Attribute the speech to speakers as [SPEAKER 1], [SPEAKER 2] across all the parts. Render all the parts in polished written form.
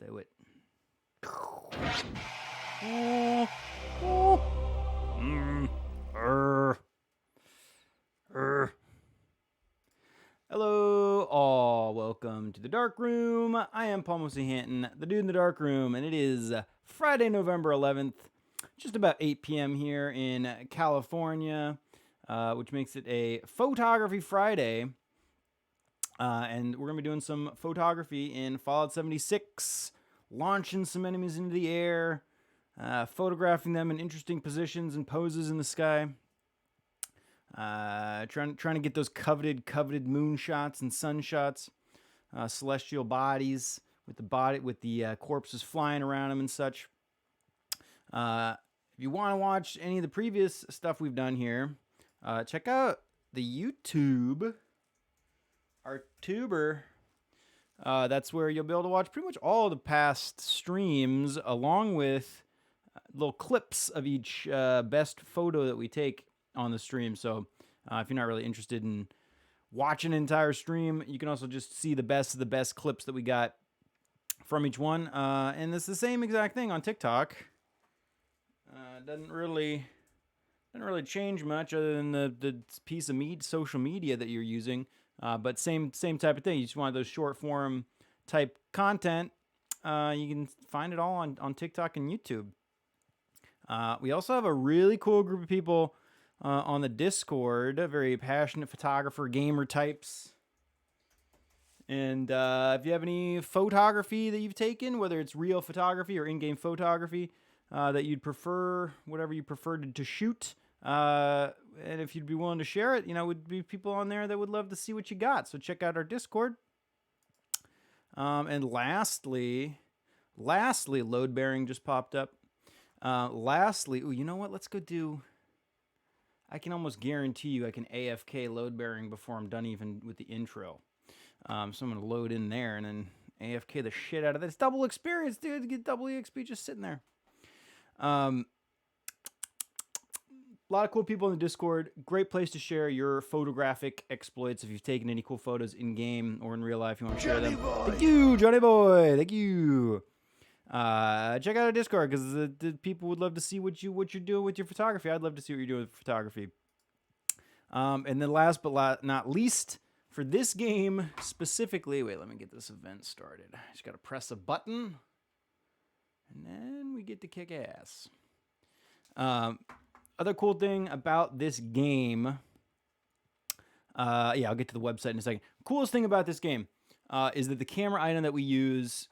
[SPEAKER 1] do it. Hello, all. Welcome to the Dark Room. I am Paul Mosley Hanton, the dude in the Dark Room, and it is Friday, November 11th, just about 8 p.m. here in California, which makes it a Fauxtography Friday. And we're going to be doing some photography in Fallout 76, launching some enemies into the air, photographing them in interesting positions and poses in the sky. Trying to get those coveted moon shots and sun shots, celestial bodies with the corpses flying around them and such. If you want to watch any of the previous stuff we've done here, check out the YouTube, our tuber. That's where you'll be able to watch pretty much all of the past streams, along with little clips of each best photo that we take on the stream. So if you're not really interested in watching an entire stream, you can also just see the best of the best clips that we got from each one. And it's the same exact thing on TikTok. Doesn't really change much other than the piece of social media that you're using. But same type of thing. You just want those short form type content. You can find it all on TikTok and YouTube. We also have a really cool group of people on the Discord, very passionate photographer, gamer types. And if you have any photography that you've taken, whether it's real photography or in-game photography that you'd prefer, whatever you preferred to shoot, and if you'd be willing to share it, would be people on there that would love to see what you got. So check out our Discord. And lastly, load bearing just popped up. Lastly, you know what? Let's go do. I can almost guarantee you I can AFK load bearing before I'm done even with the intro. So I'm going to load in there and then AFK the shit out of this. Double experience, dude. Get double EXP just sitting there. A lot of cool people in the Discord. Great place to share your photographic exploits if you've taken any cool photos in game or in real life. You want to share them. Thank you, Johnny Boy. Thank you. Check out our Discord because the people would love to see what you're doing with your photography. I'd love to see what you're doing with photography. And then last but not least, for this game specifically, wait, let me get this event started. Just got to press a button, and then we get to kick ass. Other cool thing about this game, I'll get to the website in a second. Coolest thing about this game is that the camera item that we use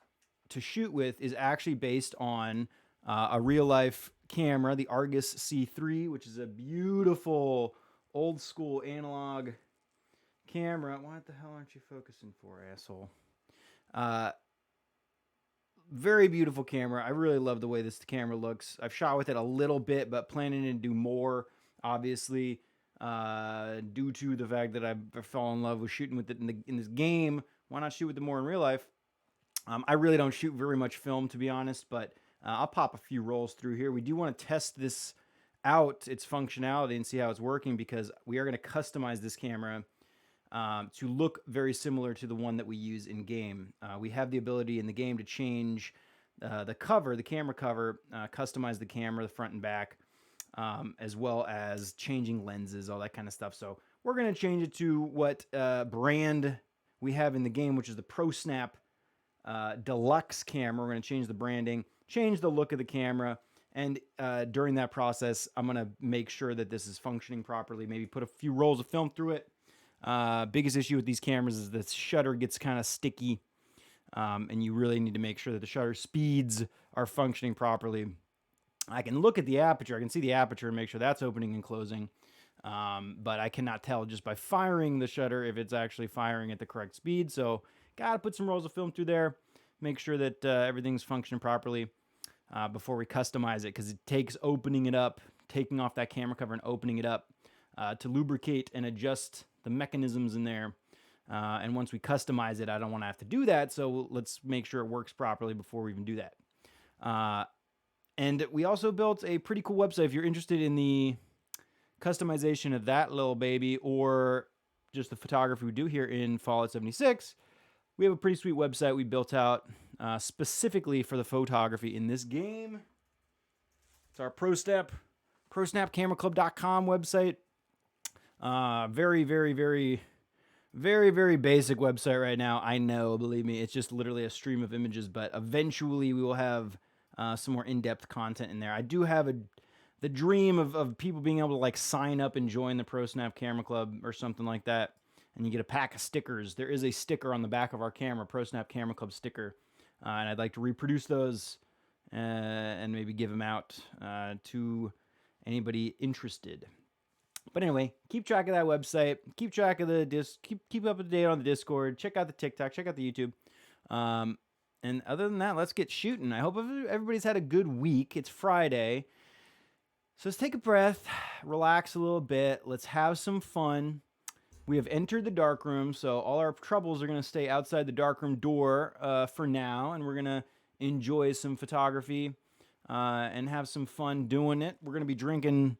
[SPEAKER 1] to shoot with is actually based on a real-life camera, the Argus C3, which is a beautiful old-school analog camera. What the hell aren't you focusing for, asshole? Very beautiful camera. I really love the way this camera looks. I've shot with it a little bit, but planning to do more, obviously, due to the fact that I fell in love with shooting with it in this game. Why not shoot with it more in real life? I really don't shoot very much film, to be honest, but I'll pop a few rolls through here. We do want to test this out, its functionality, and see how it's working, because we are going to customize this camera to look very similar to the one that we use in game. We have the ability in the game to change the camera cover, customize the camera, the front and back, as well as changing lenses, all that kind of stuff. So we're going to change it to what brand we have in the game, which is the ProSnap Deluxe camera. We're going to change the branding, change the look of the camera, and during that process, I'm going to make sure that this is functioning properly, maybe put a few rolls of film through it. Biggest issue with these cameras is the shutter gets kind of sticky, and you really need to make sure that the shutter speeds are functioning properly. I can look at the aperture, I can see the aperture and make sure that's opening and closing, but I cannot tell just by firing the shutter if it's actually firing at the correct speed. So gotta put some rolls of film through there, make sure that everything's functioning properly before we customize it, because it takes opening it up, taking off that camera cover and opening it up to lubricate and adjust the mechanisms in there. And once we customize it, I don't want to have to do that, so let's make sure it works properly before we even do that. And we also built a pretty cool website if you're interested in the customization of that little baby, or just the photography we do here in Fallout 76. We have a pretty sweet website we built out specifically for the photography in this game. It's our ProSnapCameraClub.com website. Very, very, very, very, very basic website right now. I know, believe me, it's just literally a stream of images, but eventually we will have some more in-depth content in there. I do have the dream of people being able to like sign up and join the ProSnap Camera Club or something like that, and you get a pack of stickers. There is a sticker on the back of our camera, ProSnap Camera Club sticker, and I'd like to reproduce those and maybe give them out to anybody interested. But anyway, keep track of that website. Keep track of the keep up to date on the Discord. Check out the TikTok. Check out the YouTube. And other than that, let's get shooting. I hope everybody's had a good week. It's Friday, so let's take a breath, relax a little bit. Let's have some fun. We have entered the dark room, so all our troubles are going to stay outside the dark room door for now, and we're going to enjoy some photography and have some fun doing it. We're going to be drinking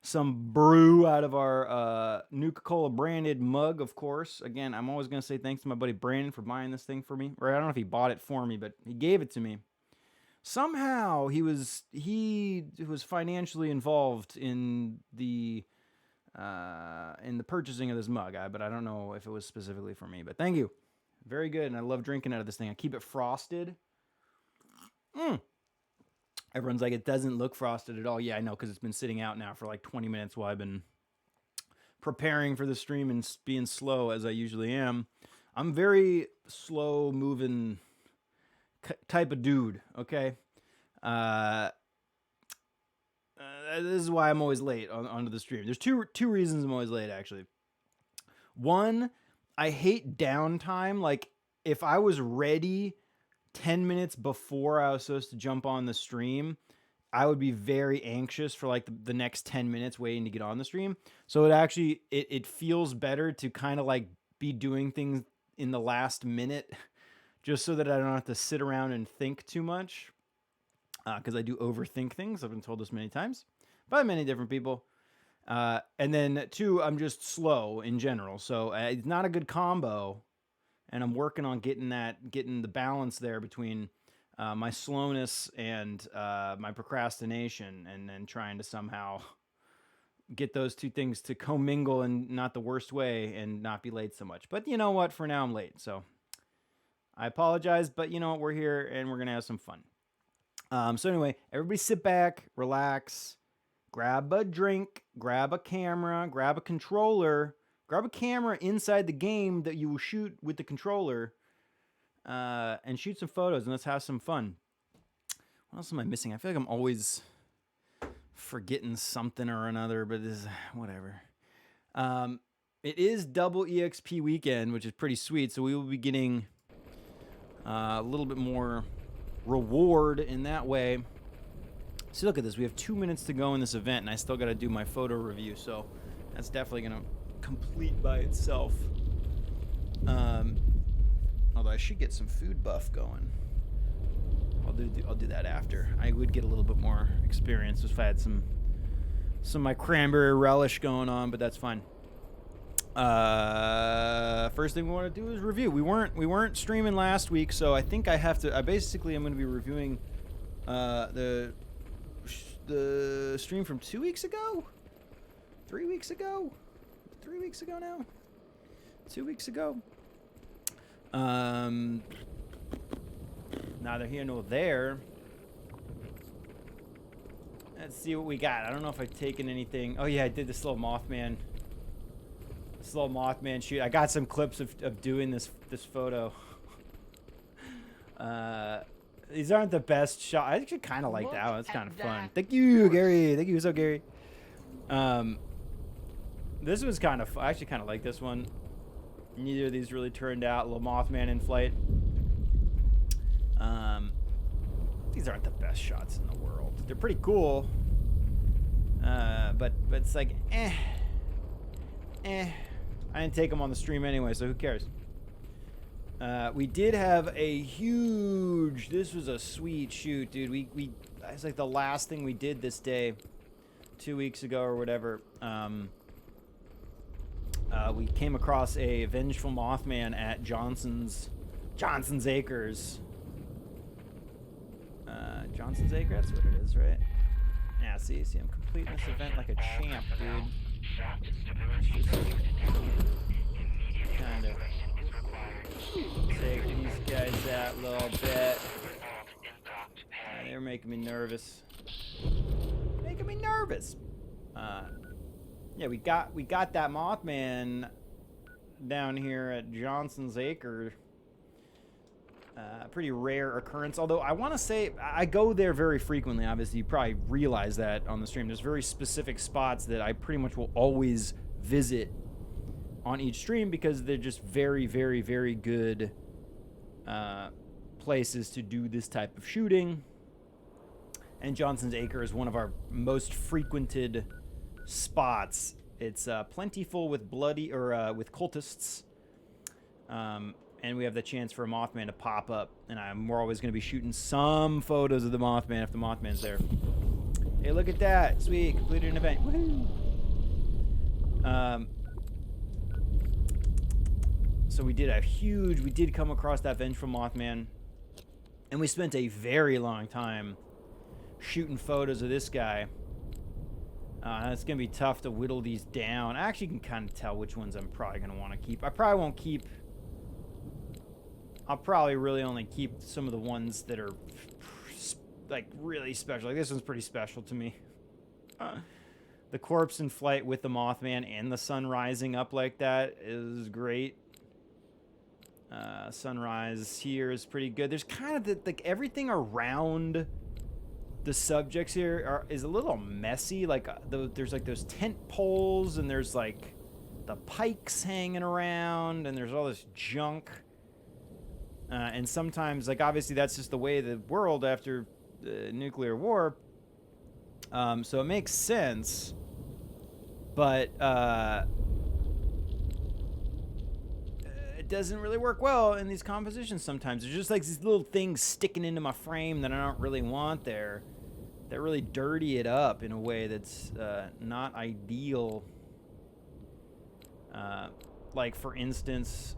[SPEAKER 1] some brew out of our Nuka-Cola branded mug, of course. Again, I'm always going to say thanks to my buddy Brandon for buying this thing for me. Or I don't know if he bought it for me, but he gave it to me. Somehow he was financially involved in the purchasing of this mug, but I don't know if it was specifically for me. But thank you. Very good, and I love drinking out of this thing. I keep it frosted. Everyone's like, it doesn't look frosted at all. Yeah, I know, because it's been sitting out now for like 20 minutes while I've been preparing for the stream and being slow as I usually am. I'm very slow moving type of dude, okay? This is why I'm always late onto the stream. There's two reasons I'm always late, actually. One, I hate downtime. Like, if I was ready 10 minutes before I was supposed to jump on the stream, I would be very anxious for like the next 10 minutes waiting to get on the stream. So it feels better to kind of like be doing things in the last minute just so that I don't have to sit around and think too much. Because I do overthink things. I've been told this many times by many different people. And then two, I'm just slow in general. So it's not a good combo. And I'm working on getting the balance there between my slowness and my procrastination, and then trying to somehow get those two things to commingle in not the worst way and not be late so much. But you know what? For now, I'm late. So I apologize, but you know what? We're here and we're going to have some fun. So anyway, everybody sit back, relax, grab a drink, grab a camera, grab a controller, grab a camera inside the game that you will shoot with the controller, and shoot some photos, and let's have some fun. What else am I missing? I feel like I'm always forgetting something or another, but this is whatever. It is double EXP weekend, which is pretty sweet, so we will be getting a little bit more reward in that way. See, look at this. We have 2 minutes to go in this event, and I still got to do my photo review, so that's definitely going to complete by itself. Although I should get some food buff going. I'll do that after. I would get a little bit more experience if I had some of my cranberry relish going on, but that's fine. First thing we want to do is review. We weren't streaming last week, so I think I have to. I'm going to be reviewing the stream from 2 weeks ago, 3 weeks ago, 3 weeks ago now, 2 weeks ago. Neither here nor there. Let's see what we got. I don't know if I've taken anything. Oh yeah, I did this little Mothman shoot. I got some clips of doing this photo. These aren't the best shots. I actually kind of like that one. It's kind of fun. Thank you, Gary. Thank you so, Gary. This was kind of. I actually kind of like this one. Neither of these really turned out. Little Mothman in flight. These aren't the best shots in the world. They're pretty cool. But it's like, I didn't take them on the stream anyway, so who cares? We did have a huge. This was a sweet shoot, dude. It's like the last thing we did this day, 2 weeks ago or whatever. We came across a vengeful Mothman at Johnson's Acres. Johnson's Acre, that's what it is, right? Yeah, see, I'm completing this event like a champ, dude. It's just kind of take these guys out a little bit. They're making me nervous. Making me nervous. Yeah, we got that Mothman down here at Johnson's Acre. Pretty rare occurrence. Although I want to say I go there very frequently. Obviously, you probably realize that on the stream. There's very specific spots that I pretty much will always visit on each stream because they're just very, very, very good places to do this type of shooting. And Johnson's Acre is one of our most frequented spots. It's plentiful with with cultists. And we have the chance for a Mothman to pop up. And we're always going to be shooting some photos of the Mothman if the Mothman's there. Hey, look at that. Sweet. Completed an event. Woohoo. So we did come across that vengeful Mothman. And we spent a very long time shooting photos of this guy. It's going to be tough to whittle these down. I actually can kind of tell which ones I'm probably going to want to keep. I'll probably really only keep some of the ones that are like really special. Like this one's pretty special to me. The corpse in flight with the Mothman and the sun rising up like that is great. Sunrise here is pretty good. There's kind of like everything around the subjects here is a little messy. Like there's like those tent poles and there's like the pikes hanging around and there's all this junk. And sometimes, like, obviously that's just the way of the world after nuclear war. So it makes sense. But it doesn't really work well in these compositions sometimes. There's just like these little things sticking into my frame that I don't really want there. That really dirty it up in a way that's not ideal. Like, for instance,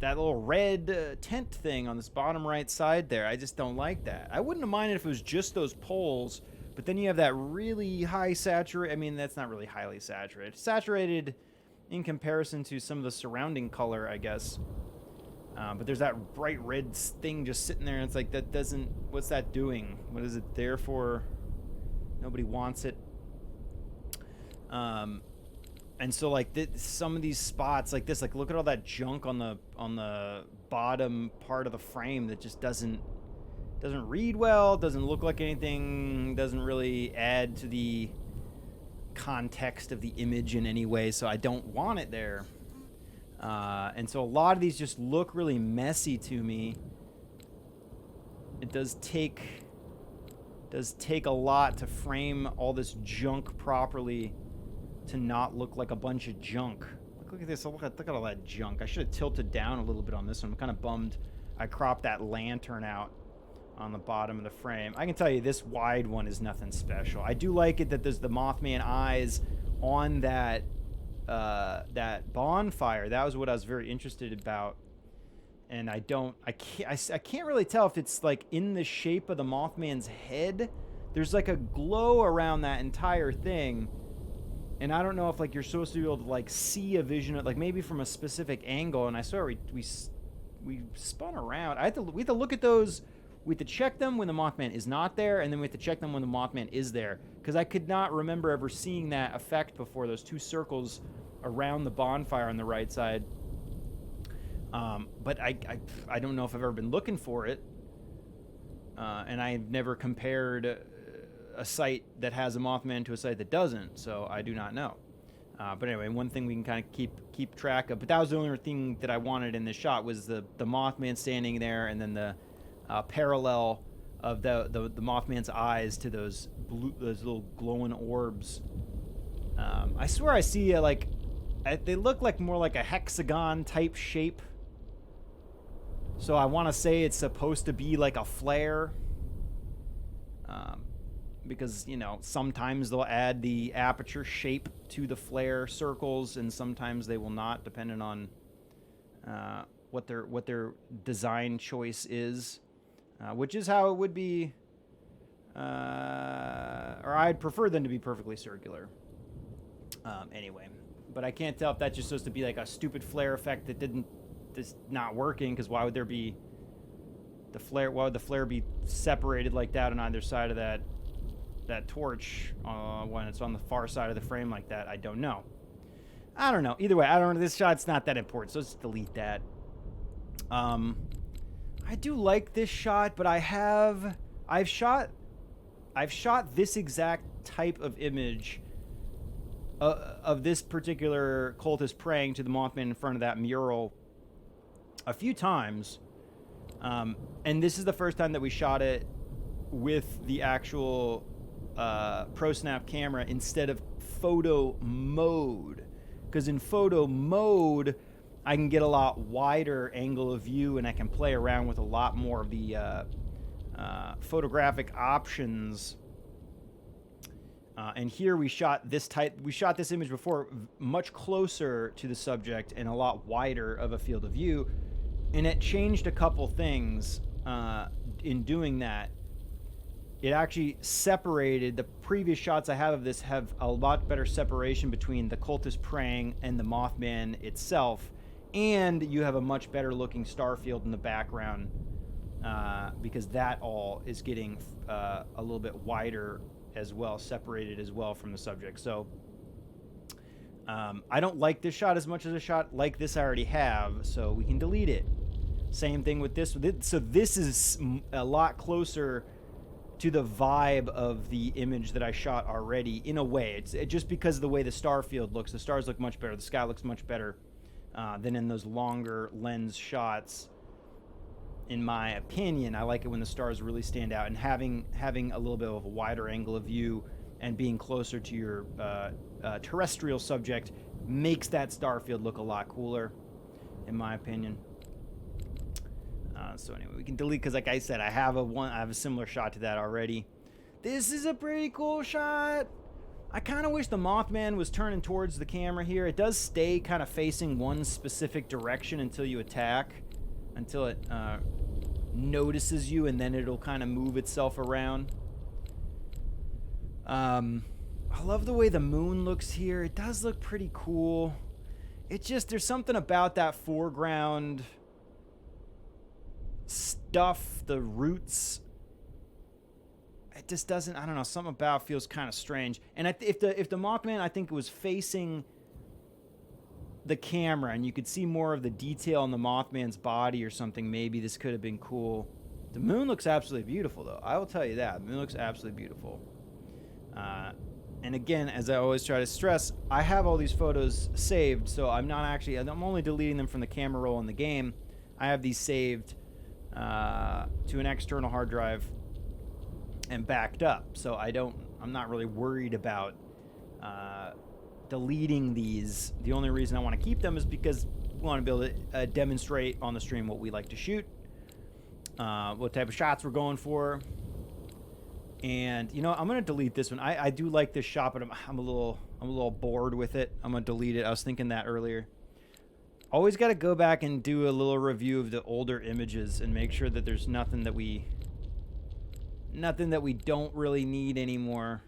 [SPEAKER 1] that little red tent thing on this bottom right side there. I just don't like that. I wouldn't have minded if it was just those poles, but then you have that really high saturated. I mean, that's not really highly saturated. Saturated in comparison to some of the surrounding color, I guess. But there's that bright red thing just sitting there, and it's like, that doesn't... What's that doing? What is it there for? Nobody wants it. And so, like, some of these spots, like this, like, look at all that junk on the bottom part of the frame that just doesn't read well, doesn't look like anything, doesn't really add to the context of the image in any way, so I don't want it there. And so a lot of these just look really messy to me. It does take a lot to frame all this junk properly to not look like a bunch of junk. Look at this. Look at all that junk. I should have tilted down a little bit on this one. I'm kind of bummed I cropped that lantern out on the bottom of the frame. I can tell you this wide one is nothing special. I do like it that there's the Mothman eyes on that bonfire. That was what I was very interested about. And I can't really tell if it's like in the shape of the Mothman's head. There's like a glow around that entire thing. And I don't know if, like, you're supposed to be able to, like, see a vision of, like, maybe from a specific angle. And I swear we spun around. We have to look at those. We have to check them when the Mothman is not there, and then we have to check them when the Mothman is there. Because I could not remember ever seeing that effect before, those two circles around the bonfire on the right side. But I don't know if I've ever been looking for it. And I've never compared a site that has a Mothman to a site that doesn't, so I do not know. But anyway, one thing we can kind of keep track of, but that was the only thing that I wanted in this shot, was the Mothman standing there, and then the parallel of the Mothman's eyes to those little glowing orbs. I swear I see they look like more like a hexagon type shape, so I want to say it's supposed to be like a flare. Because, you know, sometimes they'll add the aperture shape to the flare circles, and sometimes they will not, depending on what their design choice is. which is how it would be, or I'd prefer them to be perfectly circular. Anyway, but I can't tell if that's just supposed to be like a stupid flare effect that's not working, because why would there be the flare? Why would the flare be separated like that on either side of that torch when it's on the far side of the frame like that? I don't know. Either way, I don't know. This shot's not that important, so let's delete that. I do like this shot, but I've shot this exact type of image of this particular cultist praying to the Mothman in front of that mural a few times, and this is the first time that we shot it with the actual ProSnap camera instead of photo mode, because in photo mode I can get a lot wider angle of view and I can play around with a lot more of the photographic options. And here we shot this image before much closer to the subject and a lot wider of a field of view, and it changed a couple things in doing that. It actually separated. The previous shots I have of this have a lot better separation between the cultist praying and the Mothman itself, and you have a much better looking star field in the background, because that all is getting a little bit wider as well, separated as well from the subject. So I don't like this shot as much as a shot like this I already have, so we can delete it. Same thing with this. So this is a lot closer to the vibe of the image that I shot already, in a way. It's just because of the way the star field looks. The stars look much better. The sky looks much better than in those longer lens shots. In my opinion, I like it when the stars really stand out, and having a little bit of a wider angle of view and being closer to your terrestrial subject makes that star field look a lot cooler, in my opinion. So anyway, we can delete, because like I said, I have a similar shot to that already. This is a pretty cool shot. I kind of wish the Mothman was turning towards the camera here. It does stay kind of facing one specific direction until you attack, until it notices you, and then it'll kind of move itself around. I love the way the moon looks here. It does look pretty cool. It's just, there's something about that foreground stuff, the roots. It just doesn't, I don't know, something about it feels kind of strange. And if the Mothman, I think, was facing the camera and you could see more of the detail on the Mothman's body or something, maybe this could have been cool. The moon looks absolutely beautiful, though. I will tell you that. The moon looks absolutely beautiful. And again, as I always try to stress, I have all these photos saved, so I'm only deleting them from the camera roll in the game. I have these saved to an external hard drive and backed up, so I'm not really worried about deleting these. The only reason I want to keep them is because we want to be able to demonstrate on the stream what we like to shoot, what type of shots we're going for. And I'm gonna delete this one. I do like this shot, but I'm a little bored with it. I'm gonna delete it. I was thinking that earlier. Always got to go back and do a little review of the older images and make sure that there's nothing that we don't really need anymore.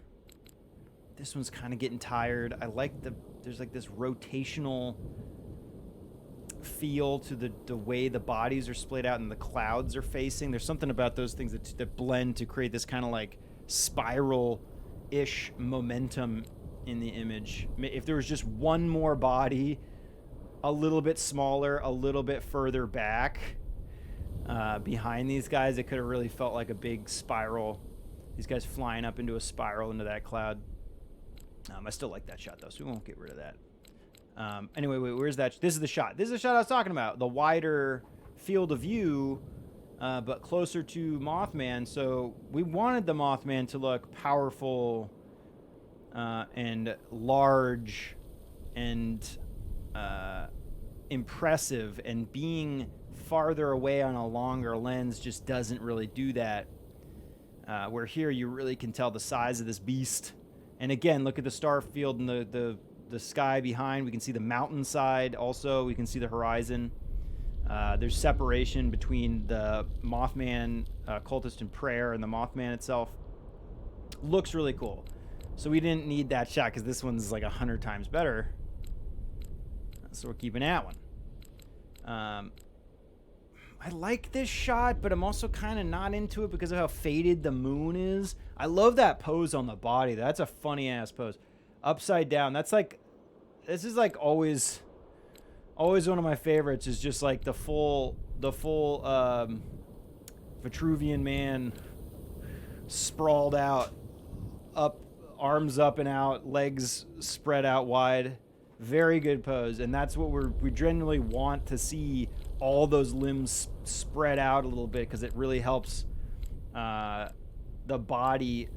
[SPEAKER 1] This one's kind of getting tired. I like there's like this rotational feel to the way the bodies are splayed out and the clouds are facing. There's something about those things that blend to create this kind of like spiral-ish momentum in the image. If there was just one more body, a little bit smaller, a little bit further back behind these guys, it could have really felt like a big spiral. These guys flying up into a spiral into that cloud. I still like that shot, though, so we won't get rid of that. Anyway, wait, where's that? This is the shot. This is the shot I was talking about. The wider field of view, but closer to Mothman. So we wanted the Mothman to look powerful and large and impressive, and being farther away on a longer lens just doesn't really do that. Where here you really can tell the size of this beast. And again, look at the star field and the sky behind. We can see the mountainside also. We can see the horizon. There's separation between the Mothman, Cultist, and Prayer, and the Mothman itself. Looks really cool. So we didn't need that shot because this one's like 100 times better. So we're keeping that one. I like this shot, but I'm also kind of not into it because of how faded the moon is. I love that pose on the body. That's a funny ass pose. Upside down. That's like, this is like always one of my favorites. Is just like the full Vitruvian man sprawled out, arms up and out, legs spread out wide. Very good pose, and that's what we generally want to see. All those limbs spread out a little bit because it really helps the body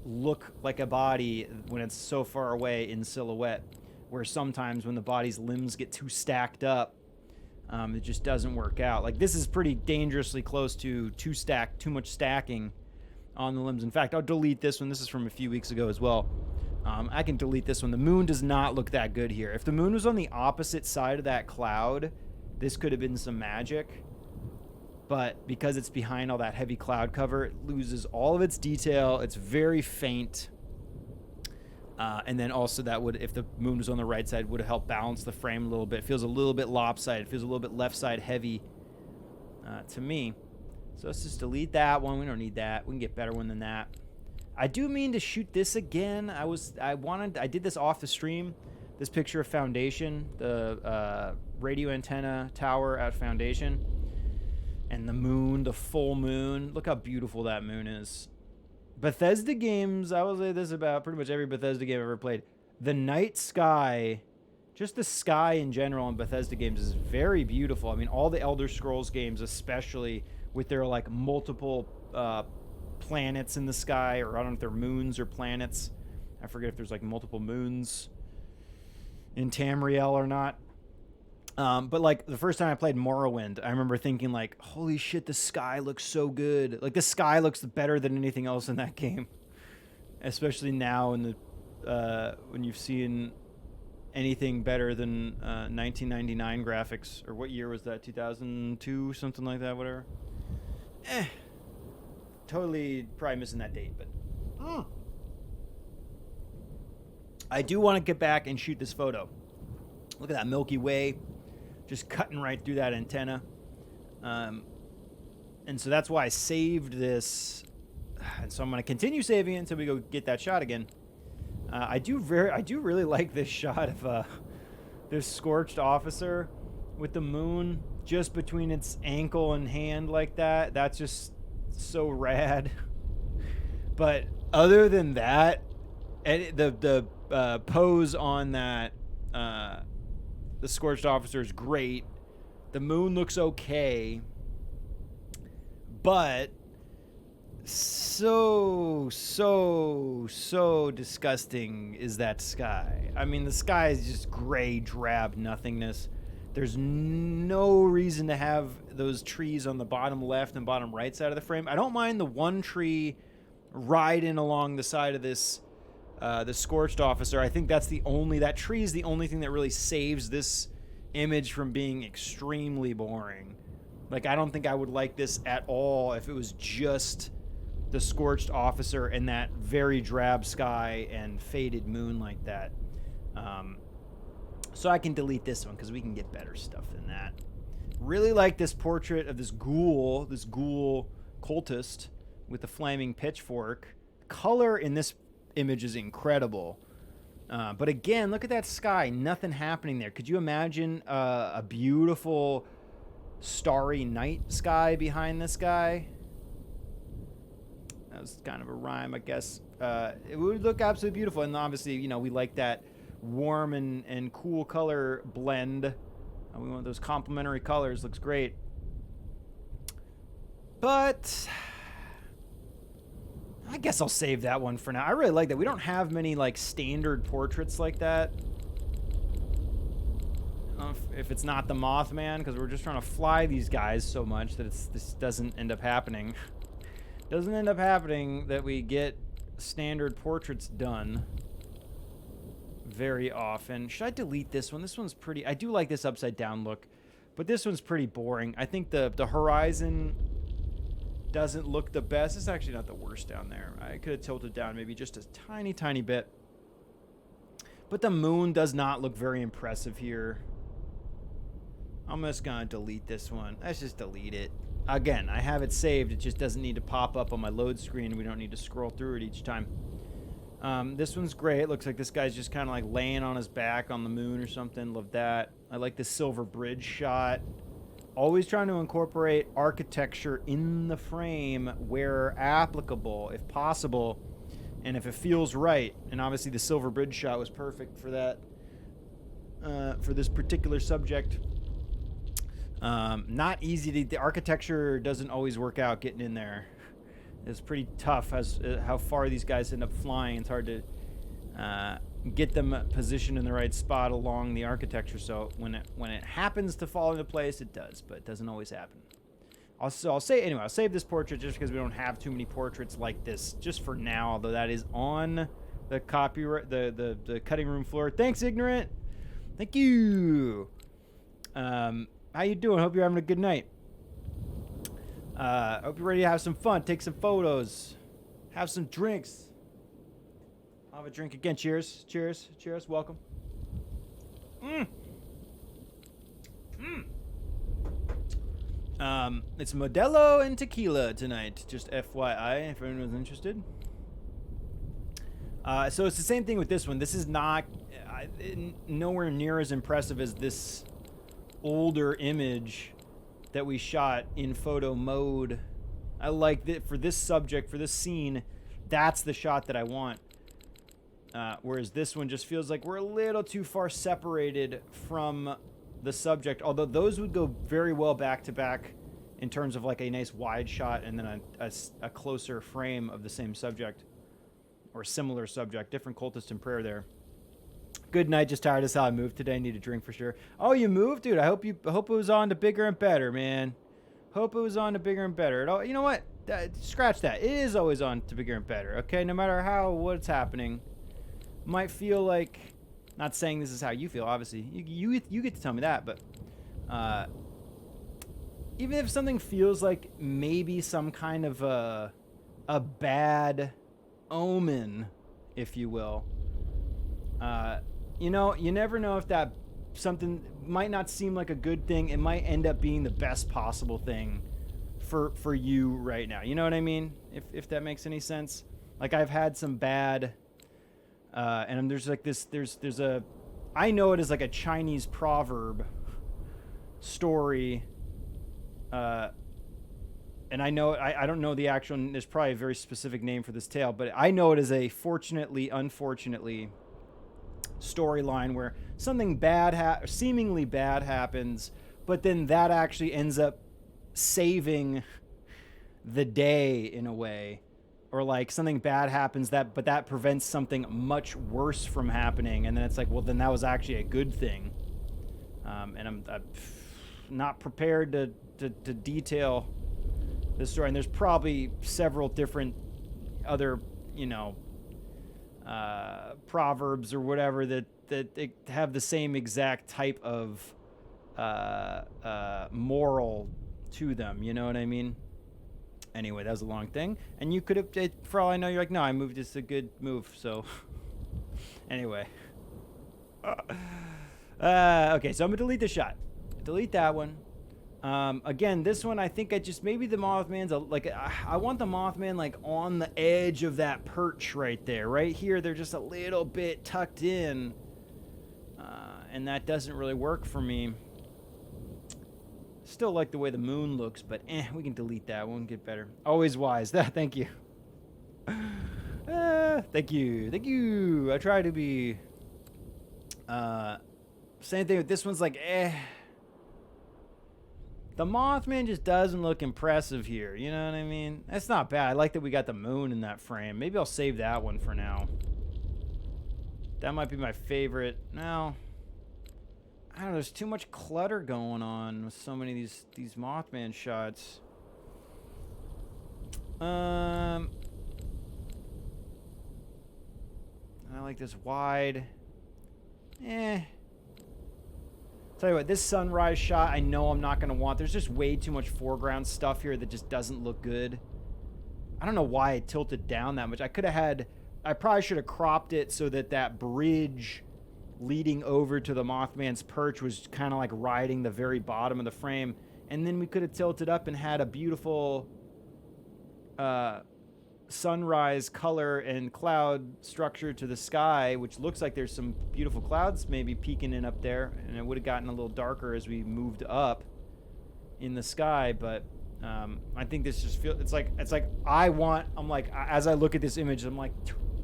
[SPEAKER 1] look like a body when it's so far away in silhouette. Where sometimes when the body's limbs get too stacked up, it just doesn't work out. Like this is pretty dangerously close to too much stacking on the limbs. In fact, I'll delete this one. This is from a few weeks ago as well. I can delete this one. The moon does not look that good here. If the moon was on the opposite side of that cloud, this could have been some magic. But because it's behind all that heavy cloud cover, it loses all of its detail. It's very faint. And then also that would, if the moon was on the right side, would have helped balance the frame a little bit. It feels a little bit lopsided. It feels a little bit left side heavy to me. So let's just delete that one. We don't need that. We can get a better one than that. I do mean to shoot this again. I did this off the stream. This picture of Foundation, the radio antenna tower at Foundation, and the moon, the full moon. Look how beautiful that moon is. Bethesda games, I will say this about pretty much every Bethesda game I've ever played. The night sky, just the sky in general in Bethesda games is very beautiful. I mean, all the Elder Scrolls games, especially with their like multiple planets in the sky, or I don't know if they're moons or planets. I forget if there's like multiple moons in Tamriel or not. But like the first time I played Morrowind, I remember thinking like, holy shit, the sky looks so good. Like the sky looks better than anything else in that game. Especially now in the when you've seen anything better than 1999 graphics. Or what year was that? 2002, something like that, whatever. Totally probably missing that date, but I do want to get back and shoot this photo. Look at that Milky Way just cutting right through that antenna. And so that's why I saved this. And so I'm going to continue saving it until we go get that shot again. I do really like this shot of this scorched officer with the moon just between its ankle and hand like that. That's just so rad. But other than that, the pose on that the scorched officer is great. The moon looks okay, but so disgusting is that sky. I mean, the sky is just gray, drab nothingness. There's no reason to have those trees on the bottom left and bottom right side of the frame. I don't mind the one tree riding along the side of this the scorched officer. I think that tree is the only thing that really saves this image from being extremely boring. Like, I don't think I would like this at all if it was just the scorched officer and that very drab sky and faded moon like that. So I can delete this one because we can get better stuff than that. Really like this portrait of this ghoul cultist with the flaming pitchfork. Color in this image is incredible. But again, look at that sky. Nothing happening there. Could you imagine a beautiful starry night sky behind this guy? That was kind of a rhyme, I guess. It would look absolutely beautiful. And obviously, you know, we like that warm and cool color blend. We want those complementary colors. Looks great. But I guess I'll save that one for now. I really like that. We don't have many like standard portraits like that. I don't know if it's not the Mothman, because we're just trying to fly these guys so much that this doesn't end up happening. Doesn't end up happening that we get standard portraits done very often. Should I delete this one? This one's pretty. I do like this upside down look, But this one's pretty boring. I think the horizon doesn't look the best. It's actually not the worst down there. I could have tilted down maybe just a tiny, tiny bit. But the moon does not look very impressive here. I'm just going to delete this one. Let's just delete it. Again, I have it saved. It just doesn't need to pop up on my load screen. We don't need to scroll through it each time. This one's great. It looks like this guy's just kind of like laying on his back on the moon or something. Love that. I like this silver bridge shot. Always trying to incorporate architecture in the frame where applicable, if possible, and if it feels right. And obviously the silver bridge shot was perfect for that, for this particular subject. Not easy to, the architecture doesn't always work out getting in there. It's pretty tough as how far these guys end up flying. It's hard to get them positioned in the right spot along the architecture. So when it happens to fall into place, it does, but it doesn't always happen. I'll save this portrait just because we don't have too many portraits like this just for now. Although that is on the copyright, the cutting room floor. Thanks, Ignorant. Thank you. How you doing? Hope you're having a good night. Hope you're ready to have some fun. Take some photos. Have some drinks. I'll have a drink again. Cheers. Cheers. Cheers. Welcome. It's Modelo and tequila tonight. Just FYI, if anyone's interested. So it's the same thing with this one. This is not nowhere near as impressive as this older image that we shot in photo mode. I like that for this subject, for this scene, that's the shot that I want. Whereas this one just feels like we're a little too far separated from the subject. Although those would go very well back to back in terms of like a nice wide shot and then a closer frame of the same subject or similar subject. Different cultist and prayer there. Good night. Just tired as how I moved today. Need a drink for sure. Oh, you moved, dude. I hope it was on to bigger and better, man. Hope it was on to bigger and better. You know what? Scratch that. It is always on to bigger and better. Okay, no matter what's happening. Might feel like, not saying this is how you feel. Obviously, you get to tell me that. But even if something feels like maybe some kind of a bad omen, if you will. You know, you never know if that something might not seem like a good thing. It might end up being the best possible thing for you right now. You know what I mean? If that makes any sense. Like I've had some bad, and there's like this, there's a, I know it as like a Chinese proverb story, and I know, I don't know the actual, there's probably a very specific name for this tale, but I know it as a fortunately, unfortunately storyline where something bad, seemingly bad happens, but then that actually ends up saving the day in a way. Or like something bad happens but that prevents something much worse from happening. And then it's like, well, then that was actually a good thing. And I'm not prepared to detail this story. And there's probably several different other, proverbs or whatever that they have the same exact type of moral to them. You know what I mean? Anyway, that was a long thing. And you could have, for all I know, you're like, no, I moved. It's a good move. So, anyway. Okay, so I'm going to delete the shot. Delete that one. Again, this one, I think maybe the Mothman's, I want the Mothman, like, on the edge of that perch right there. Right here, they're just a little bit tucked in. And that doesn't really work for me. Still like the way the moon looks, but we can delete that one, get better. Always wise. Thank you. Thank you. I try to be. Same thing with this one's like, The Mothman just doesn't look impressive here. You know what I mean? That's not bad. I like that we got the moon in that frame. Maybe I'll save that one for now. That might be my favorite. No. I don't know, there's too much clutter going on with so many of these Mothman shots. I like this wide. Tell you what, this sunrise shot, I know I'm not going to want. There's just way too much foreground stuff here that just doesn't look good. I don't know why I tilted down that much. I probably should have cropped it so that that bridge leading over to the Mothman's perch was kind of like riding the very bottom of the frame. And then we could have tilted up and had a beautiful sunrise color and cloud structure to the sky, which looks like there's some beautiful clouds maybe peeking in up there, and it would have gotten a little darker as we moved up in the sky. But I think this just feels, it's like I'm like, as I look at this image, I'm like,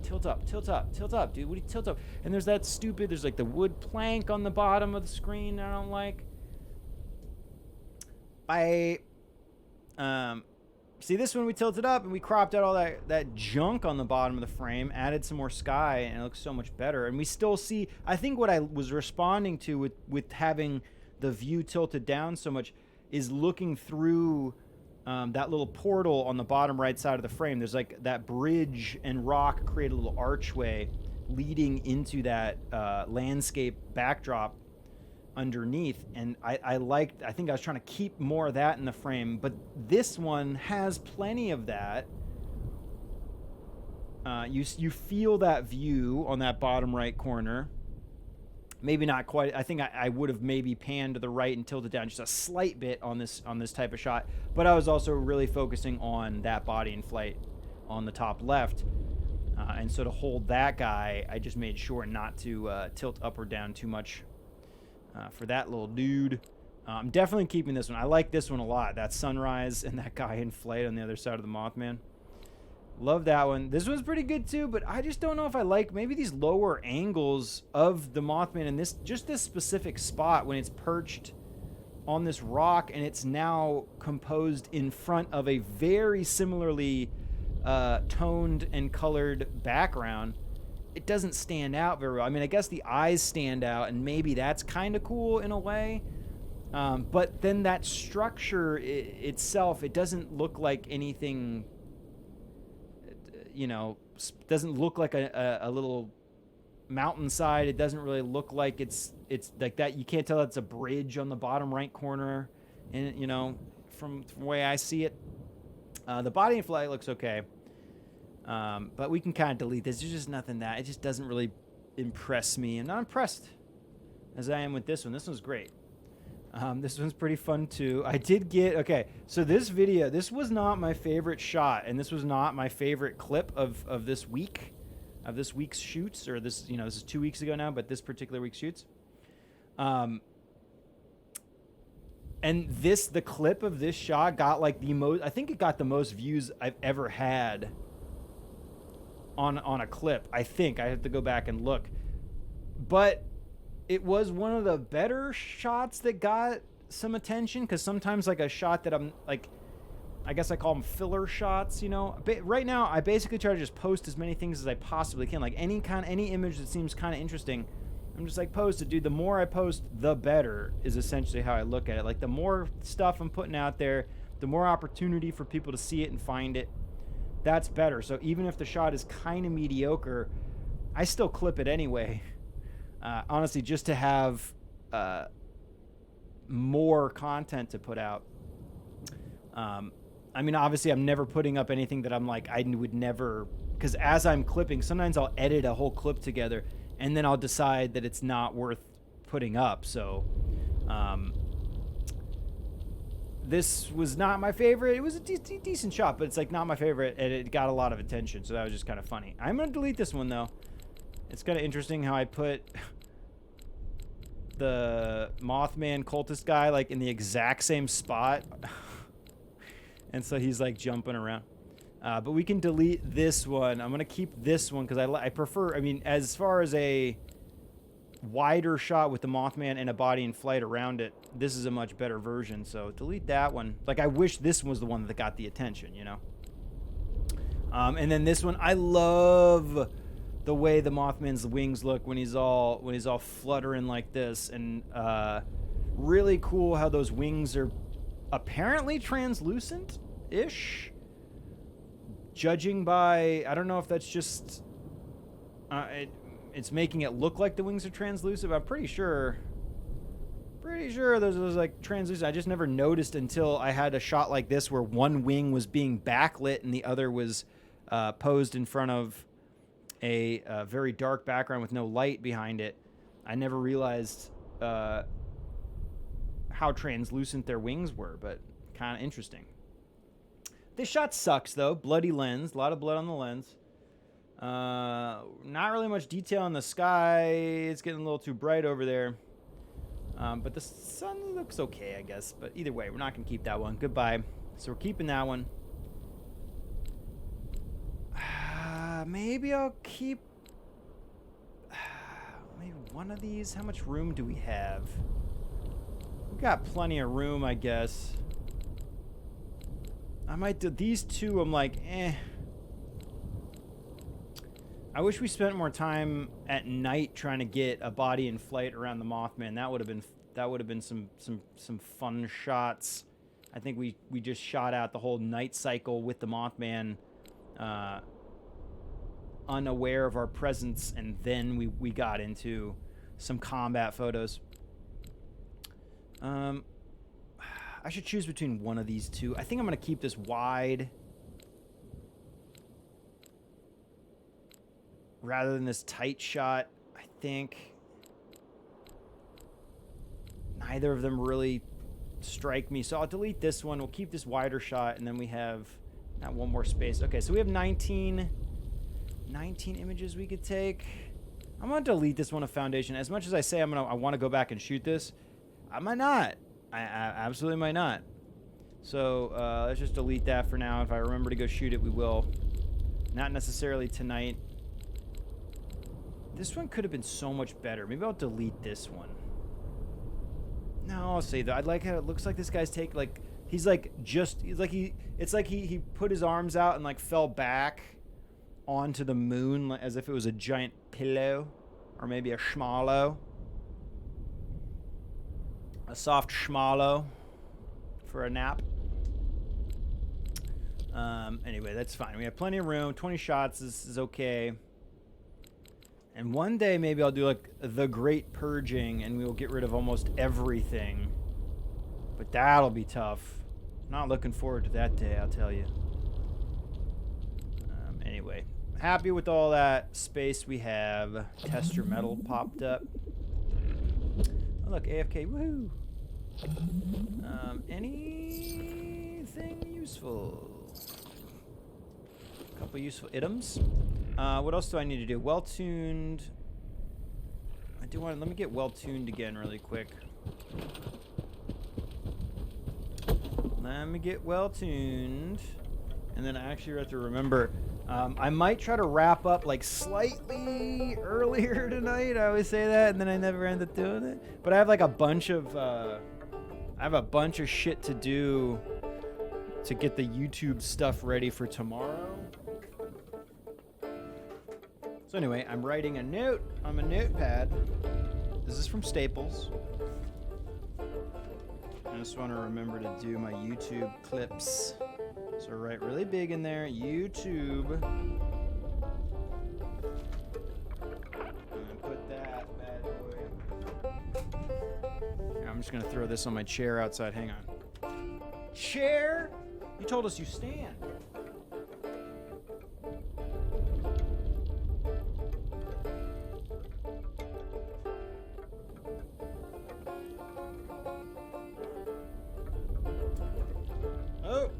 [SPEAKER 1] tilt up, dude, what do you tilt up? And there's like the wood plank on the bottom of the screen I don't like. See, this one we tilted up and we cropped out all that junk on the bottom of the frame, added some more sky, and it looks so much better. And we still see, I think what I was responding to with having the view tilted down so much is looking through that little portal on the bottom right side of the frame. There's like that bridge and rock create a little archway leading into that landscape backdrop underneath, and I think I was trying to keep more of that in the frame, but this one has plenty of that. You feel that view on that bottom right corner. Maybe not quite. I think I would have maybe panned to the right and tilted down just a slight bit on this type of shot, but I was also really focusing on that body in flight on the top left, and so to hold that guy, I just made sure not to tilt up or down too much. For that little dude. I'm definitely keeping this one. I like this one a lot. That sunrise and that guy in flight on the other side of the Mothman. Love that one. This one's pretty good too, but I just don't know if I like maybe these lower angles of the Mothman and this specific spot when it's perched on this rock and it's now composed in front of a very similarly toned and colored background. It doesn't stand out very well. I mean, I guess the eyes stand out, and maybe that's kind of cool in a way. But then that structure itself, it doesn't look like anything, doesn't look like a little mountainside. It doesn't really look like it's like that. You can't tell it's a bridge on the bottom right corner, and from the way I see it. The body in flight looks okay. But we can kind of delete this. There's just nothing that it just doesn't really impress me. I'm not impressed as I am with this one. This one's great. This one's pretty fun too. I did get, okay, so this video, this was not my favorite shot, and this was not my favorite clip of this week, of this week's shoots, or this, this is 2 weeks ago now, but this particular week's shoots. And the clip of this shot got like I think it got the most views I've ever had on a clip. I think I have to go back and look, but it was one of the better shots that got some attention, because sometimes like a shot that I'm like, I guess I call them filler shots, right now I basically try to just post as many things as I possibly can, like any image that seems kind of interesting, I'm just like, post it, dude. The more I post, the better, is essentially how I look at it. Like the more stuff I'm putting out there, the more opportunity for people to see it and find it, that's better. So even if the shot is kind of mediocre, I still clip it anyway. Honestly, just to have more content to put out. I mean, obviously, I'm never putting up anything that I'm like, I would never, because as I'm clipping, sometimes I'll edit a whole clip together, and then I'll decide that it's not worth putting up. So this was not my favorite. It was a decent shot, but it's like not my favorite, and it got a lot of attention, so that was just kind of funny. I'm going to delete this one, though. It's kind of interesting how I put the Mothman cultist guy like in the exact same spot. And so he's like jumping around. But we can delete this one. I'm going to keep this one because I prefer, I mean, as far as a wider shot with the Mothman and a body in flight around it, this is a much better version. So delete that one. Like, I wish this was the one that got the attention, And then this one, I love the way the Mothman's wings look when he's all fluttering like this, and really cool how those wings are apparently translucent-ish, judging by, I don't know if that's just it's making it look like the wings are translucent, but I'm pretty sure Pretty sure those like translucent. I just never noticed until I had a shot like this where one wing was being backlit and the other was posed in front of a very dark background with no light behind it. I never realized how translucent their wings were, but kind of interesting. This shot sucks though. Bloody lens, a lot of blood on the lens. Not really much detail in the sky. It's getting a little too bright over there. But the sun looks okay, I guess. But either way, we're not going to keep that one. Goodbye. So we're keeping that one. Maybe I'll keep... maybe one of these. How much room do we have? We've got plenty of room, I guess. I might do these two. I'm like, eh. I wish we spent more time at night trying to get a body in flight around the Mothman. That would have been some fun shots. I think we just shot out the whole night cycle with the Mothman, unaware of our presence, and then we got into some combat photos. I should choose between one of these two. I think I'm gonna keep this wide rather than this tight shot. I think neither of them really strike me, so I'll delete this one. We'll keep this wider shot, and then we have not one more space. Okay, so we have 19 images we could take. I'm gonna delete this one of Foundation. As much as I say I want to go back and shoot this, I might not. I absolutely might not. So let's just delete that for now. If I remember to go shoot it, we will. Not necessarily tonight. This one could have been so much better. Maybe I'll delete this one. No, I'll say that. I like how it looks like this guy's take like it's like he put his arms out and like fell back onto the moon as if it was a giant pillow or maybe a schmallow. A soft schmallow for a nap. Anyway, that's fine. We have plenty of room. 20 shots is okay. And one day maybe I'll do like the great purging and we will get rid of almost everything. But that'll be tough. Not looking forward to that day, I'll tell you. Anyway, happy with all that space we have. Test your metal popped up. Oh, look, AFK, woohoo! Anything useful? A couple useful items. What else do I need to do? Well-tuned. I do want to, let me get well-tuned again really quick. Let me get well-tuned. And then I actually have to remember, I might try to wrap up like slightly earlier tonight. I always say that, and then I never end up doing it. But I have like a bunch of, shit to do to get the YouTube stuff ready for tomorrow. So anyway, I'm writing a note on my notepad. This is from Staples. I just want to remember to do my YouTube clips. So write really big in there, YouTube. And put that bad boy. Here, I'm just going to throw this on my chair outside. Hang on. Chair? You told us you stand. Oh.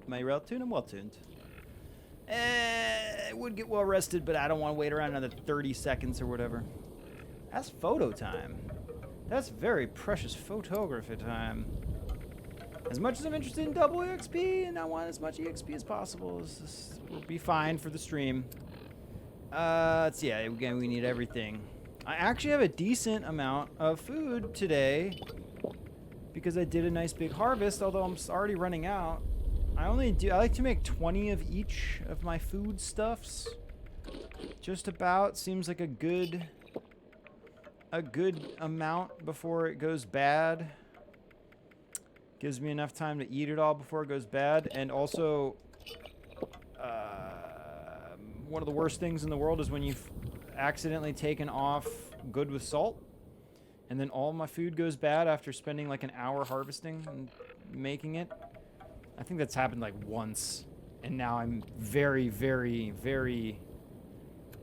[SPEAKER 1] Am I well-tuned? I'm well-tuned. It would get well rested, but I don't want to wait around another 30 seconds or whatever. That's photo time. That's very precious photography time. As much as I'm interested in double EXP, and I want as much EXP as possible, this will be fine for the stream. Let's see. Again, we need everything. I actually have a decent amount of food today because I did a nice big harvest, although I'm already running out. I like to make 20 of each of my food stuffs. Just about seems like a good a good amount before it goes bad. Gives me enough time to eat it all before it goes bad. And also, one of the worst things in the world is when you've accidentally taken off good with salt. And then all my food goes bad after spending like an hour harvesting and making it. I think that's happened like once. And now I'm very, very, very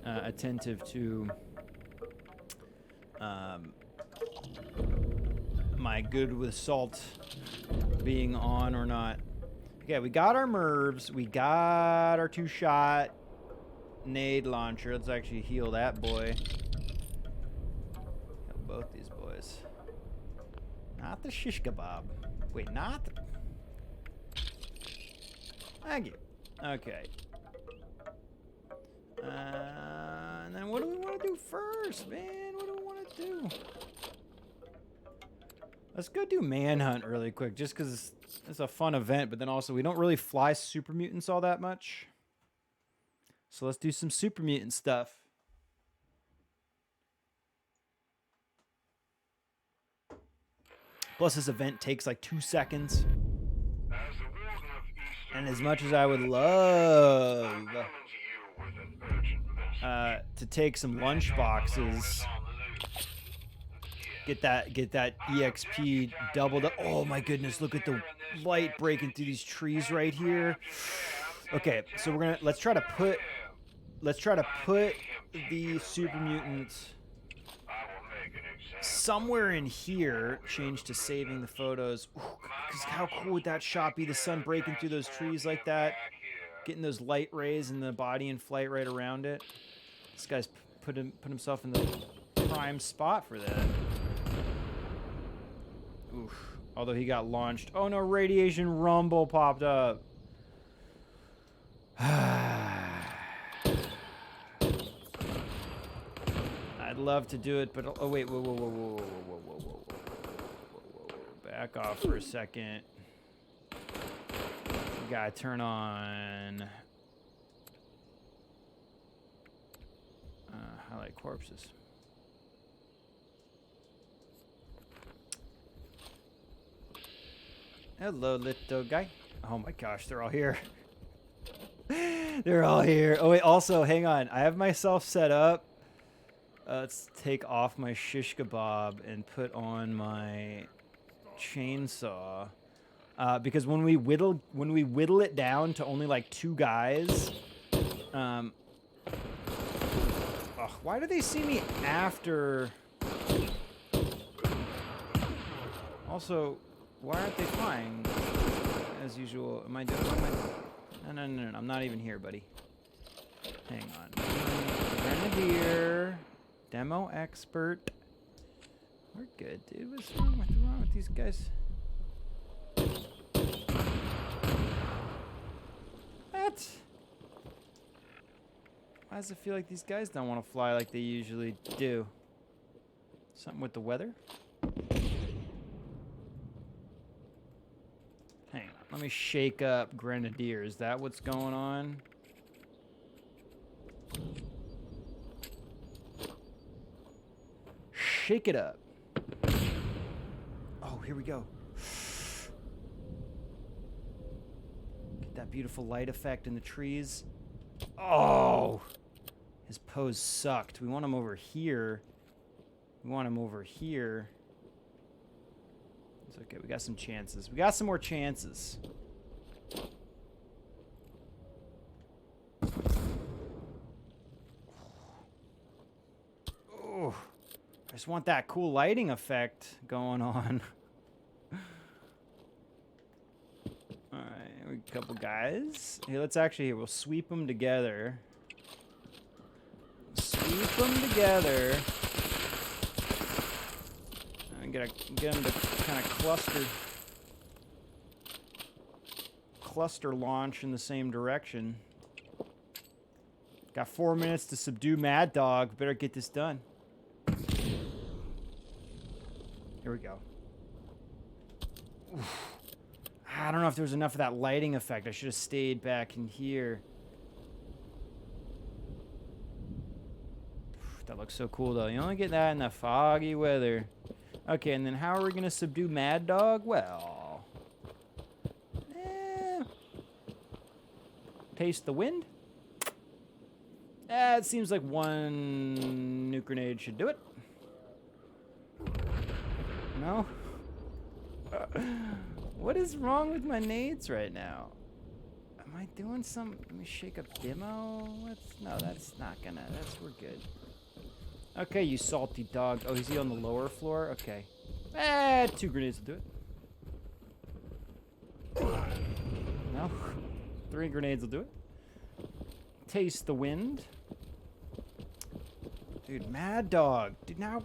[SPEAKER 1] attentive to my good with salt being on or not. Okay, we got our MIRVs. We got our 2-shot nade launcher. Let's actually heal that boy. Got both these boys. Not the shish kebab. Wait, not the... Thank you. Okay. And then what do we want to do first, man? What do we want to do? Let's go do Manhunt really quick, just because it's a fun event, but then also we don't really fly super mutants all that much. So let's do some super mutant stuff. Plus this event takes like 2 seconds. And as much as I would love to take some lunch boxes, get that EXP doubled up. Oh my goodness, look at the light breaking through these trees right here. Okay, so let's try to put the super mutants somewhere in here. Change to saving the photos. Because how cool would that shot be? The sun breaking through those trees like that, getting those light rays and the body in flight right around it. This guy's put himself in the prime spot for that. Oof. Although he got launched. Oh no, radiation rumble popped up. I'd love to do it, but oh wait, whoa. Back off for a second. We gotta turn on highlight corpses. Hello, little guy. Oh my gosh, they're all here. They're all here. Oh wait, also, hang on. I have myself set up. Let's take off my shish kebab and put on my chainsaw. Because when we whittle it down to only like 2 guys, why do they see me after? Also, why aren't they flying as usual? Am I doing? No, I'm not even here, buddy. Hang on. Grenadier, demo expert. We're good, dude. What's wrong with these guys? What? Why does it feel like these guys don't want to fly like they usually do? Something with the weather? Hang on. Let me shake up Grenadier. Is that what's going on? Shake it up. Oh, here we go. Get that beautiful light effect in the trees. Oh! His pose sucked. We want him over here. We want him over here. It's okay. We got some chances. We got some more chances. Oh, I just want that cool lighting effect going on. Alright, a couple guys. Here, we'll sweep them together. Sweep them together. And get them to kind of cluster launch in the same direction. Got 4 minutes to subdue Mad Dog. Better get this done. Here we go. Oof. I don't know if there was enough of that lighting effect. I should have stayed back in here. That looks so cool, though. You only get that in the foggy weather. Okay, and then how are we going to subdue Mad Dog? Well... Taste the wind? It seems like one nuke grenade should do it. No? What is wrong with my nades right now? Am I doing some... Let me shake up demo? No, that's not gonna... We're good. Okay, you salty dog. Oh, is he on the lower floor? Okay. 2 grenades will do it. No? 3 grenades will do it. Taste the wind. Dude, Mad Dog. Dude, now...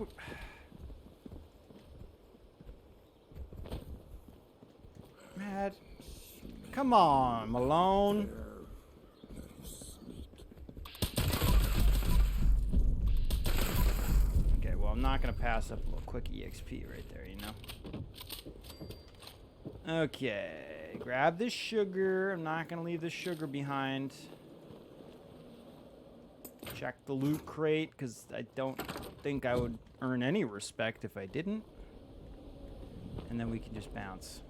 [SPEAKER 1] Mad... Come on, Malone. Okay, well, I'm not going to pass up a little quick EXP right there, you know? Okay, grab this sugar. I'm not going to leave the sugar behind. Check the loot crate, because I don't think I would earn any respect if I didn't. And then we can just bounce.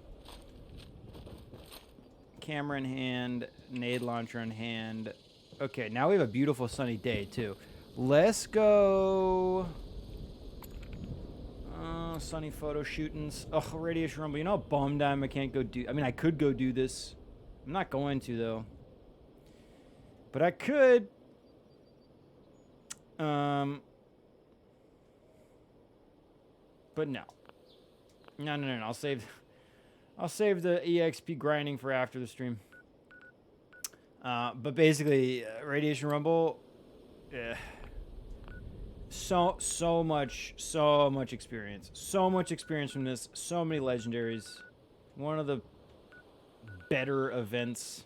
[SPEAKER 1] Camera in hand, nade launcher in hand. Okay, now we have a beautiful sunny day, too. Let's go... sunny photo shootings. Ugh, radiation rumble. You know how bummed I can't go do... I mean, I could go do this. I'm not going to, though. But I could... But no. No. I'll save the EXP grinding for after the stream. But basically, Radiation Rumble, so much experience. So much experience from this. So many legendaries. One of the better events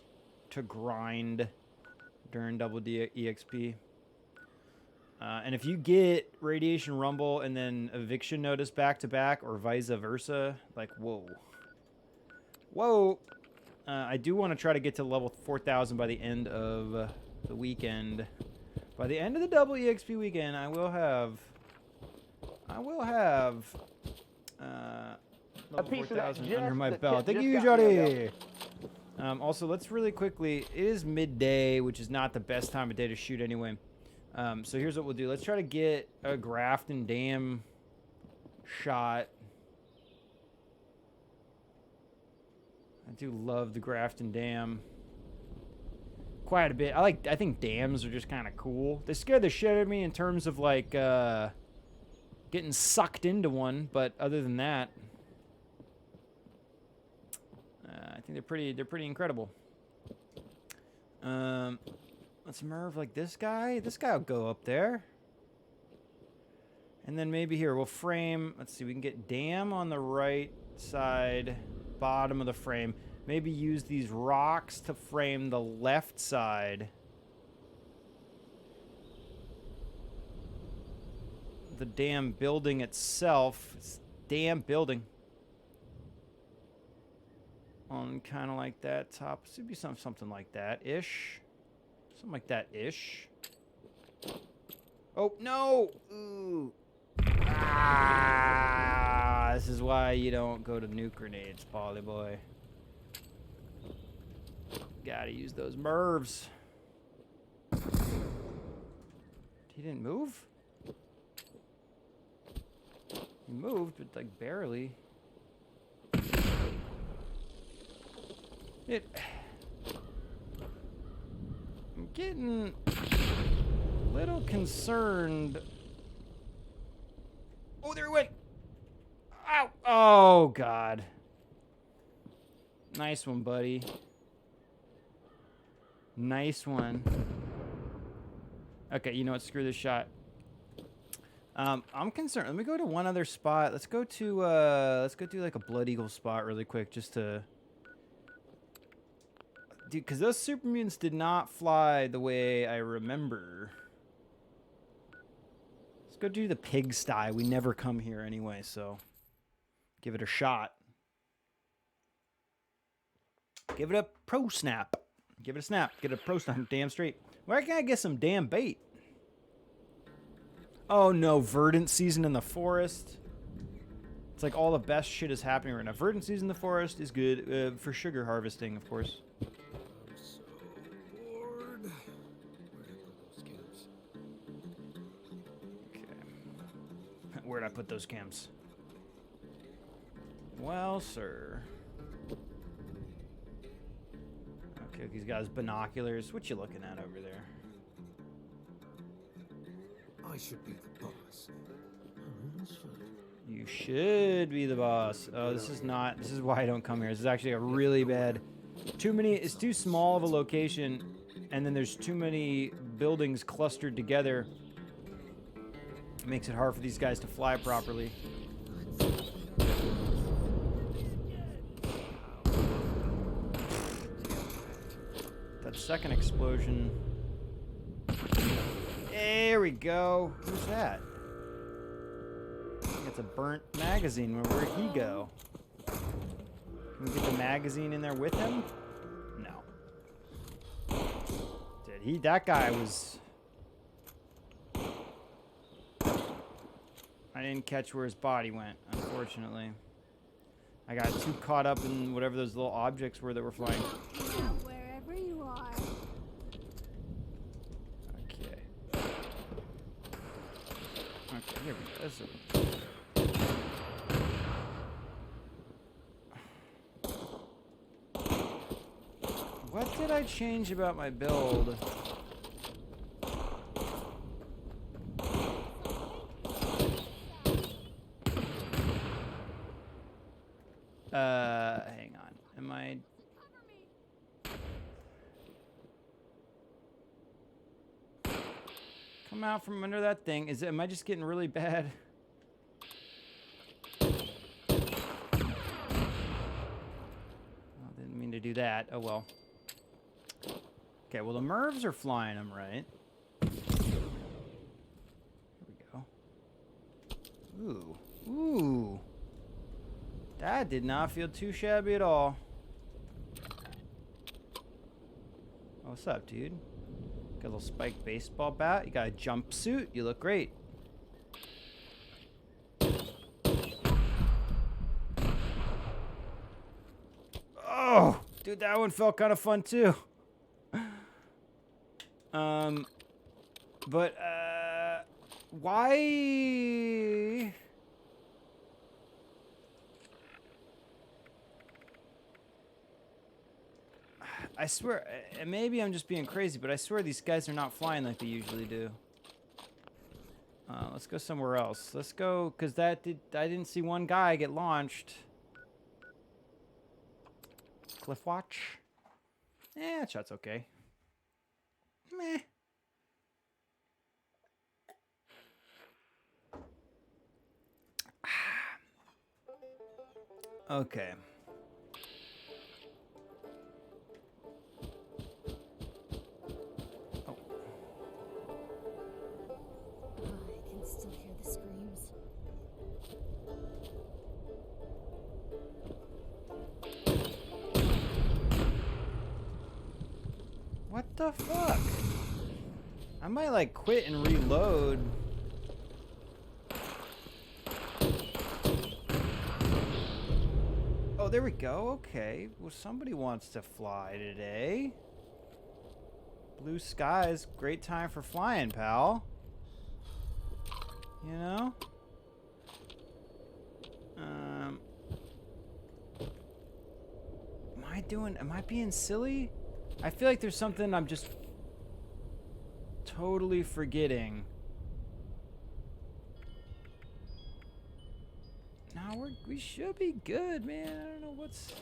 [SPEAKER 1] to grind during Double D EXP. And if you get Radiation Rumble and then Eviction Notice back-to-back, or vice versa, like, whoa. Whoa! I do want to try to get to level 4,000 by the end of the weekend. By the end of the double EXP weekend, I will have level 4,000 under my belt. Thank you, Jody! Also, let's really quickly... It is midday, which is not the best time of day to shoot anyway. So here's what we'll do. Let's try to get a Grafton Dam shot. I do love the Grafton Dam quite a bit. I think dams are just kind of cool. They scare the shit out of me in terms of like getting sucked into one, but other than that, I think they're pretty incredible. Let's Merv like this guy. This guy will go up there. And then maybe here, we'll frame... Let's see, we can get dam on the right side, bottom of the frame. Maybe use these rocks to frame the left side. The damn building itself. It's damn building. On kind of like that top. Should be something like that-ish. Something like that-ish. Oh, no! Ooh. Ah, this is why you don't go to nuke grenades, Polly boy. Gotta use those Mervs. He didn't move? He moved, but like barely. I'm getting a little concerned. Oh, there he went. Ow. Oh, God. Nice one, buddy. Nice one. Okay, you know what? Screw this shot. I'm concerned. Let me go to one other spot. Let's go to, let's go do like a Blood Eagle spot really quick just to... Dude, because those super mutants did not fly the way I remember. Let's go do the pigsty. We never come here anyway, so give it a shot. Give it a pro snap. Give it a snap. Get a pro snap damn straight. Where can I get some damn bait? Oh no, verdant season in the forest. It's like all the best shit is happening right now. Verdant season in the forest is good for sugar harvesting, of course.
[SPEAKER 2] I'm so bored. Where did I put those cams?
[SPEAKER 1] Okay. Where'd I put those cams? Well, sir. Okay, he's got his binoculars. What you looking at over there?
[SPEAKER 2] I should be the boss.
[SPEAKER 1] You should be the boss. Oh, this is not. This is why I don't come here. This is actually a really bad. Too many. It's too small of a location, and then there's too many buildings clustered together. It makes it hard for these guys to fly properly. That second explosion. There we go. Who's that? I think it's a burnt magazine. Where'd he go? Can we get the magazine in there with him? No. Did he? That guy was... I didn't catch where his body went, unfortunately. I got too caught up in whatever those little objects were that were flying.
[SPEAKER 3] Wherever you are.
[SPEAKER 1] Okay. Okay, here we go. This is what did I change about my build? Hang on. Am I... Come out from under that thing. Am I just getting really bad? Oh, didn't mean to do that. Oh well. Okay, well the Mervs are flying them, right? Here we go. Ooh. Ooh. That did not feel too shabby at all. Oh, what's up, dude? Got a little spiked baseball bat. You got a jumpsuit. You look great. Oh, dude, that one felt kind of fun too. But why? I swear, maybe I'm just being crazy, but I swear these guys are not flying like they usually do. Let's go somewhere else. Let's go, because I didn't see one guy get launched. Cliff watch? That shot's okay. Meh. Okay. What the fuck? I might like quit and reload. Oh, there we go. Okay. Well, somebody wants to fly today. Blue skies. Great time for flying, pal. You know? Am I being silly? I feel like there's something I'm just totally forgetting. No, we should be good, man. I don't know what's...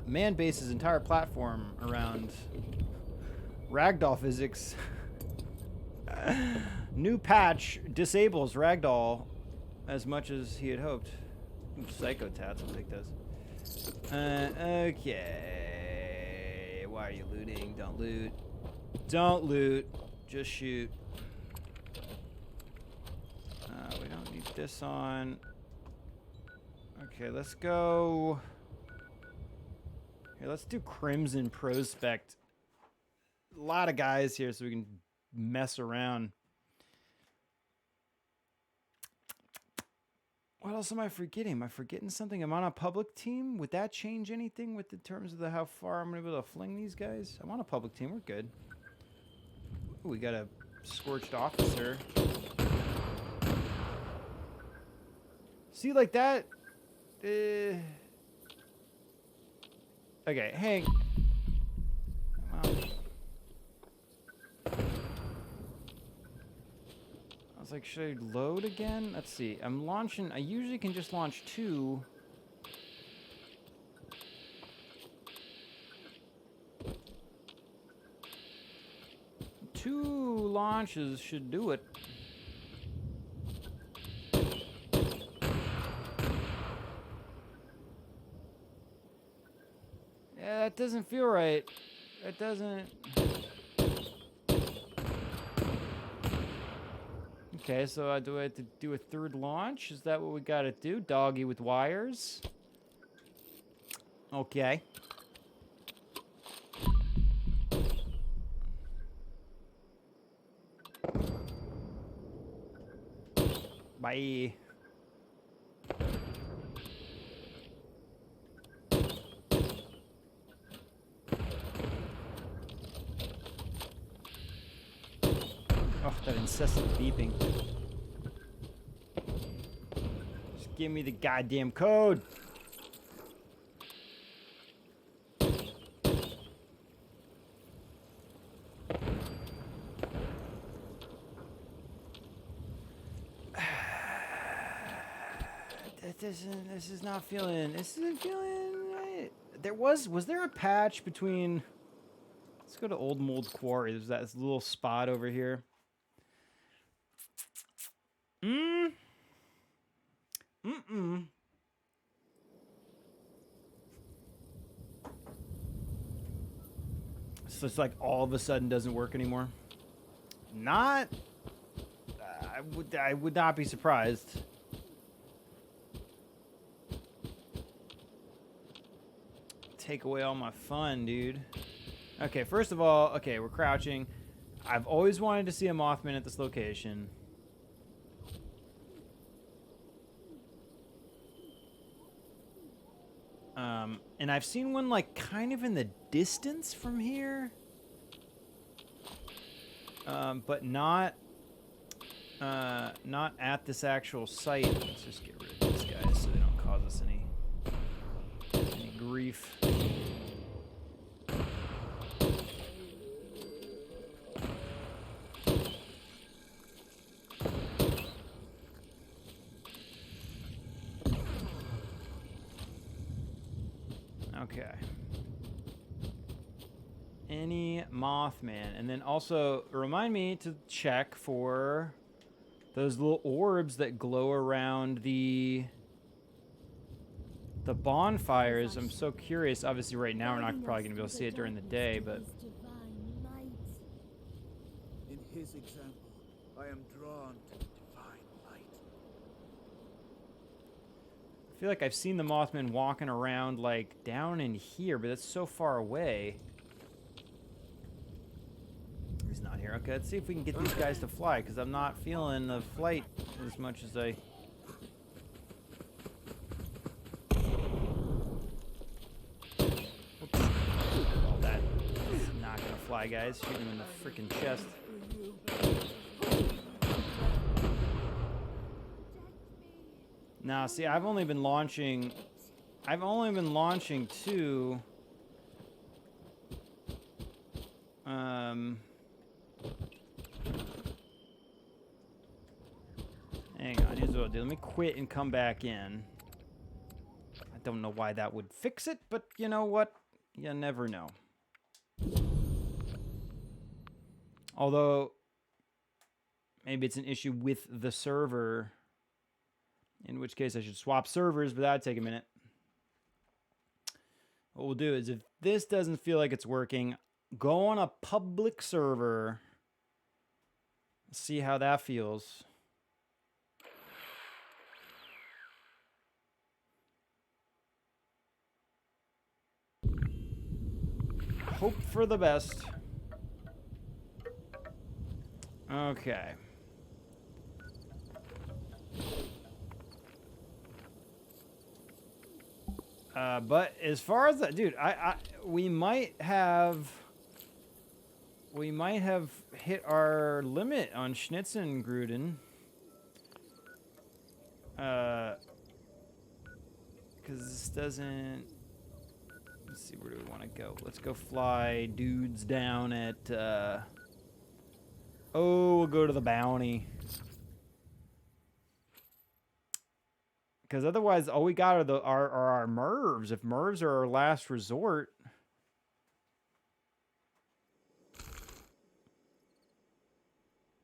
[SPEAKER 1] Man based his entire platform around ragdoll physics. New patch disables ragdoll as much as he had hoped. Psycho tats, I'll take those. Okay. Why are you looting? Don't loot. Don't loot. Just shoot. We don't need this on. Okay, let's go. Here, let's do Crimson Prospect lot of guys here so we can mess around. What else am I forgetting? Am I forgetting something? I'm on a public team. Would that change anything with the terms of how far I'm going to be able to fling these guys? I'm on a public team. We're good. Ooh, we got a scorched officer. See, like that. Okay, Hank. Come on. I was like, should I load again? Let's see. I'm launching. I usually can just launch 2. Two launches should do it. Yeah, that doesn't feel right. That doesn't. Okay, so do I have to do a 3rd launch? Is that what we gotta do? Doggy with wires? Okay. Bye. Oh, that incessant beeping. Just give me the goddamn code. This is not feeling. This isn't feeling right. Was there a patch between? Let's go to Old Mold Quarry. There's that little spot over here. So it's like all of a sudden doesn't work anymore. Not. I would not be surprised. Take away all my fun, dude. Okay, first of all, okay, we're crouching. I've always wanted to see a Mothman at this location. And I've seen one like kind of in the distance from here. But not at this actual site. Let's just get rid of these guys so they don't cause us any grief. Okay. Any Mothman. And then also remind me to check for those little orbs that glow around the bonfires. I'm so curious. Obviously right now we're not probably going to be able to see it during the day, but
[SPEAKER 2] In his example, I am drawn to divine light.
[SPEAKER 1] I feel like I've seen the Mothman walking around like down in here, but that's so far away. He's not here. Okay, let's see if we can get these guys to fly, because I'm not feeling the flight as much as I... Oops. All that is not gonna fly, guys. Shoot him in the freaking chest. Now, see, I've only been launching 2. Hang on, here's what I'll do. Let me quit and come back in. I don't know why that would fix it, but you know what? You never know. Although, maybe it's an issue with the server. In which case I should swap servers, but that'd take a minute. What we'll do is if this doesn't feel like it's working, go on a public server. See how that feels. Hope for the best. Okay. But as far as that, dude, we might have hit our limit on Schnitzengruden. Because this doesn't. Let's see, where do we want to go? Let's go fly dudes down at. Oh, we'll go to the bounty. Because otherwise, all we got are our Mervs. If Mervs are our last resort.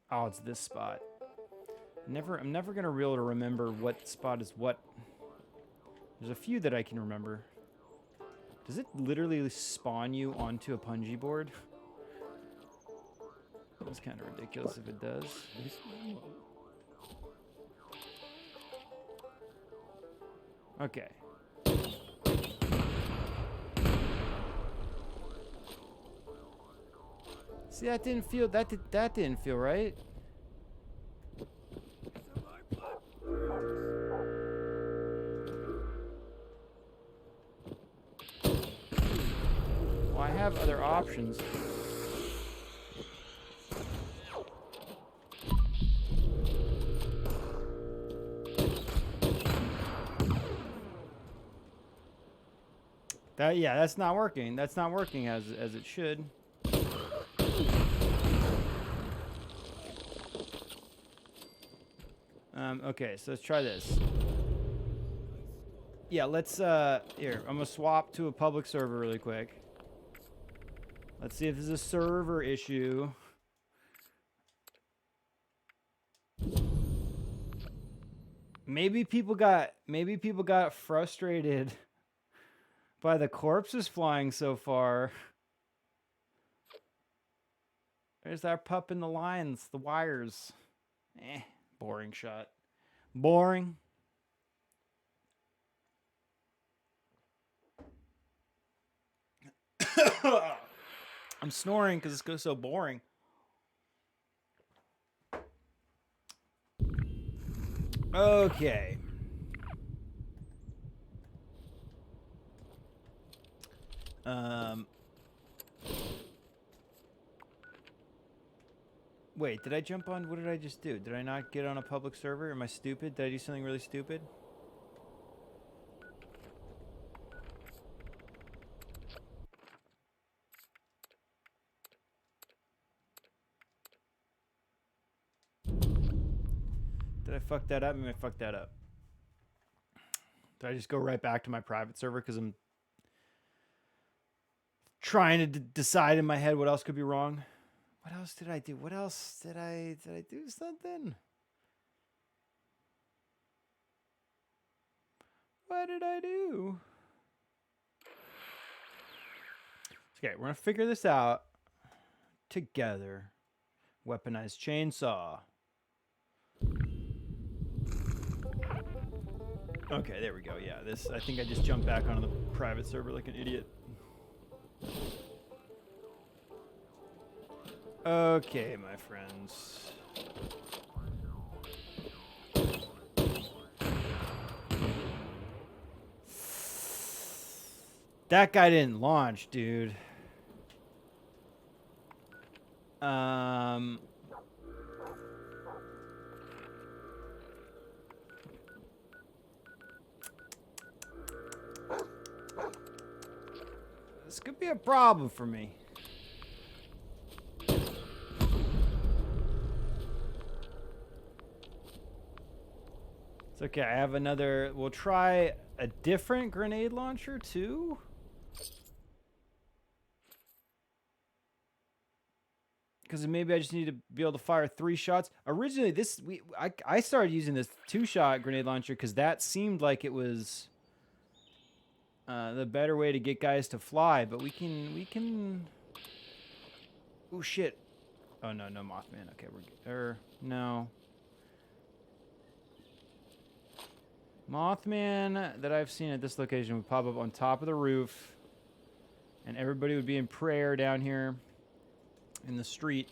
[SPEAKER 1] Oh, it's this spot. I'm never gonna be able to remember what spot is what. There's a few that I can remember. Does it literally spawn you onto a punji board? That's kind of ridiculous if it does. Okay. See, that didn't feel that didn't feel right. Well, I have other options. Yeah, that's not working. That's not working as it should. Okay, so let's try this. Yeah, let's here, I'm gonna swap to a public server really quick. Let's see if there's a server issue. Maybe people got frustrated by the corpses flying so far. There's that pup in the lines, the wires. Boring shot. Boring. I'm snoring because it's so boring. Okay. Wait, did I jump on? What did I just do? Did I not get on a public server? Am I stupid? Did I do something really stupid? Did I fuck that up? Maybe I fucked that up. Did I just go right back to my private server because I'm trying to decide in my head what else could be wrong? What else did I do? What else did I do something? What did I do? Okay, we're gonna figure this out together. Weaponized chainsaw. Okay, there we go. Yeah, this. I think I just jumped back onto the private server like an idiot. Okay, my friends. That guy didn't launch, dude. This could be a problem for me. It's okay. I have another. We'll try a different grenade launcher too. Because maybe I just need to be able to fire 3 shots. Originally, I started using this 2-shot grenade launcher because that seemed like it was the better way to get guys to fly. But we can. Oh shit! Oh no, no Mothman. Okay, no. Mothman that I've seen at this location would pop up on top of the roof, and everybody would be in prayer down here in the street.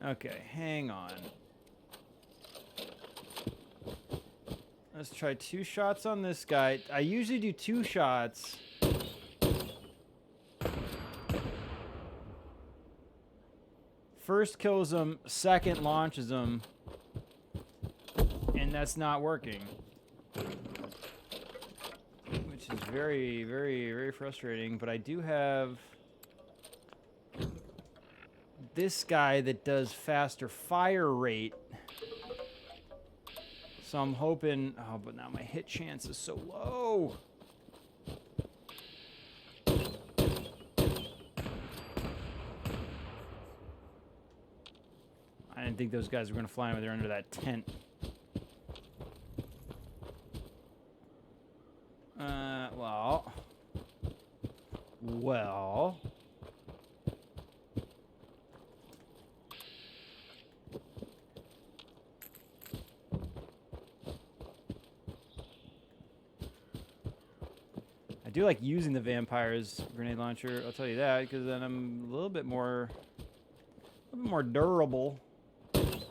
[SPEAKER 1] Okay, hang on. Let's try 2 shots on this guy. I usually do 2 shots. First kills him, second launches him. And that's not working. Which is very, very, very frustrating. But I do have this guy that does faster fire rate. So I'm hoping... Oh, but now my hit chance is so low. I didn't think those guys were going to fly when they're under that tent. Well... I do like using the vampire's grenade launcher, I'll tell you that, because then I'm a little bit more durable.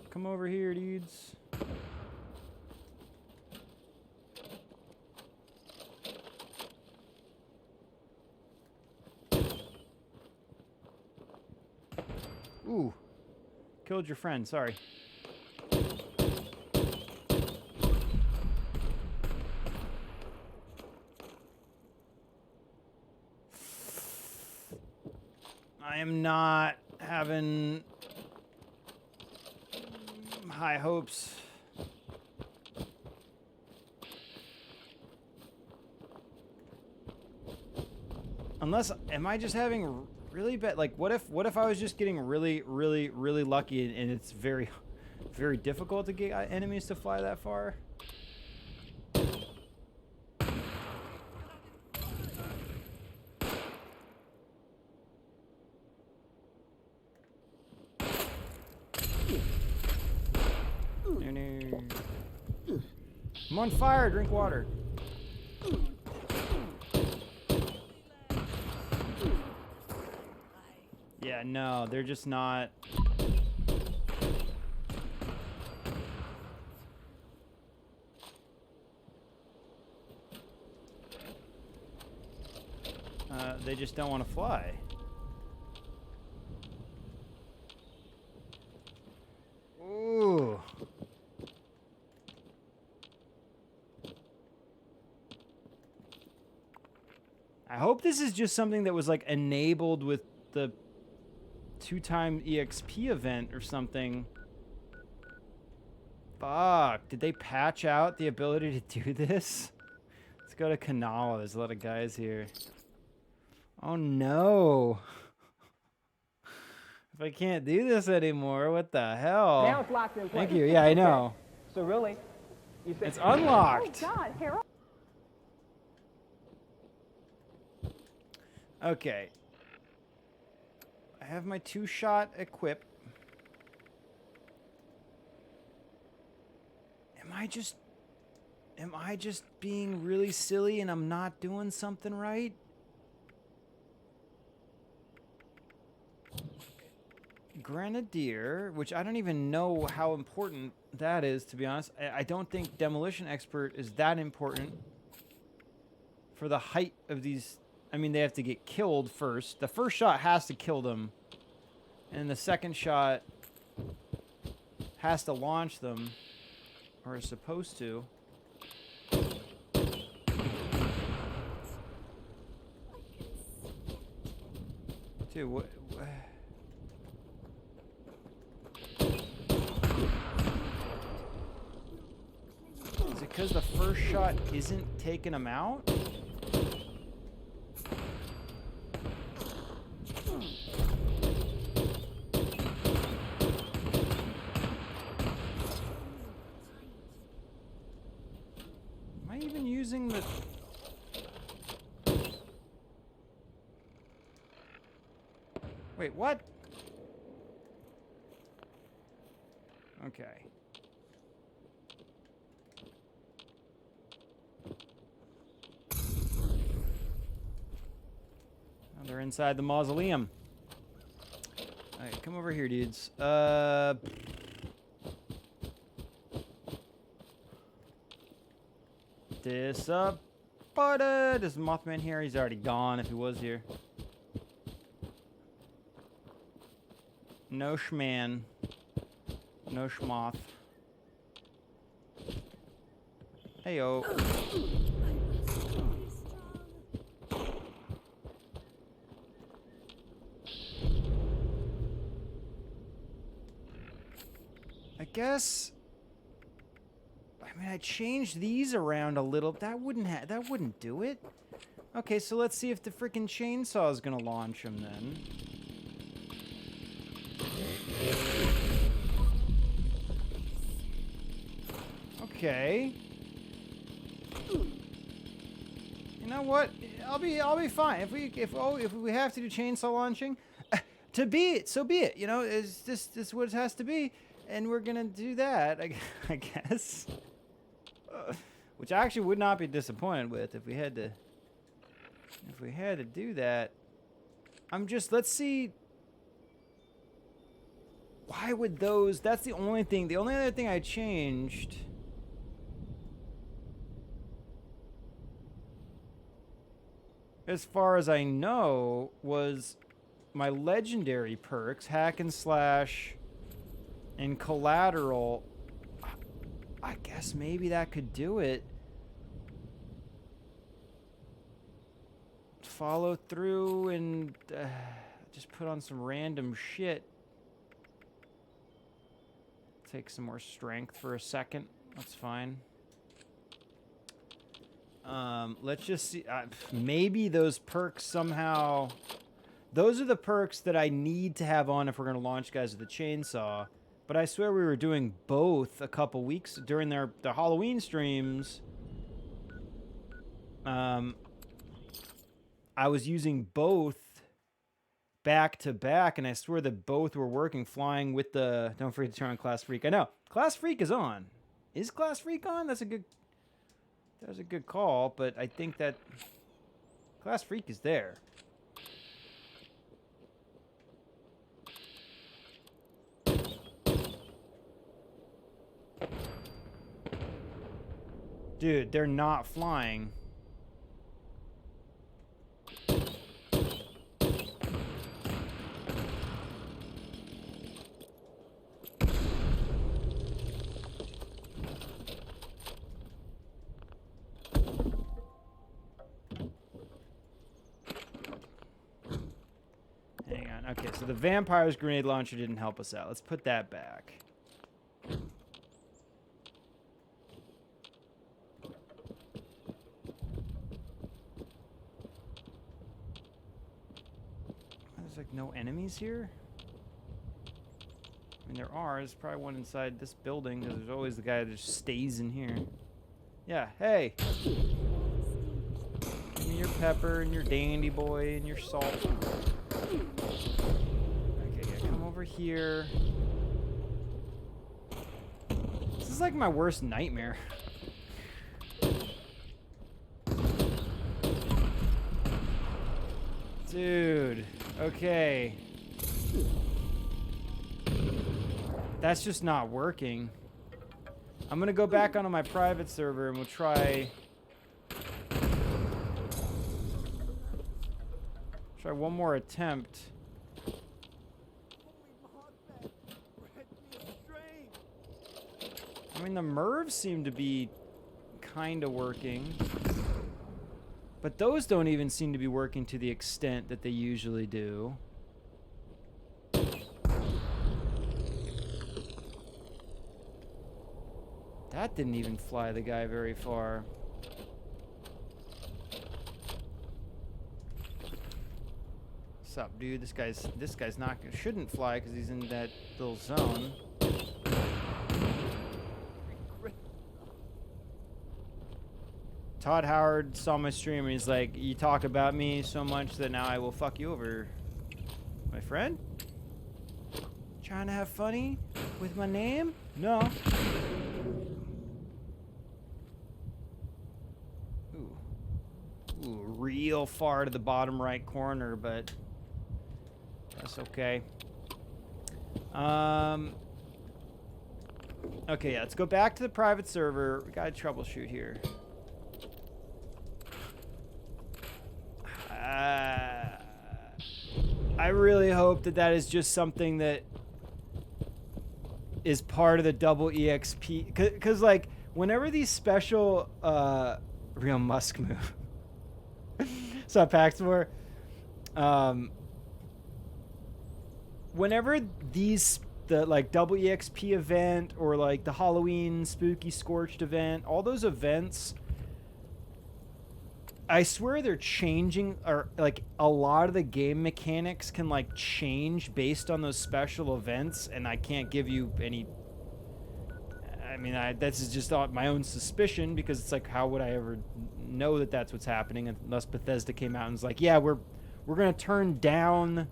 [SPEAKER 1] Come over here, dudes. Ooh. Killed your friend, sorry. I am not having high hopes. Unless, am I just having really bad, like, what if I was just getting really, really, really lucky and it's very, very difficult to get enemies to fly that far? I'm on fire, drink water. Yeah, no, they're just not. They just don't want to fly. Ooh. I hope this is just something that was like enabled with the 2-time EXP event or something. Fuck, did they patch out the ability to do this? Let's go to Kanala, there's a lot of guys here. Oh no. If I can't do this anymore, what the hell?
[SPEAKER 4] Now it's locked in place.
[SPEAKER 1] Thank you, yeah, I know.
[SPEAKER 4] So really, you said
[SPEAKER 1] It's unlocked.
[SPEAKER 3] Oh God, Harold.
[SPEAKER 1] Okay. I have my 2-shot equipped. Am I just being really silly and I'm not doing something right? Grenadier, which I don't even know how important that is, to be honest. I don't think Demolition Expert is that important for the height of these. I mean, they have to get killed first. The first shot has to kill them. And the second shot has to launch them. Or is supposed to. Dude, what? Is it because the first shot isn't taking them out? Am I even using the... Wait, what? Okay. Now they're inside the mausoleum. Alright, come over here, dudes. This up, butter. There's Mothman here. He's already gone if he was here. No schman. No schmoth. Heyo. I guess. I mean, I changed these around a little. That wouldn't do it. Okay, so let's see if the freaking chainsaw is gonna launch him then. Okay. You know what? I'll be fine if we have to do chainsaw launching. So be it. You know, it's this what it has to be, and we're gonna do that. I guess. Which I actually would not be disappointed with if we had to do that. Let's see. Why would those? That's the only thing. The only other thing I changed. As far as I know, was my legendary perks, hack and slash, and collateral. I guess maybe that could do it. Follow through and just put on some random shit. Take some more strength for a second. That's fine. Let's just see. Maybe those perks somehow... Those are the perks that I need to have on if we're going to launch guys with the chainsaw. But I swear we were doing both a couple weeks during the Halloween streams. I was using both back to back, and I swear that both were working, flying with the... Don't forget to turn on Class Freak. I know. Class Freak is on. Is Class Freak on? That was a good call, but I think that Class Freak is there. Dude, they're not flying. Hang on. Okay, so the vampire's grenade launcher didn't help us out. Let's put that back. There's like no enemies here? I mean, there are. There's probably one inside this building, because there's always the guy that just stays in here. Yeah, hey! Give me your pepper and your dandy boy and your salt. Okay, yeah, come over here. This is like my worst nightmare. Dude, okay. That's just not working. I'm gonna go back onto my private server and we'll try one more attempt. I mean, the Mervs seem to be kind of working. But those don't even seem to be working to the extent that they usually do. That didn't even fly the guy very far. What's up, dude? This guy's not shouldn't fly because he's in that little zone. Todd Howard saw my stream and he's like, "You talk about me so much that now I will fuck you over." My friend? Trying to have funny with my name? No. Ooh, real far to the bottom right corner, but that's okay. Okay, yeah, let's go back to the private server. We gotta troubleshoot here. I really hope that that is just something that is part of the double EXP. Because, like, whenever these special, real Musk move. So, Paxmore, whenever the like double EXP event or like the Halloween spooky scorched event, all those events, I swear they're changing, or like a lot of the game mechanics can like change based on those special events, and I can't give you any. I mean, that's just my own suspicion, because it's like, how would I ever know that that's what's happening unless Bethesda came out and was like, yeah, we're gonna turn down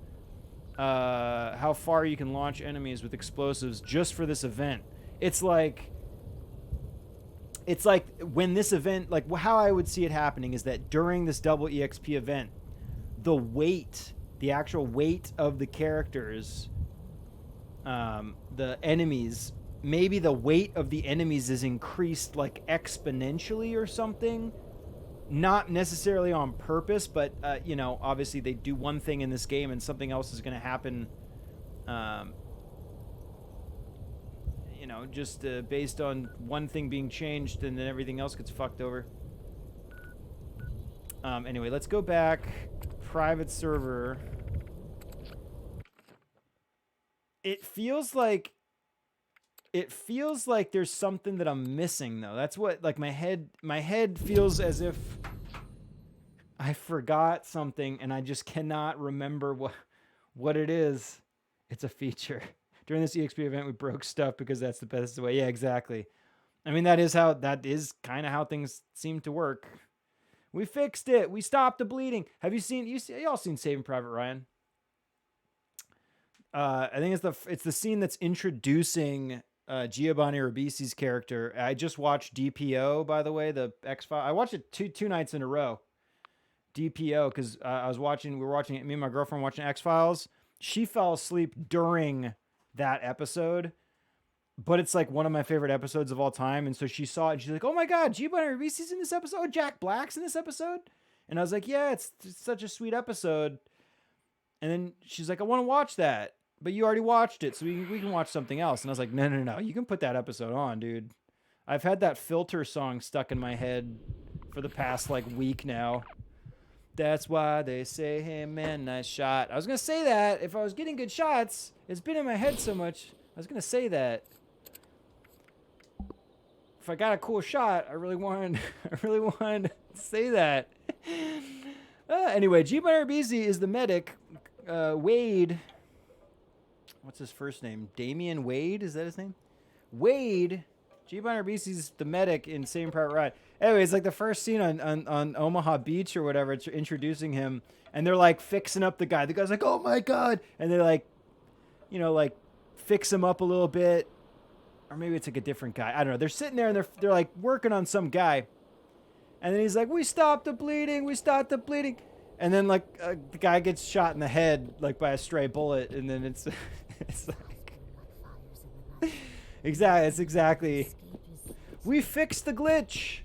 [SPEAKER 1] how far you can launch enemies with explosives just for this event. It's like when this event, like how I would see it happening is that during this double EXP event, the actual weight of the characters, the enemies, maybe the weight of the enemies is increased like exponentially or something. Not necessarily on purpose, but, you know, obviously they do one thing in this game and something else is going to happen, you know, just based on one thing being changed, and then everything else gets fucked over. Anyway, let's go back. Private server. It feels like there's something that I'm missing, though. That's what, like, my head feels as if I forgot something and I just cannot remember what it is. It's a feature. During this EXP event, we broke stuff because that's the best way. Yeah, exactly. I mean, that is kind of how things seem to work. We fixed it. We stopped the bleeding. Have you y'all seen Saving Private Ryan? I think it's the scene that's introducing Giovanni Ribisi's character. I just watched DPO, by the way, the X-Files. I watched it two nights in a row. DPO, because we were watching it, me and my girlfriend watching X-Files. She fell asleep during that episode, but it's like one of my favorite episodes of all time. And so she saw it and she's like, oh my God, Giovanni Ribisi's in this episode? Jack Black's in this episode? And I was like, yeah, it's such a sweet episode. And then she's like, I want to watch that, but you already watched it, so we can watch something else. And I was like, no, you can put that episode on, dude. I've had that Filter song stuck in my head for the past like week now. That's why they say, hey man, nice shot. I was going to say that if I was getting good shots. It's been in my head so much. I was going to say that. If I got a cool shot, I really wanted to say that. Anyway, Giovanni Ribisi is the medic. Wade, what's his first name? Damian Wade, is that his name? Wade. Giovanni Ribisi's the medic in Saving Private Ryan. Anyway, it's like the first scene on Omaha Beach or whatever. It's introducing him, and they're like fixing up the guy. The guy's like, oh my God. And they're like, you know, like fix him up a little bit. Or maybe it's like a different guy. I don't know. They're sitting there and they're like working on some guy. And then he's like, we stopped the bleeding. And then like the guy gets shot in the head like by a stray bullet. And then it's like, exactly. We fixed the glitch.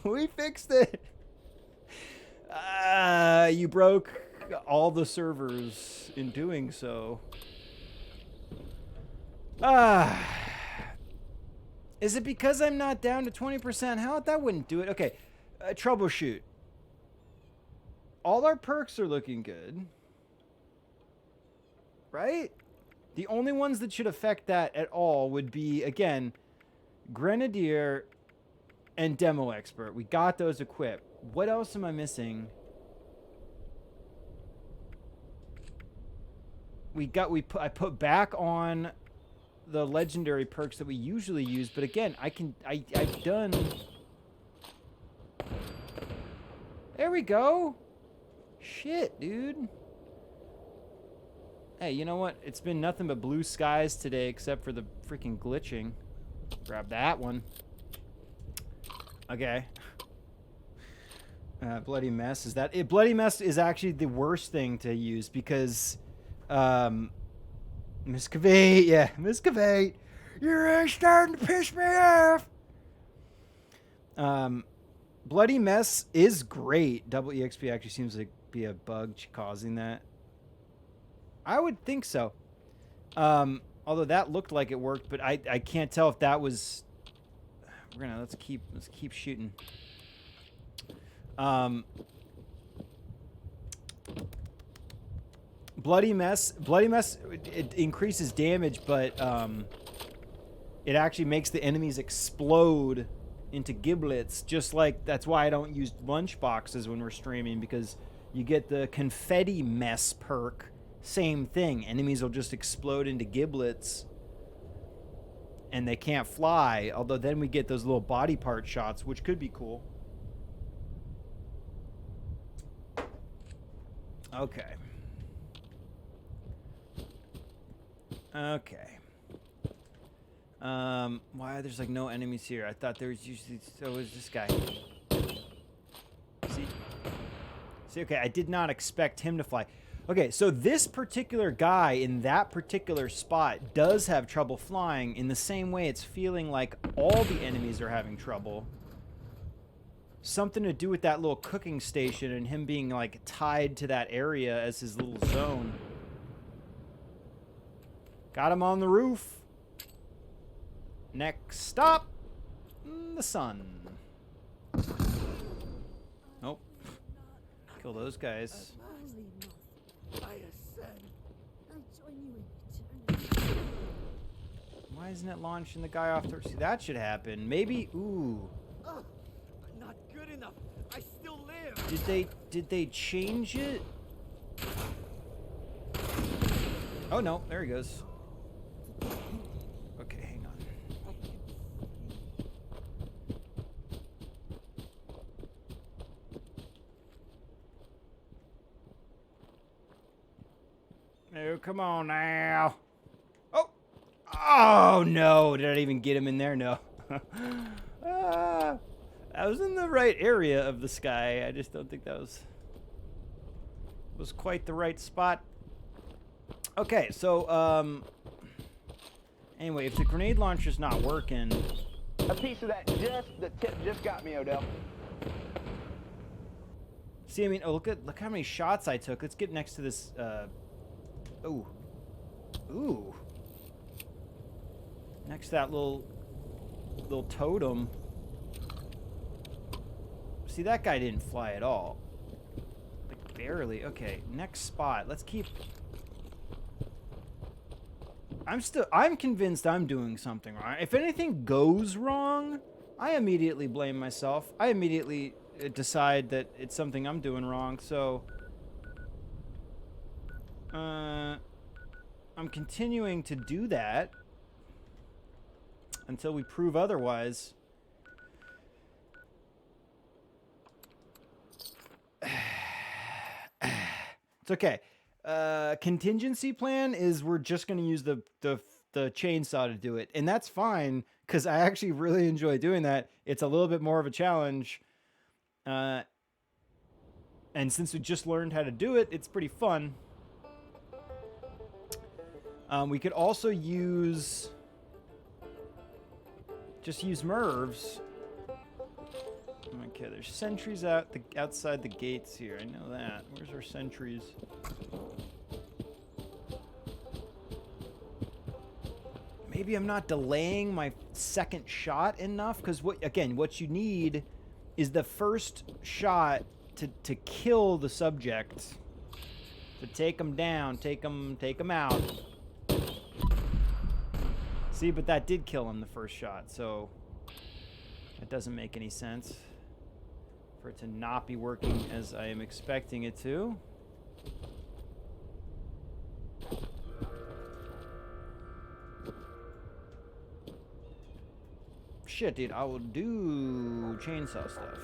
[SPEAKER 1] We fixed it. You broke all the servers in doing so. Is it because I'm not down to 20% health? That wouldn't do it. Okay, troubleshoot. All our perks are looking good. Right? The only ones that should affect that at all would be, again, Grenadier and Demo Expert. We got those equipped. What else am I missing? I put back on the legendary perks that we usually use, but again, I've done. There we go. Shit, dude. Hey, you know what? It's been nothing but blue skies today, except for the freaking glitching. Grab that one. Okay. Bloody mess. Is that it? Bloody mess is actually the worst thing to use because Miscavate, yeah, miscavate. You're really starting to piss me off. Bloody Mess is great. Double EXP actually seems to be a bug causing that. I would think so. Although that looked like it worked, but I can't tell if that was. Let's keep shooting. Bloody Mess, it increases damage, but it actually makes the enemies explode into giblets. Just like that's why I don't use lunch boxes when we're streaming, because you get the confetti mess perk. Same thing. Enemies will just explode into giblets, and they can't fly. Although then we get those little body part shots, which could be cool. Okay. Okay. Why there's like no enemies here? I thought there was usually. So was this guy. See, okay, I did not expect him to fly. Okay, so this particular guy in that particular spot does have trouble flying in the same way it's feeling like all the enemies are having trouble. Something to do with that little cooking station and him being like tied to that area as his little zone. Got him on the roof. Next stop, the sun. Nope. Kill those guys.
[SPEAKER 2] I ascend.
[SPEAKER 3] I'll join you in eternity.
[SPEAKER 1] Why isn't it launching the guy off the... See, that should happen. Maybe... Ooh.
[SPEAKER 2] Not good enough. I still live.
[SPEAKER 1] Did they change it? Oh, no. There he goes. Okay, hang on. Oh, come on now. Oh! Oh, no. Did I even get him in there? No. I was in the right area of the sky. I just don't think that was quite the right spot. Okay, so, anyway, if the grenade launcher's not working...
[SPEAKER 4] A piece of that the tip just got me, Odell.
[SPEAKER 1] See, I mean, oh, look how many shots I took. Let's get next to this, Ooh. Ooh. Next to that little totem. See, that guy didn't fly at all. Like, barely. Okay, next spot. Let's keep... I'm convinced I'm doing something wrong. If anything goes wrong, I immediately blame myself. I immediately decide that it's something I'm doing wrong, so... I'm continuing to do that until we prove otherwise. It's okay. Contingency plan is we're just going to use the chainsaw to do it. And that's fine, because I actually really enjoy doing that. It's a little bit more of a challenge. And since we just learned how to do it, it's pretty fun. We could also use... Just use MIRVs. Okay, there's sentries outside the gates here. I know that. Where's our sentries? Maybe I'm not delaying my second shot enough, because what you need is the first shot to kill the subject, to take them down, take them out. See, but that did kill him the first shot, so that doesn't make any sense for it to not be working as I am expecting it to. Shit, dude, I will do chainsaw stuff.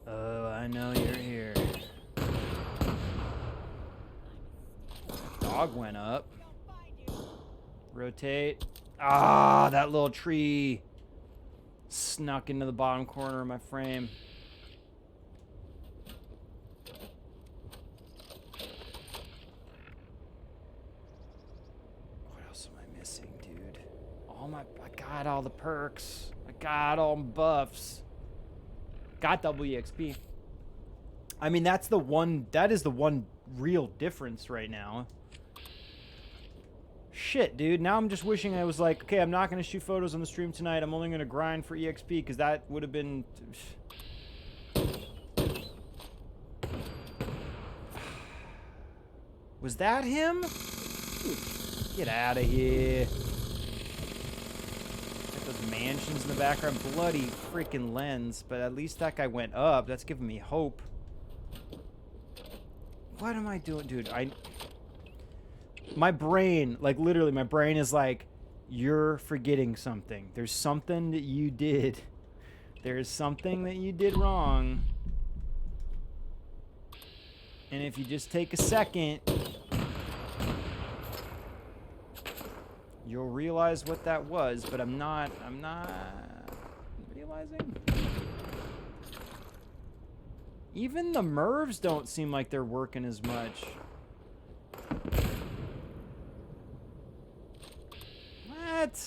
[SPEAKER 1] Oh, I know you're here. Dog went up. Rotate. Ah, that little tree Snuck into the bottom corner of my frame. What else am I missing, dude? I got all the perks. I got all my buffs. Got double EXP. I mean, that is the one real difference right now. Shit, dude. Now I'm just wishing I was like, okay, I'm not going to shoot photos on the stream tonight. I'm only going to grind for EXP, because that would have been... Was that him? Get out of here. Got those mansions in the background. Bloody freaking lens. But at least that guy went up. That's giving me hope. What am I doing? Dude, my brain, like literally my brain is like, you're forgetting something. There's something that you did. There's something that you did wrong. And if you just take a second, you'll realize what that was, but I'm not realizing. Even the Mervs don't seem like they're working as much. What?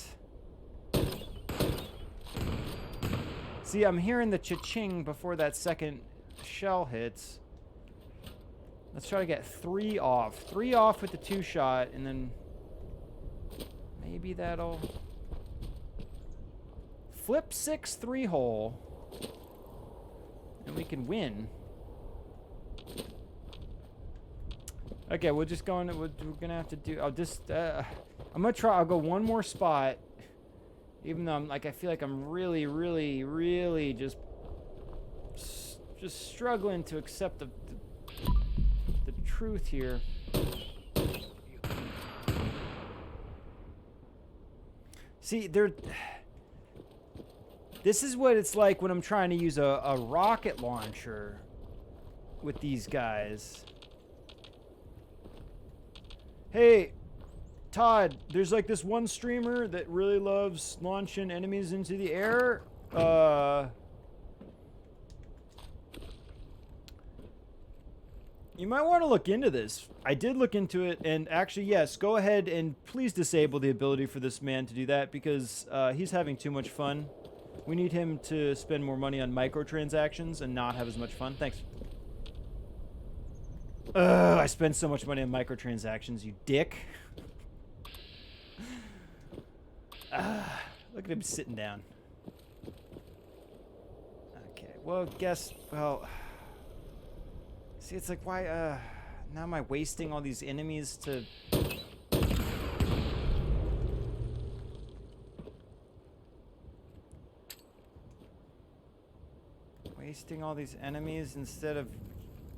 [SPEAKER 1] See, I'm hearing the cha-ching before that second shell hits. Let's try to get 3 off. 3 off with the 2-shot, and then maybe that'll... Flip 6 3-hole. And we can win. Okay, we're just going to... We're going to have to do... I'll just... I'm going to try... I'll go one more spot. Even though I'm like... I feel like I'm really, really, really just struggling to accept the truth here. See, this is what it's like when I'm trying to use a rocket launcher with these guys. Hey, Todd, there's like this one streamer that really loves launching enemies into the air. You might want to look into this. I did look into it, and actually, yes, go ahead and please disable the ability for this man to do that, because he's having too much fun. We need him to spend more money on microtransactions and not have as much fun. Thanks. I spend so much money on microtransactions, you dick. Look at him sitting down. Okay, well, see, it's like, why, now am I wasting all these enemies to... Wasting all these enemies instead of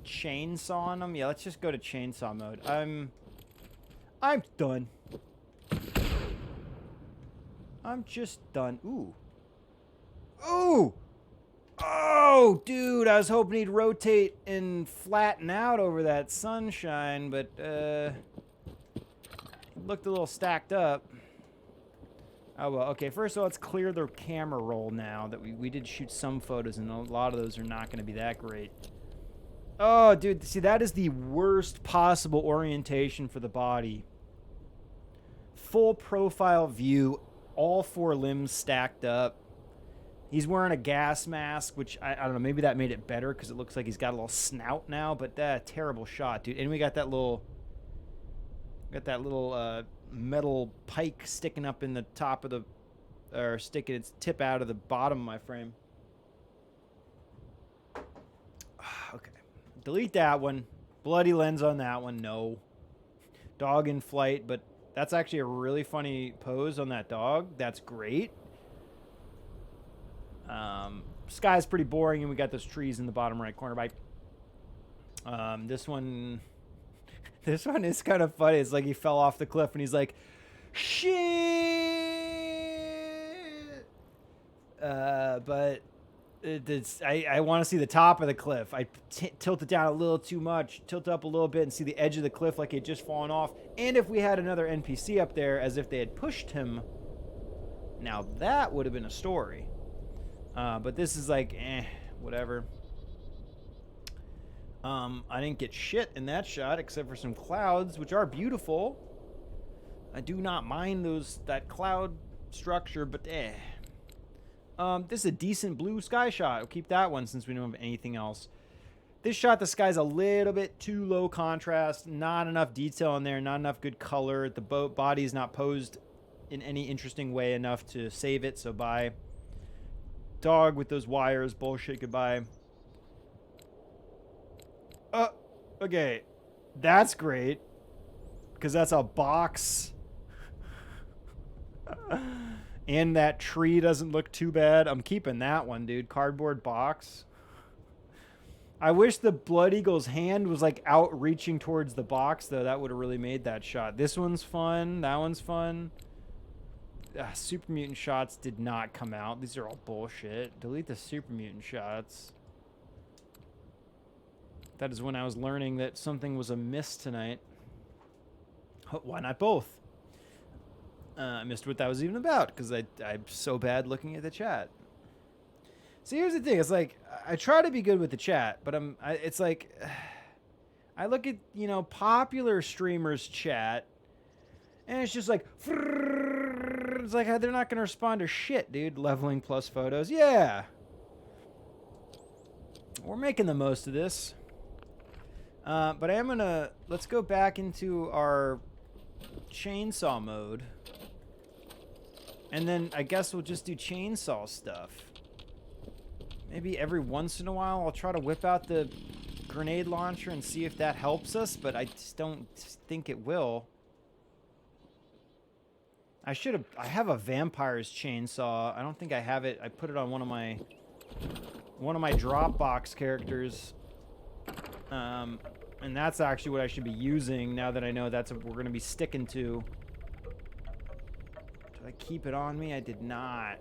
[SPEAKER 1] chainsawing them? Yeah, let's just go to chainsaw mode. I'm done. I'm just done. Ooh. Ooh! Oh, dude, I was hoping he'd rotate and flatten out over that sunshine, but, it looked a little stacked up. Oh, well, okay, first of all, let's clear the camera roll now that we did shoot some photos, and a lot of those are not going to be that great. Oh, dude, see, that is the worst possible orientation for the body. Full profile view, all 4 limbs stacked up. He's wearing a gas mask, which, I don't know, maybe that made it better because it looks like he's got a little snout now, but terrible shot, dude. And we got that little metal pike sticking up in the top of the, or sticking its tip out of the bottom of my frame. Okay. Delete that one. Bloody lens on that one, no. Dog in flight, but that's actually a really funny pose on that dog. That's great. Sky's pretty boring, and we got those trees in the bottom right corner. This one is kind of funny. It's like he fell off the cliff, and he's like, shit. But I want to see the top of the cliff. I tilt it down a little too much, tilt up a little bit, and see the edge of the cliff like it had just fallen off. And if we had another NPC up there, as if they had pushed him, now that would have been a story. But this is like, whatever. I didn't get shit in that shot except for some clouds, which are beautiful. I do not mind that cloud structure, but this is a decent blue sky shot. We'll keep that one since we don't have anything else. This shot, the sky's a little bit too low contrast. Not enough detail in there. Not enough good color. The boat body is not posed in any interesting way enough to save it. So bye. Dog with those wires. Bullshit. Goodbye. Okay. That's great. Because that's a box. And that tree doesn't look too bad. I'm keeping that one, dude. Cardboard box. I wish the Blood Eagle's hand was like out reaching towards the box, though. That would have really made that shot. This one's fun. That one's fun. Super mutant shots did not come out. These are all bullshit. Delete the super mutant shots. That is when I was learning that something was amiss tonight. Why not both? I missed what that was even about because I'm so bad looking at the chat. See, here's the thing. It's like I try to be good with the chat, but it's like I look at, popular streamers' chat, and it's just like it's like they're not gonna respond to shit, dude. Leveling plus photos, yeah. We're making the most of this. But I am gonna let's go back into our chainsaw mode, and then I guess we'll just do chainsaw stuff. Maybe every once in a while I'll try to whip out the grenade launcher and see if that helps us, but I just don't think it will. I have a vampire's chainsaw. I don't think I have it. I put it on one of my Dropbox characters. And that's actually what I should be using now that I know that's what we're going to be sticking to. Did I keep it on me? I did not.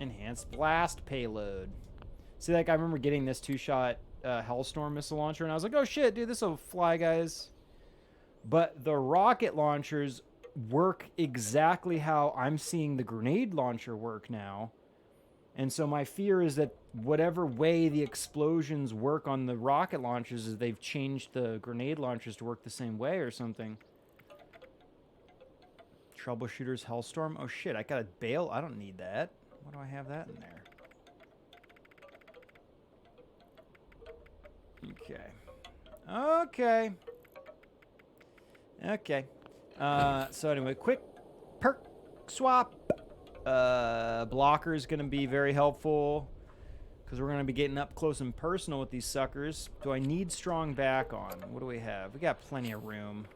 [SPEAKER 1] Enhanced blast payload. See, like, I remember getting this 2-shot Hellstorm missile launcher, and I was like, oh shit, dude, this will fly, guys. But the rocket launchers work exactly how I'm seeing the grenade launcher work now. And so my fear is that whatever way the explosions work on the rocket launchers is they've changed the grenade launchers to work the same way or something. Troubleshooter's Hellstorm. Oh shit, I got a bail. I don't need that. Why do I have that in there? Okay. Okay. So anyway, quick perk swap. Blocker is going to be very helpful because we're going to be getting up close and personal with these suckers. Do I need strong back on? What do we have? We got plenty of room.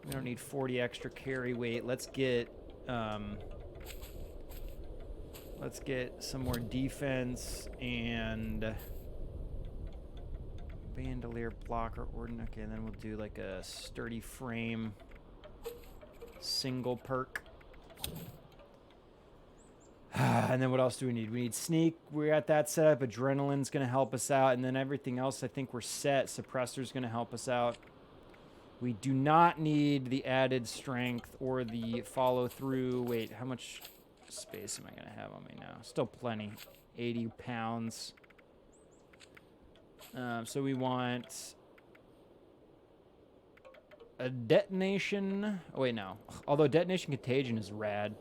[SPEAKER 1] We don't need 40 extra carry weight. Let's get some more defense and bandolier blocker ordnance. Okay, and then we'll do like a sturdy frame single perk. And then what else do we need? We need sneak. We're at that setup. Adrenaline's going to help us out. And then everything else, I think we're set. Suppressor's going to help us out. We do not need the added strength or the follow through. Wait, how much space am I going to have on me now? Still plenty. 80 pounds. So we want a detonation. Oh, wait, no. Although detonation contagion is rad.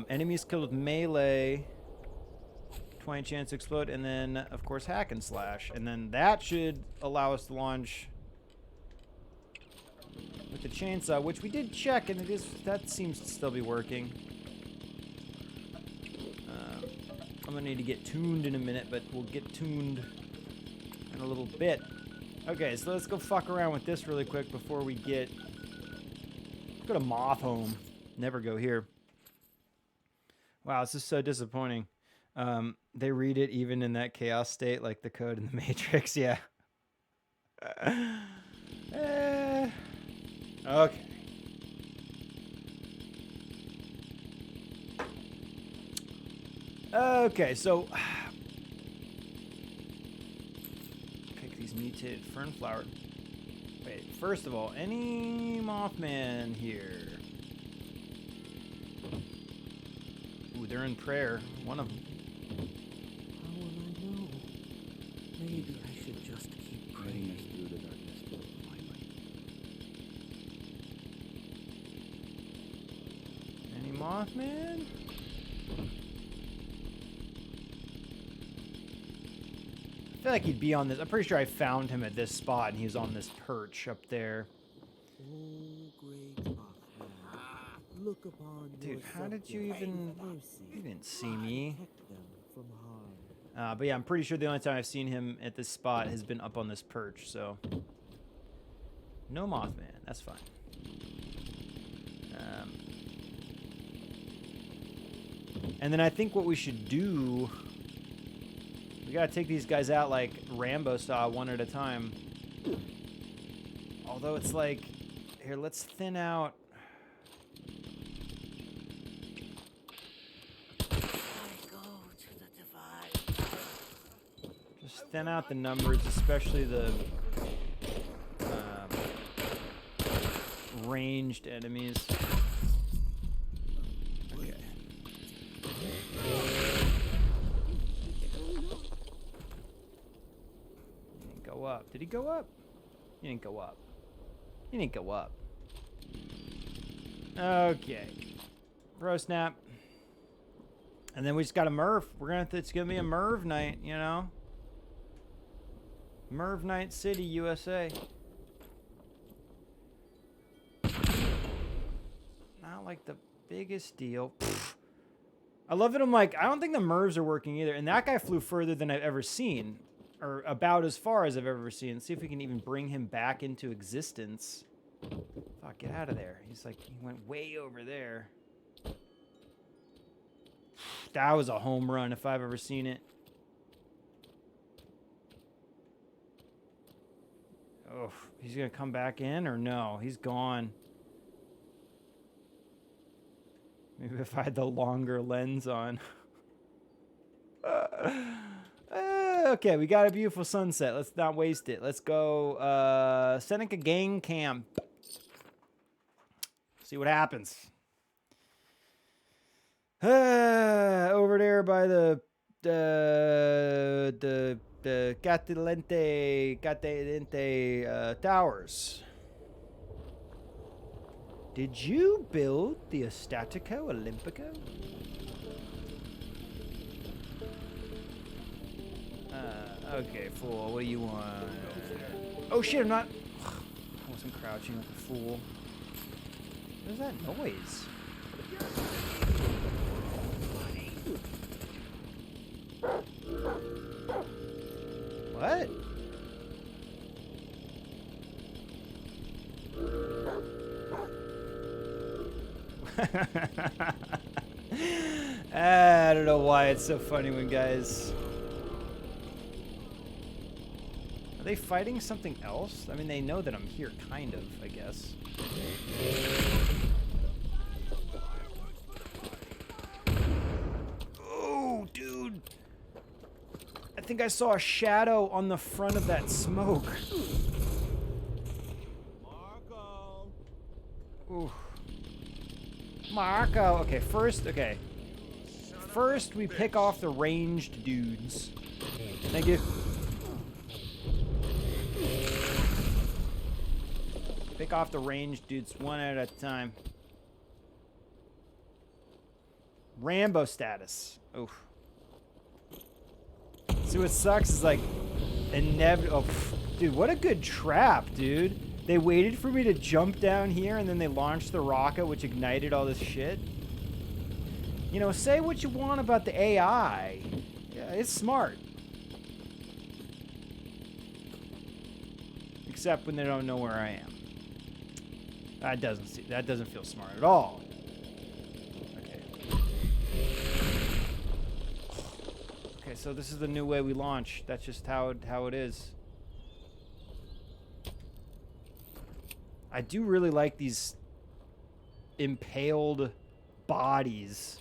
[SPEAKER 1] Enemies killed with melee. 20 chance to explode. And then, of course, hack and slash. And then that should allow us to launch with the chainsaw, which we did check, and that seems to still be working. I'm going to need to get tuned in a minute, but we'll get tuned in a little bit. Okay, so let's go fuck around with this really quick before we go to Moth Home. Never go here. Wow, this is so disappointing. They read it even in that chaos state, like the code in the Matrix. Yeah. Okay. Okay, so Enchanted Fernflower. Wait, first of all, any Mothman here? Ooh, they're in prayer. One of them.
[SPEAKER 2] How will I know? Maybe I should just keep praying through the darkness to my light.
[SPEAKER 1] Any Mothman? I feel like he'd be on this. I'm pretty sure I found him at this spot, and he was on this perch up there.
[SPEAKER 2] Oh, great Mothman, look upon your
[SPEAKER 1] Dude, how did you
[SPEAKER 2] subjects
[SPEAKER 1] even...
[SPEAKER 2] with mercy.
[SPEAKER 1] You didn't see me.
[SPEAKER 2] Protect them from harm.
[SPEAKER 1] But yeah, I'm pretty sure the only time I've seen him at this spot has been up on this perch, so... No Mothman. That's fine. And then I think what we should do... We gotta take these guys out like Rambo style, one at a time. Although it's like... Here, let's thin out... Just thin out the numbers, especially the ranged enemies. Okay. He didn't go up. Did he go up? He didn't go up. He didn't go up. Okay. Bro snap. And then we just got a Merv. It's gonna be a Merv night, you know? Merv Night City, USA. Not like the biggest deal. Pfft. I love it. I'm like, I don't think the Mervs are working either. And that guy flew further than I've ever seen. Or about as far as I've ever seen. Let's see if we can even bring him back into existence. Fuck, get out of there. He's like, he went way over there. That was a home run if I've ever seen it. Oh, he's gonna come back in or no? He's gone. Maybe if I had the longer lens on. Okay, we got a beautiful sunset. Let's not waste it. Let's go Seneca Gang Camp. See what happens. Over there by the Catilente towers. Did you build the Estatico Olimpico? Okay, fool. What do you want? Oh shit! I'm not. I wasn't crouching like a fool. What is that noise? What? I don't know why it's so funny when guys... Are they fighting something else? I mean, they know that I'm here, kind of, I guess. Oh, dude. I think I saw a shadow on the front of that smoke.
[SPEAKER 2] Marco.
[SPEAKER 1] Ooh. Marco. Okay, first we pick off the ranged dudes. Thank you. Pick off the ranged dudes one at a time. Rambo status. Oof. See what sucks is like inevitable. Oh, dude, what a good trap, dude. They waited for me to jump down here and then they launched the rocket which ignited all this shit. You know, say what you want about the AI. Yeah, it's smart. Except when they don't know where I am. That doesn't feel smart at all. Okay. Okay, so this is the new way we launch. That's just how it is. I do really like these impaled bodies.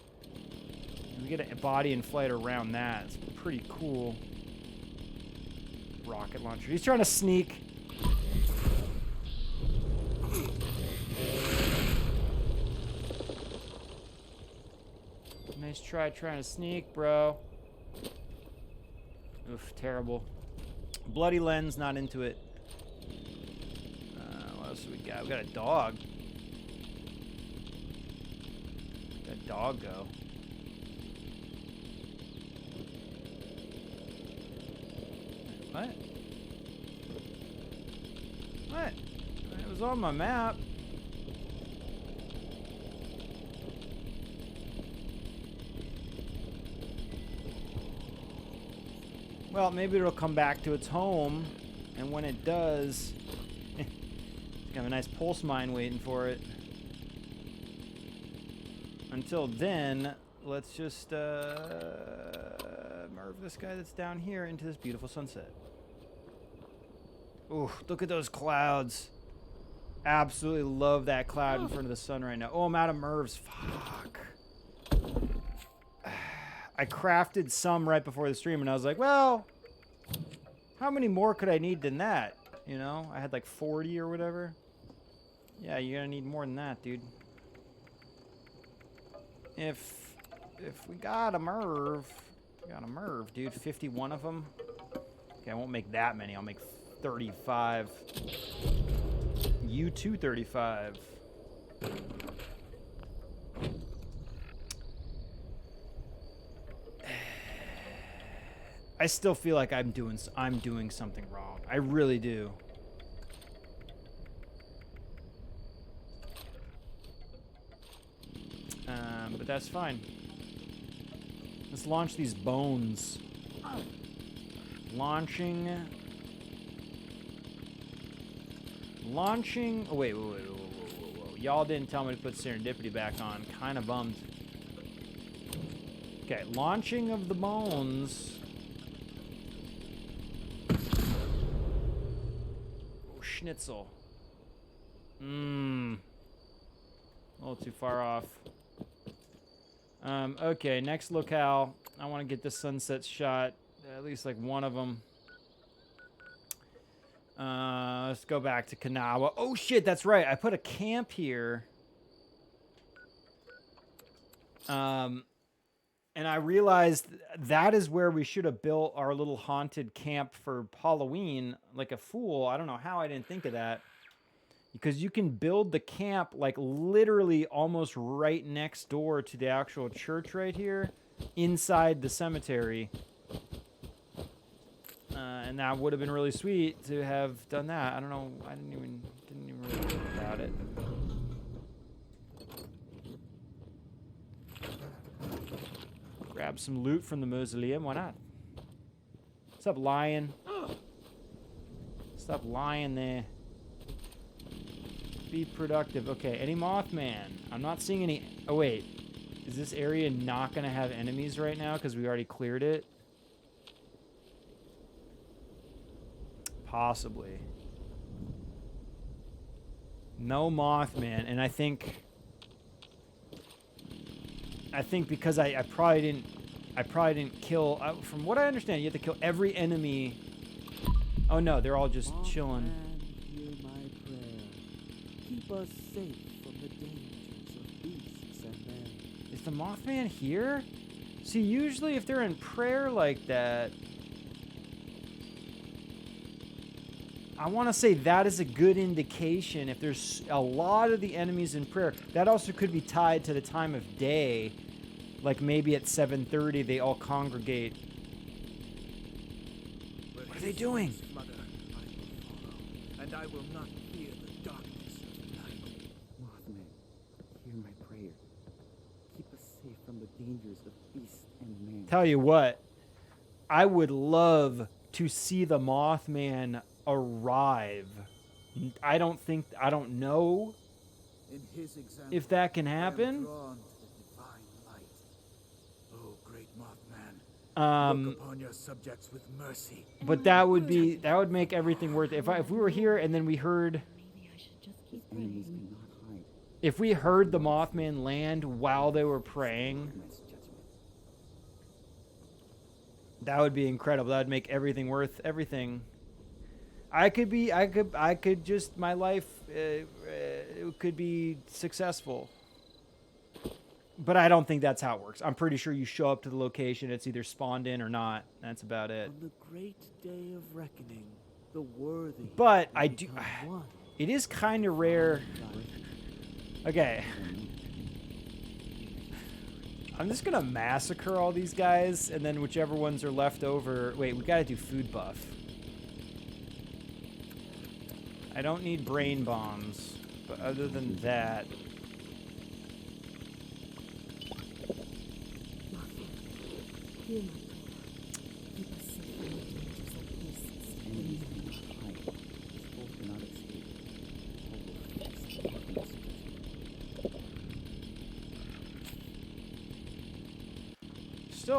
[SPEAKER 1] We get a body in flight around that. It's pretty cool. rocket launcher. He's trying to sneak. Nice try trying to sneak, bro. Oof, terrible. Bloody lens, not into it. What else do we got? We got a dog. Where'd that dog go? What? What? It was on my map. Well, maybe it'll come back to its home, and when it does, it's got a nice pulse mine waiting for it. Until then, let's just merge this guy that's down here into this beautiful sunset. Ooh, look at those clouds. Absolutely love that cloud in front of the sun right now. Oh, I'm out of Mervs. Fuck. I crafted some right before the stream, and I was like, well, how many more could I need than that? You know, I had like 40 or whatever. Yeah, you're gonna need more than that, dude. If we got a Merv, dude, 51 of them. Okay, I won't make that many. I'll make 35. You too, 35. I still feel like I'm doing something wrong. I really do. But that's fine. Let's launch these bones. Launching. Oh, wait. Whoa. Y'all didn't tell me to put serendipity back on. Kind of bummed. Okay, launching of the bones. Oh, schnitzel. A little too far off. Okay, next locale. I want to get this sunset shot. At least like one of them. Let's go back to Kanawa. Oh shit, that's right. I put a camp here. And I realized that is where we should have built our little haunted camp for Halloween. Like a fool. I don't know how I didn't think of that. Because you can build the camp like literally almost right next door to the actual church right here. Inside the cemetery. And that would have been really sweet to have done that. I don't know. I didn't even really think about it. Grab some loot from the mausoleum. Why not? Stop lying. Stop lying there. Be productive. Okay, any Mothman? I'm not seeing any... Oh, wait. Is this area not going to have enemies right now because we already cleared it? Possibly. No Mothman. And I think because I probably didn't kill... from what I understand, you have to kill every enemy. Oh, no. They're all just chilling.
[SPEAKER 2] Hear my prayer. Keep us safe from the dangers of beasts and men.
[SPEAKER 1] Is the Mothman here? See, usually if they're in prayer like that... I want to say that is a good indication. If there's a lot of the enemies in prayer, that also could be tied to the time of day. Like maybe at 7:30 they all congregate. What are they doing?
[SPEAKER 2] Mother, I will follow, and I will not fear the darkness of the night. Mothman, hear my prayer. Keep us safe from the dangers of beast and man.
[SPEAKER 1] Tell you what, I would love to see the Mothman arrive. I don't know
[SPEAKER 2] In his example,
[SPEAKER 1] if that can
[SPEAKER 2] I am
[SPEAKER 1] happen.
[SPEAKER 2] drawn to the divine light. Oh, great Mothman, look upon your subjects with mercy.
[SPEAKER 1] But that would make everything worth it. If we were here and then we heard,
[SPEAKER 3] Maybe I should just keep
[SPEAKER 2] Enemies
[SPEAKER 3] praying.
[SPEAKER 2] cannot hide.
[SPEAKER 1] if we heard the Mothman land while they were praying,
[SPEAKER 2] God's judgment.
[SPEAKER 1] that would be incredible. That would make everything worth everything. I could just, my life it could be successful. But I don't think that's how it works. I'm pretty sure you show up to the location, it's either spawned in or not. That's about it.
[SPEAKER 2] On the great day of reckoning, the worthy.
[SPEAKER 1] But
[SPEAKER 2] will
[SPEAKER 1] I do.
[SPEAKER 2] become one.
[SPEAKER 1] It is kind of rare. Okay. I'm just gonna massacre all these guys, and then whichever ones are left over. Wait, we gotta do food buff. I don't need brain bombs, but other than that.
[SPEAKER 3] Hear my prayer. Keep us safe from the dangers of beasts and evil.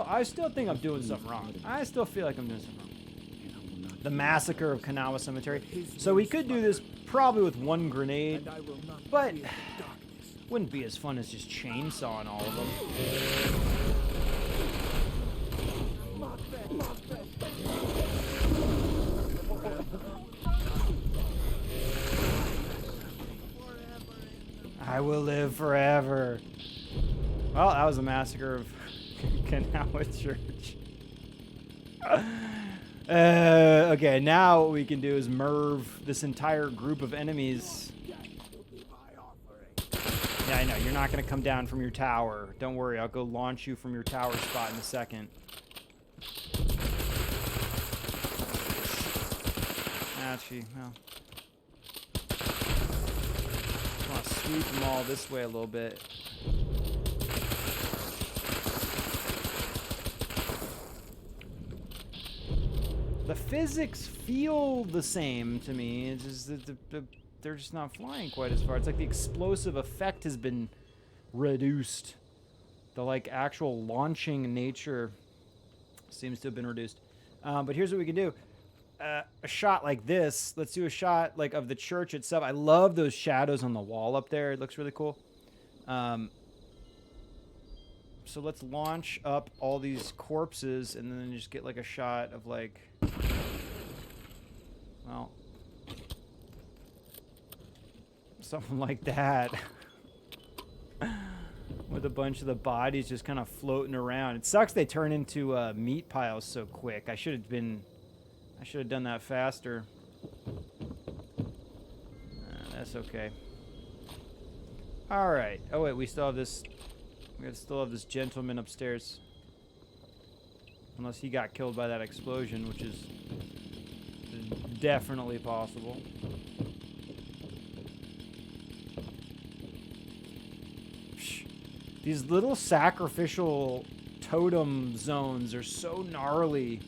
[SPEAKER 1] I still think I'm doing something wrong. I still feel like I'm doing something wrong. The massacre of Kanawa Cemetery. So we could do this probably with one grenade, but wouldn't be as fun as just chainsawing all of them. I will live forever. Well, that was a massacre of Kanawa Church. Okay, now what we can do is merv this entire group of enemies. Yeah, I know. You're not going to come down from your tower. Don't worry. I'll go launch you from your tower spot in a second. Actually, well. I want to sweep them all this way a little bit. The physics feel the same to me. It's just that they're just not flying quite as far. It's like the explosive effect has been reduced. The like actual launching nature seems to have been reduced. But here's what we can do. A shot like this. Let's do a shot like of the church itself. I love those shadows on the wall up there. It looks really cool. So let's launch up all these corpses and then just get like a shot of like, well, something like that. With a bunch of the bodies just kind of floating around. It sucks they turn into meat piles so quick. I should have done that faster. That's okay. All right. Oh wait, we still have this. We still have this gentleman upstairs. Unless he got killed by that explosion, which is definitely possible. These little sacrificial totem zones are so gnarly.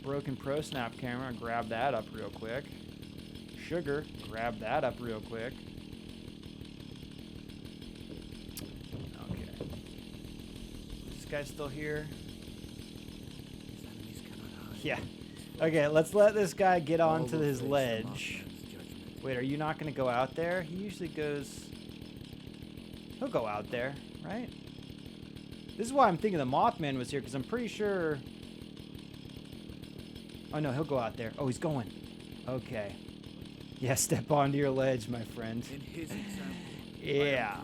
[SPEAKER 1] Broken pro snap camera, grab that up real quick. Sugar, grab that up real quick. Okay. This guy's still here. Yeah. Okay, let's let this guy get onto his ledge. Wait, are you not going to go out there? He usually goes... He'll go out there, right? This is why I'm thinking the Mothman was here, because I'm pretty sure... Oh, no, he'll go out there. Oh, he's going. Okay. Yeah, step onto your ledge, my friend.
[SPEAKER 2] In his example,
[SPEAKER 1] yeah.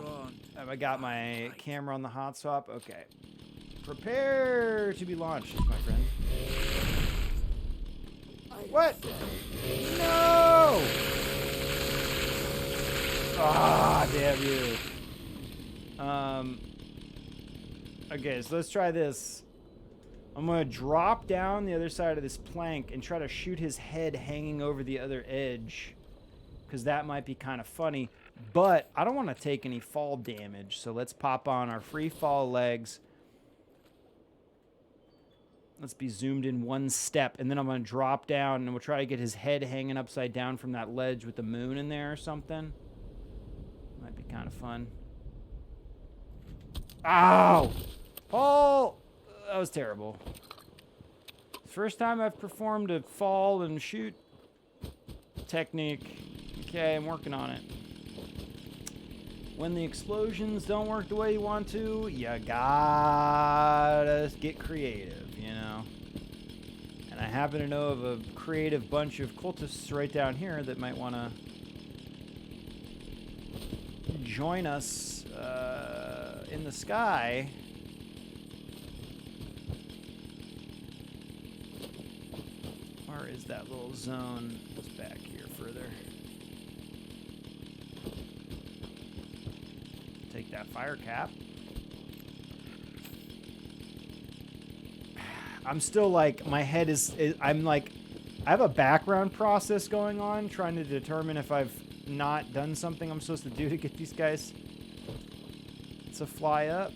[SPEAKER 1] Have I got my camera on the hot swap? Okay. Prepare to be launched, my friend. What? No! Ah, damn you. Okay, so let's try this. I'm going to drop down the other side of this plank and try to shoot his head hanging over the other edge. Because that might be kind of funny. But I don't want to take any fall damage. So let's pop on our free fall legs. Let's be zoomed in one step. And then I'm going to drop down and we'll try to get his head hanging upside down from that ledge with the moon in there or something. Might be kind of fun. Ow! Paul! That was terrible. First time I've performed a fall and shoot technique. Okay, I'm working on it. When the explosions don't work the way you want to, you gotta get creative, you know? And I happen to know of a creative bunch of cultists right down here that might want to join us in the sky. Where is that little zone? It's back here further. Take that fire cap. I'm still like, my head is I'm like, I have a background process going on trying to determine if I've not done something I'm supposed to do to get these guys to fly up.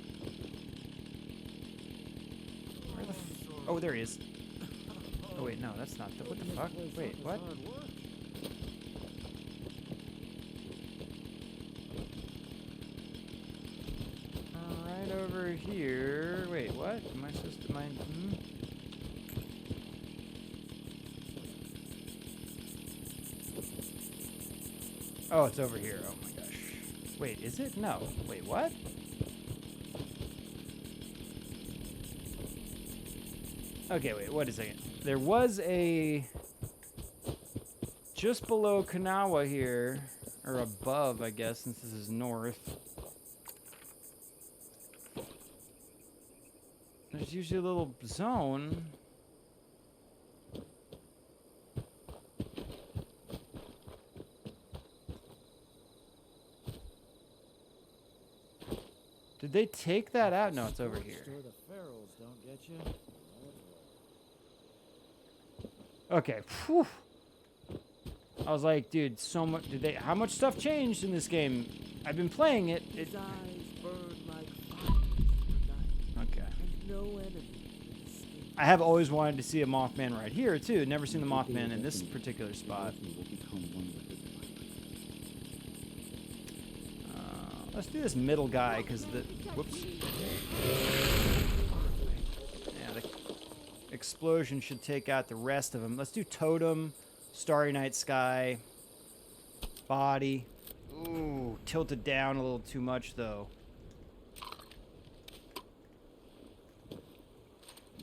[SPEAKER 1] Where the oh, there he is. Oh, wait, no, that's not the, what the fuck? Wait, what? Right over here. Wait, what? Am I supposed to mind? Oh, it's over here. Oh my gosh. Wait, is it? No. Wait, what? Okay, wait, what is it? There was a... just below Kanawa here, or above, I guess, since this is north. There's usually a little zone. Did they take that out? No, it's over here.
[SPEAKER 2] The ferals don't get you.
[SPEAKER 1] Okay. Whew. I was like, dude, so much. How much stuff changed in this game? I've been playing it.
[SPEAKER 2] His eyes burn like fire in the night,
[SPEAKER 1] Okay.
[SPEAKER 2] and no enemy can escape.
[SPEAKER 1] I have always wanted to see a Mothman right here too. Never seen the Mothman in this particular spot. Let's do this middle guy because the whoops. Yeah, the explosion should take out the rest of them. Let's do totem, starry night sky, body. Ooh, tilted down a little too much though.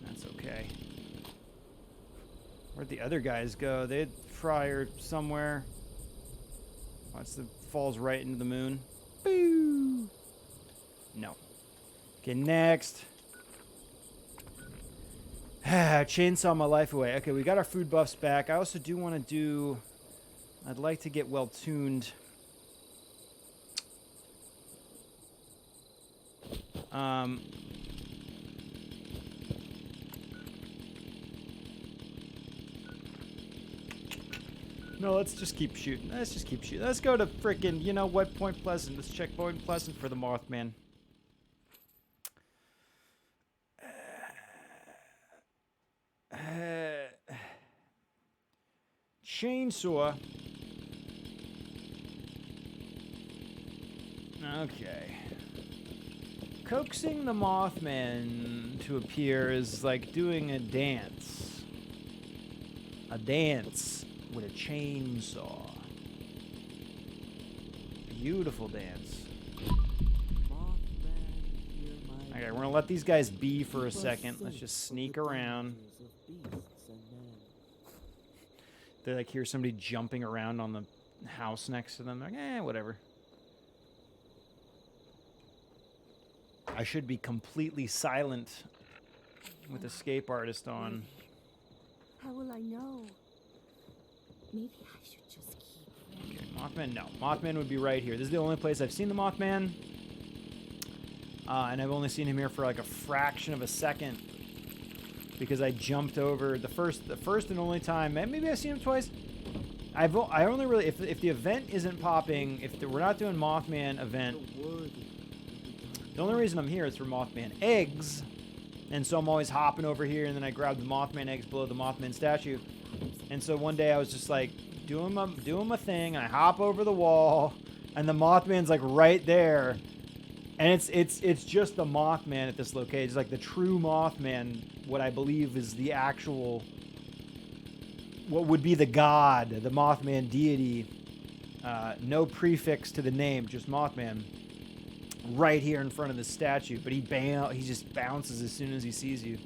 [SPEAKER 1] That's okay. Where'd the other guys go? They'd fire somewhere. Watch the falls right into the moon. Boo! No. Okay, next. Chainsaw my life away. Okay, we got our food buffs back. I also do want to do... I'd like to get well tuned. No, let's just keep shooting. Let's just keep shooting. Let's go to frickin', you know what, Point Pleasant. Let's check Point Pleasant for the Mothman. Chainsaw. Okay. Coaxing the Mothman to appear is like doing a dance. A dance with a chainsaw. Beautiful dance. Okay, we're gonna let these guys be for a second. Let's just sneak around. They like hear somebody jumping around on the house next to them. Like, whatever. I should be completely silent with Escape Artist on.
[SPEAKER 3] How will I know? Maybe I should just keep
[SPEAKER 1] Okay, Mothman, no. Mothman would be right here. This is the only place I've seen the Mothman. And I've only seen him here for like a fraction of a second. Because I jumped over the first and only time. Maybe I've seen him twice. I only really, if the event isn't popping, we're not doing Mothman event, the only reason I'm here is for Mothman eggs. And so I'm always hopping over here, and then I grab the Mothman eggs below the Mothman statue. And so one day I was just like doing my thing, and I hop over the wall, and the Mothman's like right there. And it's just the Mothman at this location. It's like the true Mothman, what I believe is the actual, what would be the god, the Mothman deity. No prefix to the name, just Mothman. Right here in front of the statue, but he just bounces as soon as he sees you.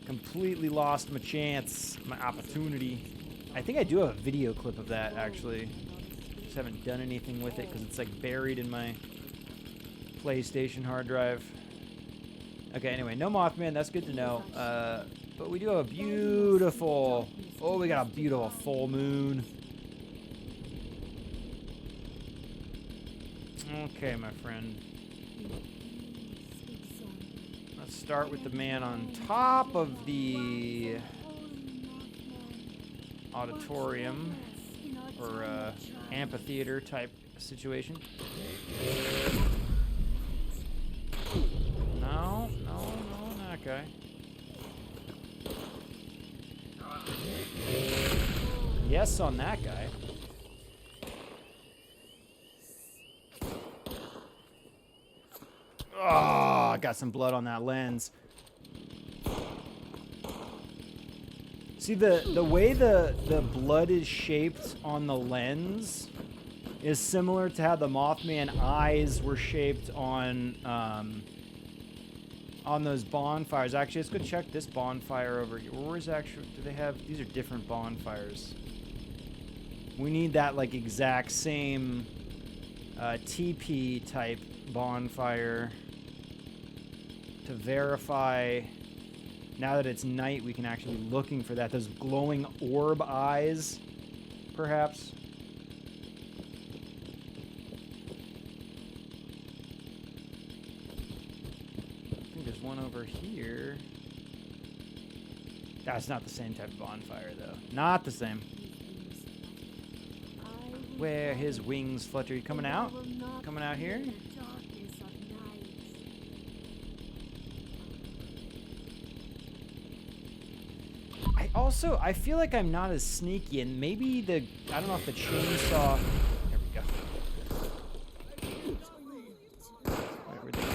[SPEAKER 1] Completely lost my chance, my opportunity. I think I do have a video clip of that, actually. Just haven't done anything with it because it's like buried in my PlayStation hard drive. Okay, anyway, no Mothman, that's good to know. But we do have a beautiful... Oh, we got a beautiful full moon. Okay, my friend. Let's start with the man on top of the auditorium or amphitheater type situation. No, not that guy. Yes on that guy. Oh, I got some blood on that lens. See, the way the blood is shaped on the lens is similar to how the Mothman eyes were shaped on those bonfires. Actually, let's go check this bonfire over here. Where's actually, do they have, these are different bonfires. We need that like exact same TP type bonfire to verify. Now that it's night, we can actually be looking for that. Those glowing orb eyes, perhaps. I think there's one over here. That's not the same type of bonfire, though. Not the same. Where his wings flutter. You coming out? Coming out here? I feel like I'm not as sneaky, and maybe I don't know if the chainsaw... There we go. Where'd they go?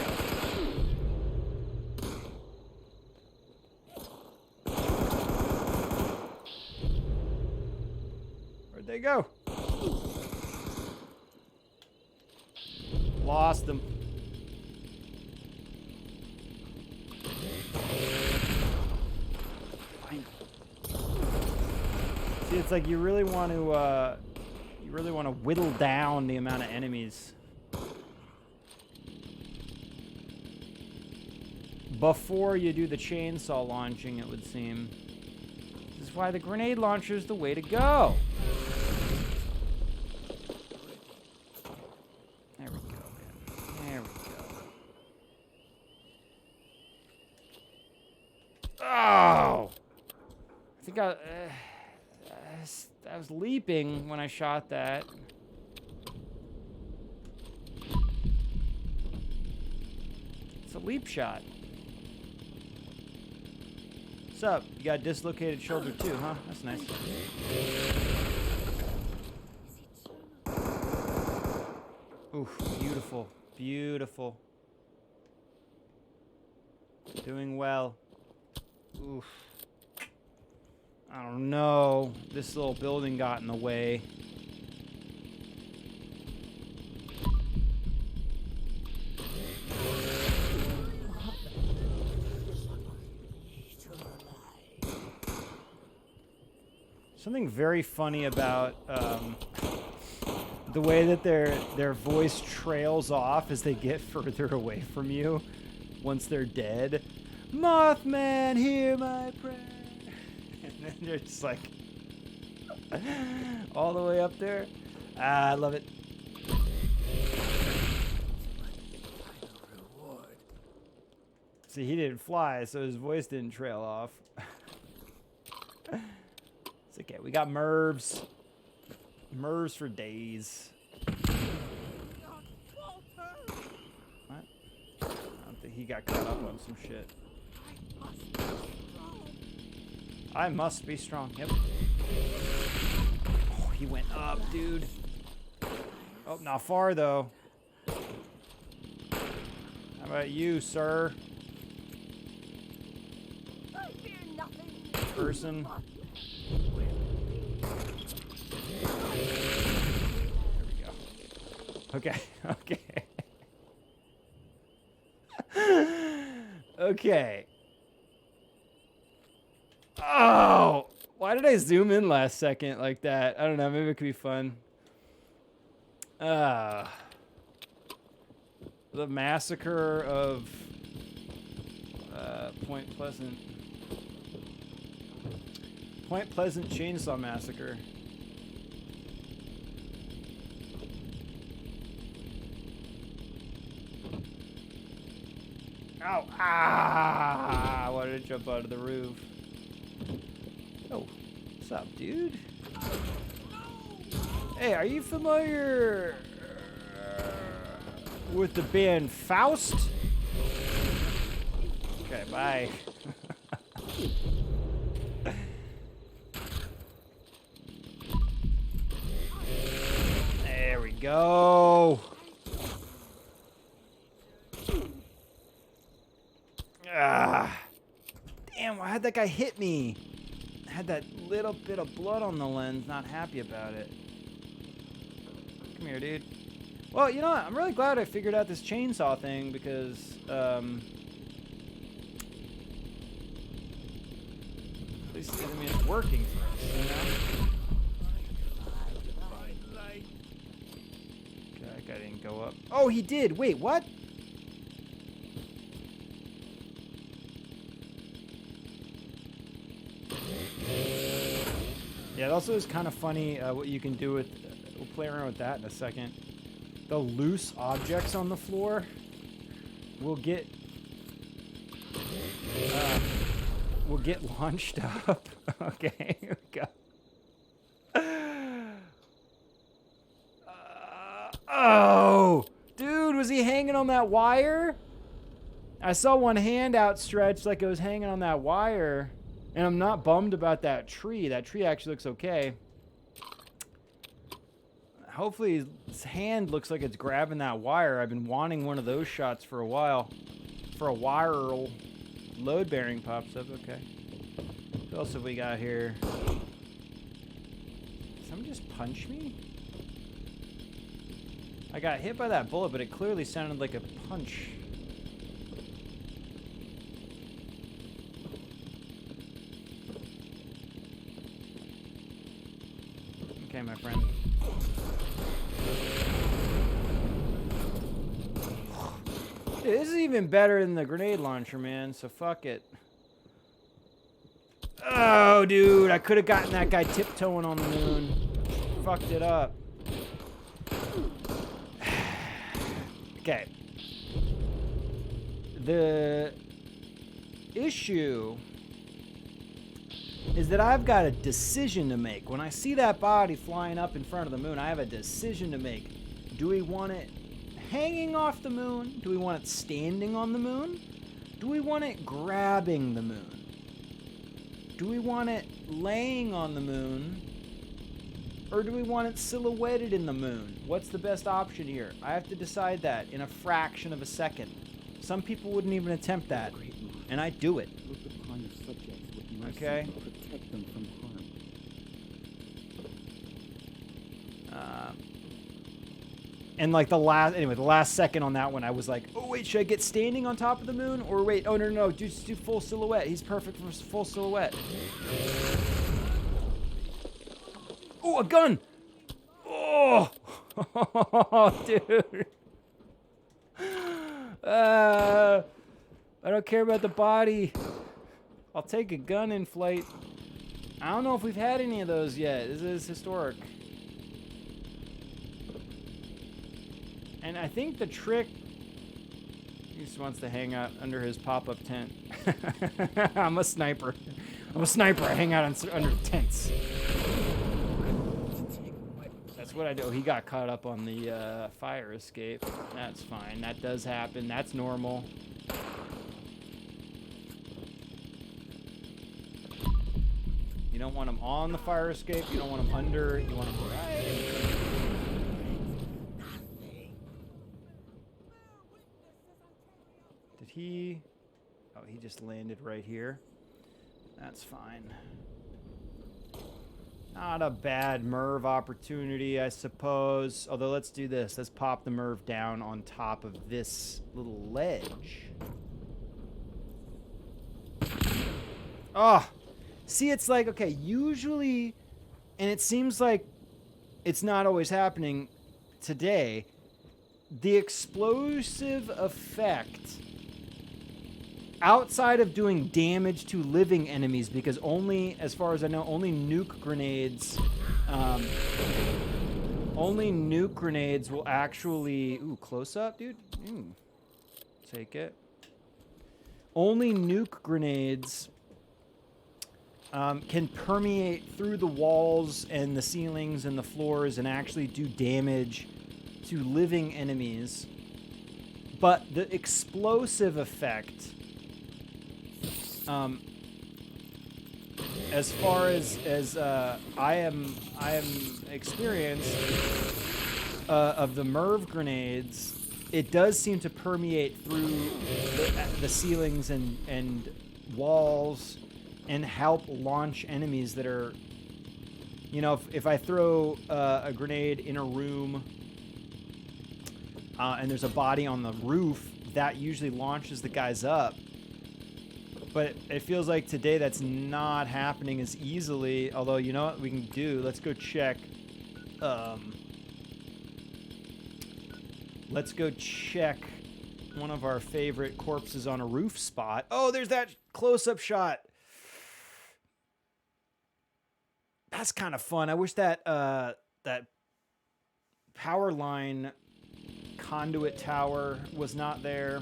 [SPEAKER 1] Where'd they go? Lost them. It's like you really want to whittle down the amount of enemies before you do the chainsaw launching, it would seem. This is why the grenade launcher is the way to go. There we go, man. There we go. Oh! I think I was leaping when I shot that. It's a leap shot. What's up? You got a dislocated shoulder too, huh? That's nice. Oof, beautiful, beautiful. Doing well. Oof. I don't know. This little building got in the way. Something very funny about the way that their voice trails off as they get further away from you once they're dead. Mothman, hear my prayer. And then they're just like all the way up there. Ah, I love it. See, he didn't fly, so his voice didn't trail off. It's okay. We got Mervs. Mervs for days. What? I don't think he got caught up on some shit. I must be strong. Yep. Oh, he went up, dude. Oh, not far, though. How about you, sir? Person. There we go. Okay. Okay. Okay. Oh! Why did I zoom in last second like that? I don't know. Maybe it could be fun. The massacre of Point Pleasant. Point Pleasant Chainsaw Massacre. Ow! Ah! Why did I jump out of the roof? Oh, what's up, dude? Hey, are you familiar with the band Faust? Okay, bye. There we go. Ah. Damn, why had that guy hit me? Had that little bit of blood on the lens, not happy about it. Come here, dude. Well, you know what? I'm really glad I figured out this chainsaw thing because, at least, I mean, it's working for us, you know? Okay, that guy didn't go up. Oh, he did! Wait, what? Yeah, it also is kind of funny what you can do with... we'll play around with that in a second. The loose objects on the floor will get launched up. Okay, here we go. Oh! Dude, was he hanging on that wire? I saw one hand outstretched like it was hanging on that wire. And I'm not bummed about that tree. That tree actually looks okay. Hopefully his hand looks like it's grabbing that wire. I've been wanting one of those shots for a while. For a wire load bearing pops up. Okay. What else have we got here? Did someone just punch me? I got hit by that bullet, but it clearly sounded like a punch. Okay, my friend. Dude, this is even better than the grenade launcher, man, so fuck it. Oh, dude, I could have gotten that guy tiptoeing on the moon. Fucked it up. Okay. The issue is that I've got a decision to make. When I see that body flying up in front of the moon, I have a decision to make. Do we want it hanging off the moon? Do we want it standing on the moon? Do we want it grabbing the moon? Do we want it laying on the moon? Or do we want it silhouetted in the moon? What's the best option here? I have to decide that in a fraction of a second. Some people wouldn't even attempt that, and I do it.
[SPEAKER 2] Look upon your subjects with mercy
[SPEAKER 1] Okay.
[SPEAKER 2] and protect them from harm.
[SPEAKER 1] And like the last second on that one, I was like, oh wait, should I get standing on top of the moon? Or wait, oh no, just do full silhouette. He's perfect for full silhouette. Oh, a gun! Oh, dude. I don't care about the body. I'll take a gun in flight. I don't know if we've had any of those yet. This is historic. And I think the trick... He just wants to hang out under his pop-up tent. I'm a sniper. I hang out under tents. That's what I do. He got caught up on the fire escape. That's fine. That does happen. That's normal. You don't want him on the fire escape. You don't want him under. You want him right. Did he... Oh, he just landed right here. That's fine. Not a bad Merv opportunity, I suppose. Although, let's do this. Let's pop the Merv down on top of this little ledge. Oh! See, it's like, okay, usually, and it seems like it's not always happening today, the explosive effect outside of doing damage to living enemies, because only, as far as I know, only nuke grenades will actually... Ooh, close up, dude? Ooh, take it. Only nuke grenades can permeate through the walls and the ceilings and the floors and actually do damage to living enemies. But the explosive effect, as far as I am experienced of the MERV grenades, it does seem to permeate through the ceilings and walls and help launch enemies that are, you know, if I throw a grenade in a room and there's a body on the roof, that usually launches the guys up. But it feels like today that's not happening as easily. Although, you know what we can do? Let's go check. Let's go check one of our favorite corpses on a roof spot. Oh, there's that close-up shot. That's kind of fun. I wish that that power line conduit tower was not there.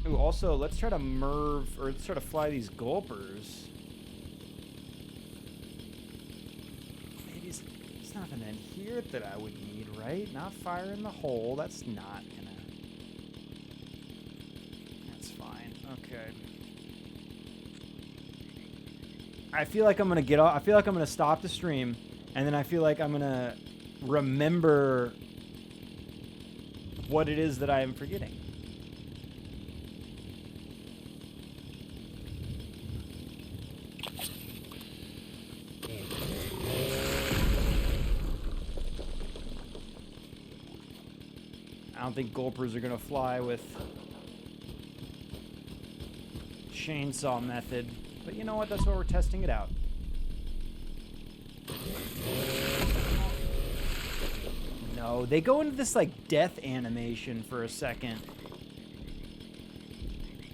[SPEAKER 1] Ooh, also, let's try to MERV, or let's try to fly these gulpers. Maybe it's nothing in here that I would need, right? Not fire in the hole. That's not gonna... That's fine. Okay. I feel like I'm gonna get off. I feel like I'm gonna stop the stream, and then I feel like I'm gonna remember what it is that I am forgetting. I don't think gulpers are gonna fly with chainsaw method, but you know what? That's why we're testing it out. No, they go into this like death animation for a second.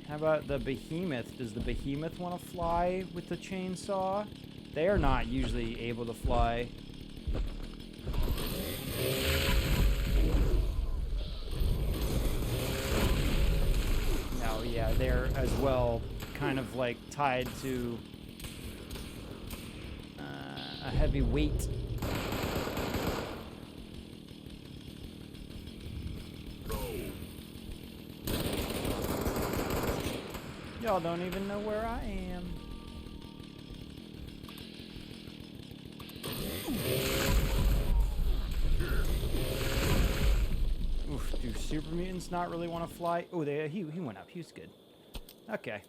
[SPEAKER 1] How about the behemoth? Does the behemoth want to fly with the chainsaw? They are not usually able to fly. No, yeah, they're as well kind of like tied to a heavy weight. Y'all don't even know where I am. Oof, do super mutants not really want to fly? Oh, he went up. He was good. Okay.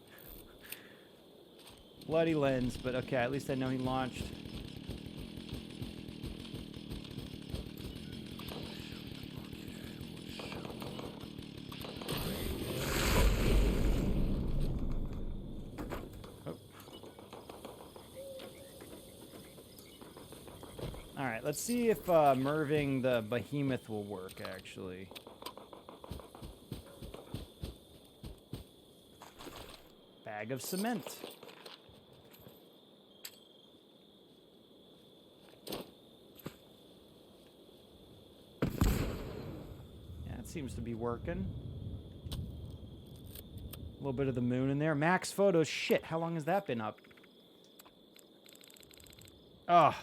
[SPEAKER 1] Bloody lens, but okay, at least I know he launched. Alright, let's see if merving the behemoth will work, actually. Bag of cement. Yeah, it seems to be working. A little bit of the moon in there. Max photos. Shit, how long has that been up? Oh.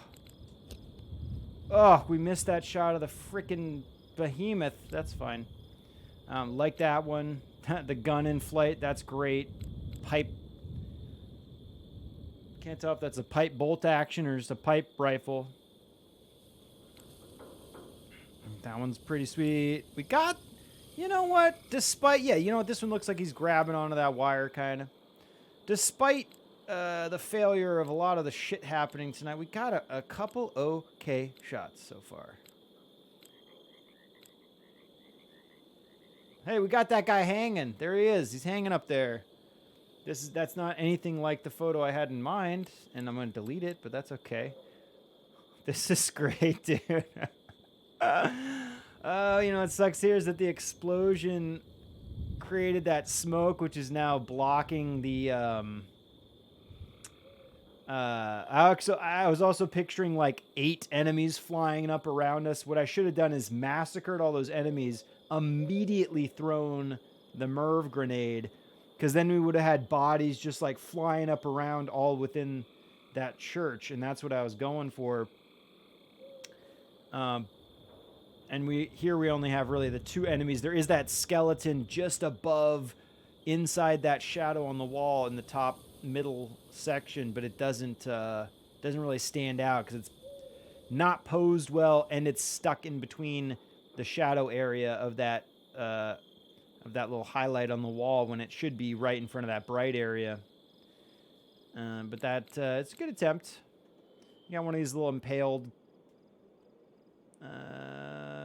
[SPEAKER 1] Oh, we missed that shot of the frickin' behemoth. That's fine. Like that one. The gun in flight. That's great. Pipe. Can't tell if that's a pipe bolt action or just a pipe rifle. That one's pretty sweet. We got... You know what? Despite... Yeah, you know what? This one looks like he's grabbing onto that wire, kind of. Despite... the failure of a lot of the shit happening tonight, we got a couple okay shots so far. Hey, we got that guy hanging. There he is. He's hanging up there. That's not anything like the photo I had in mind, and I'm gonna delete it, but that's okay. This is great, dude. Oh, you know what sucks here is that the explosion created that smoke, which is now blocking the I was also picturing like 8 enemies flying up around us. What I should have done is massacred all those enemies, immediately thrown the Merv grenade, because then we would have had bodies just like flying up around all within that church, and that's what I was going for. And we only have really the 2 enemies. There is that skeleton just above, inside that shadow on the wall in the top middle section, but it doesn't really stand out because it's not posed well, and it's stuck in between the shadow area of that little highlight on the wall when it should be right in front of that bright area. But it's a good attempt. You got one of these little impaled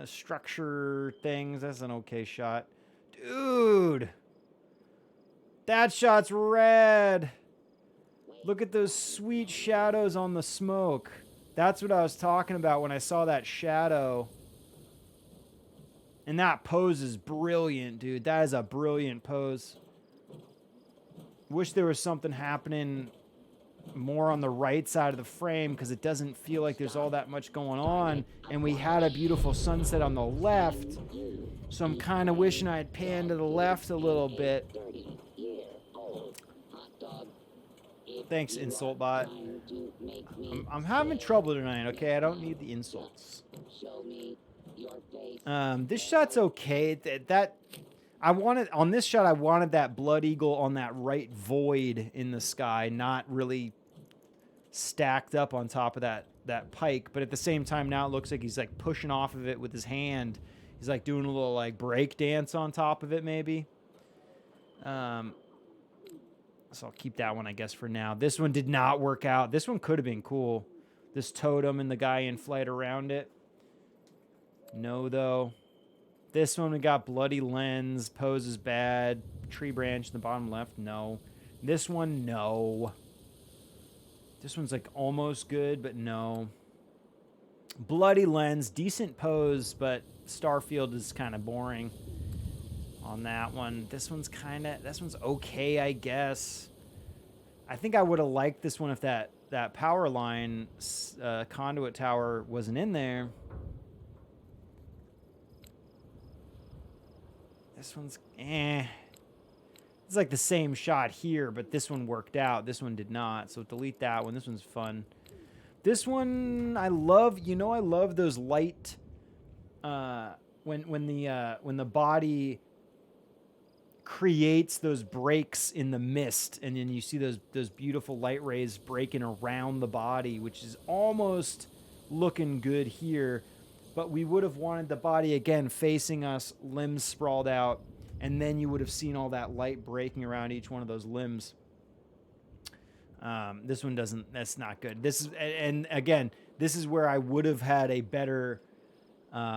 [SPEAKER 1] structure things. That's an okay shot. Dude, that shot's rad. Look at those sweet shadows on the smoke. That's what I was talking about when I saw that shadow. And that pose is brilliant, dude. That is a brilliant pose. Wish there was something happening more on the right side of the frame, because it doesn't feel like there's all that much going on, and we had a beautiful sunset on the left, so I'm kind of wishing I had panned to the left a little bit. Thanks, insult bot. I'm having trouble tonight, okay? I don't need the insults. This shot's okay. On this shot, I wanted that blood eagle on that right void in the sky, not really stacked up on top of that pike. But at the same time, now it looks like he's like pushing off of it with his hand. He's like doing a little like break dance on top of it, maybe. So I'll keep that one, I guess, for now. This one did not work out. This one could have been cool. This totem and the guy in flight around it. No, though. This one, we got bloody lens. Pose is bad. Tree branch in the bottom left. No. This one, no. This one's like almost good, but no. Bloody lens. Decent pose, but Starfield is kind of boring on that one. This one's okay, I guess. I think I would have liked this one if that power line conduit tower wasn't in there. This one's It's like the same shot here, but this one worked out. This one did not, so delete that one. This one's fun. This one I love. You know, I love those light when the body creates those breaks in the mist, and then you see those beautiful light rays breaking around the body, which is almost looking good here. But we would have wanted the body again facing us, limbs sprawled out, and then you would have seen all that light breaking around each one of those limbs. This one doesn't. That's not good. This is, and again, this is where I would have had a better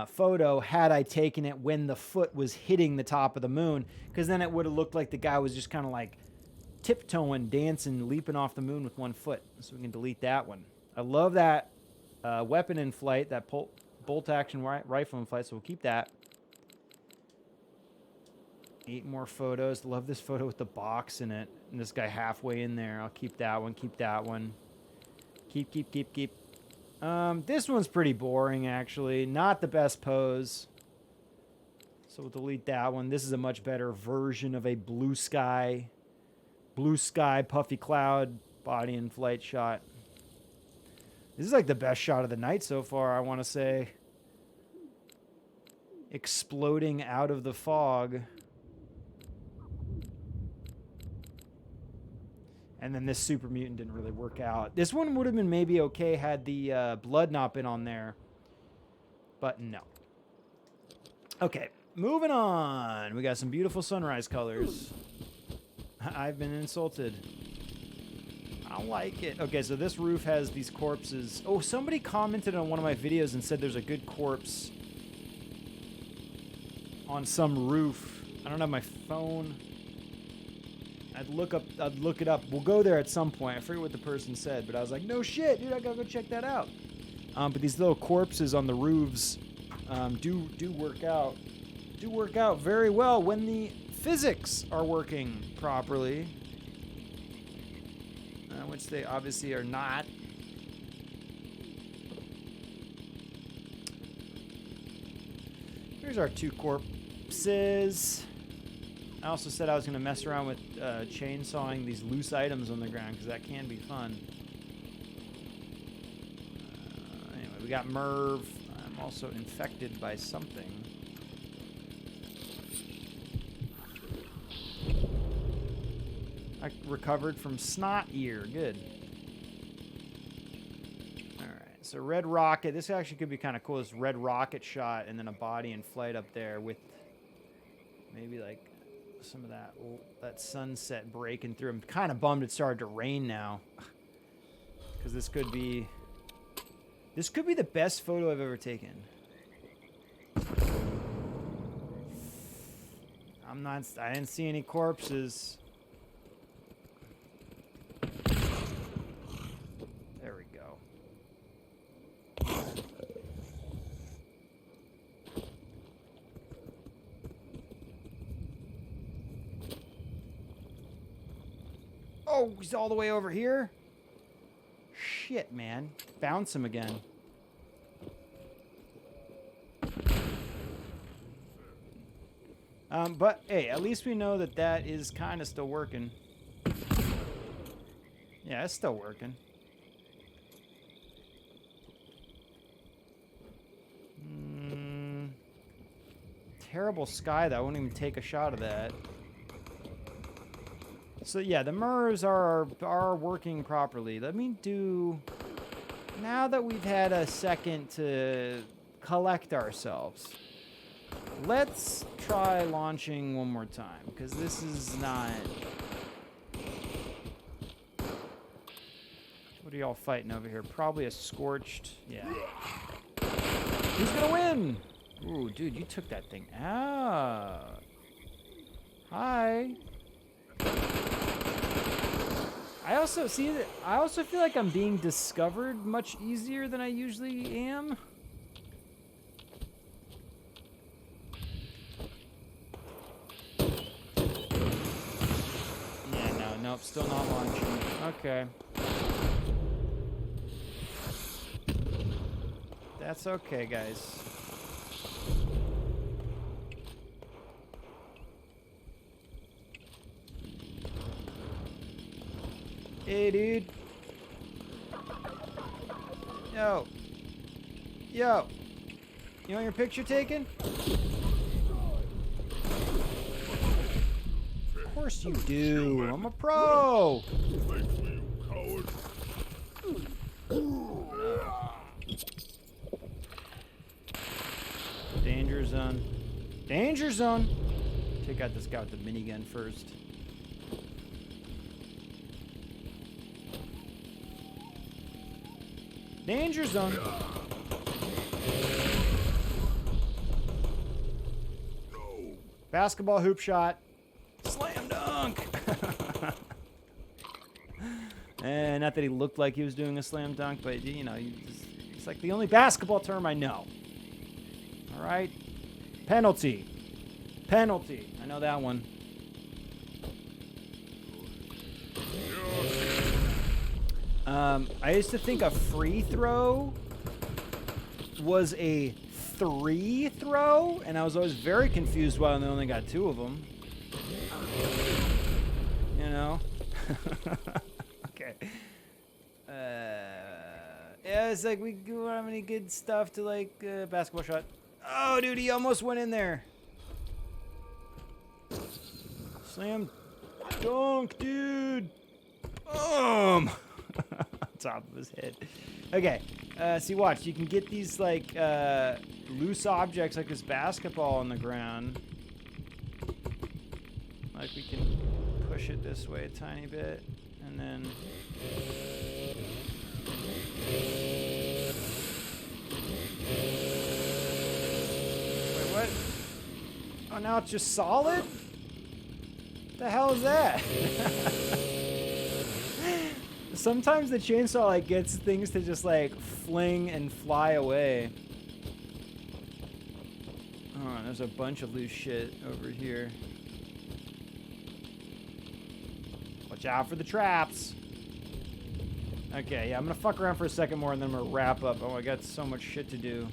[SPEAKER 1] photo had I taken it when the foot was hitting the top of the moon, because then it would have looked like the guy was just kind of like tiptoeing, dancing, leaping off the moon with one foot. So we can delete that one. I love that weapon in flight, that bolt action rifle in flight, so we'll keep that. 8 more photos. Love this photo with the box in it, and this guy halfway in there. I'll keep that one. Keep that one. Keep. This one's pretty boring, actually. Not the best pose. So we'll delete that one. This is a much better version of a blue sky, puffy cloud body in flight shot. This is like the best shot of the night so far, I want to say. Exploding out of the fog. And then this super mutant didn't really work out. This one would have been maybe okay had the blood not been on there. But no. Okay, moving on. We got some beautiful sunrise colors. I've been insulted. I like it. Okay, so this roof has these corpses. Oh, somebody commented on one of my videos and said there's a good corpse on some roof. I don't have my phone. I'd look it up. We'll go there at some point. I forget what the person said, but I was like, no shit, dude, I gotta go check that out. But these little corpses on the roofs do work out. Do work out very well when the physics are working properly, which they obviously are not. Here's our 2 corpses. I also said I was going to mess around with chainsawing these loose items on the ground because that can be fun. Anyway, we got Merv. I'm also infected by something. I recovered from snot ear. Good. Alright, so red rocket. This actually could be kind of cool. This red rocket shot and then a body in flight up there with maybe like some of that sunset breaking through. I'm kind of bummed it started to rain now. Because this could be the best photo I've ever taken. I didn't see any corpses. There we go. Oh, he's all the way over here? Shit, man. Bounce him again. But, hey, at least we know that that is kind of still working. Yeah, it's still working. Terrible sky, though. I won't even take a shot of that. So, yeah, the mirrors are working properly. Let me do... Now that we've had a second to collect ourselves, let's try launching one more time, because this is not... What are y'all fighting over here? Probably a scorched... Yeah. Who's gonna win? Ooh, dude, you took that thing out. Hi. I also feel like I'm being discovered much easier than I usually am. Yeah, nope, still not launching. Okay. That's okay, guys. Hey, dude. Yo. Yo. You want your picture taken? Of course you do. I'm a pro. Danger zone. Danger zone. Take out this guy with the minigun first. Danger zone. Basketball hoop shot. Slam dunk. And not that he looked like he was doing a slam dunk, but you know, it's like the only basketball term I know. All right. Penalty. Penalty. I know that one. I used to think a free throw was a 3 throw, and I was always very confused why they only got 2 of them. You know? Okay. Yeah, it's like we don't have any good stuff to, like, basketball shot. Oh, dude, he almost went in there. Slam dunk, dude. Top of his head. Okay, see, watch. You can get these, like, loose objects like this basketball on the ground. Like, we can push it this way a tiny bit, and then... Wait, what? Oh, now it's just solid? The hell is that? Sometimes the chainsaw like gets things to just like fling and fly away. Oh, there's a bunch of loose shit over here. Watch out for the traps. Okay, yeah, I'm gonna fuck around for a second more and then I'm gonna wrap up. Oh, I got so much shit to do.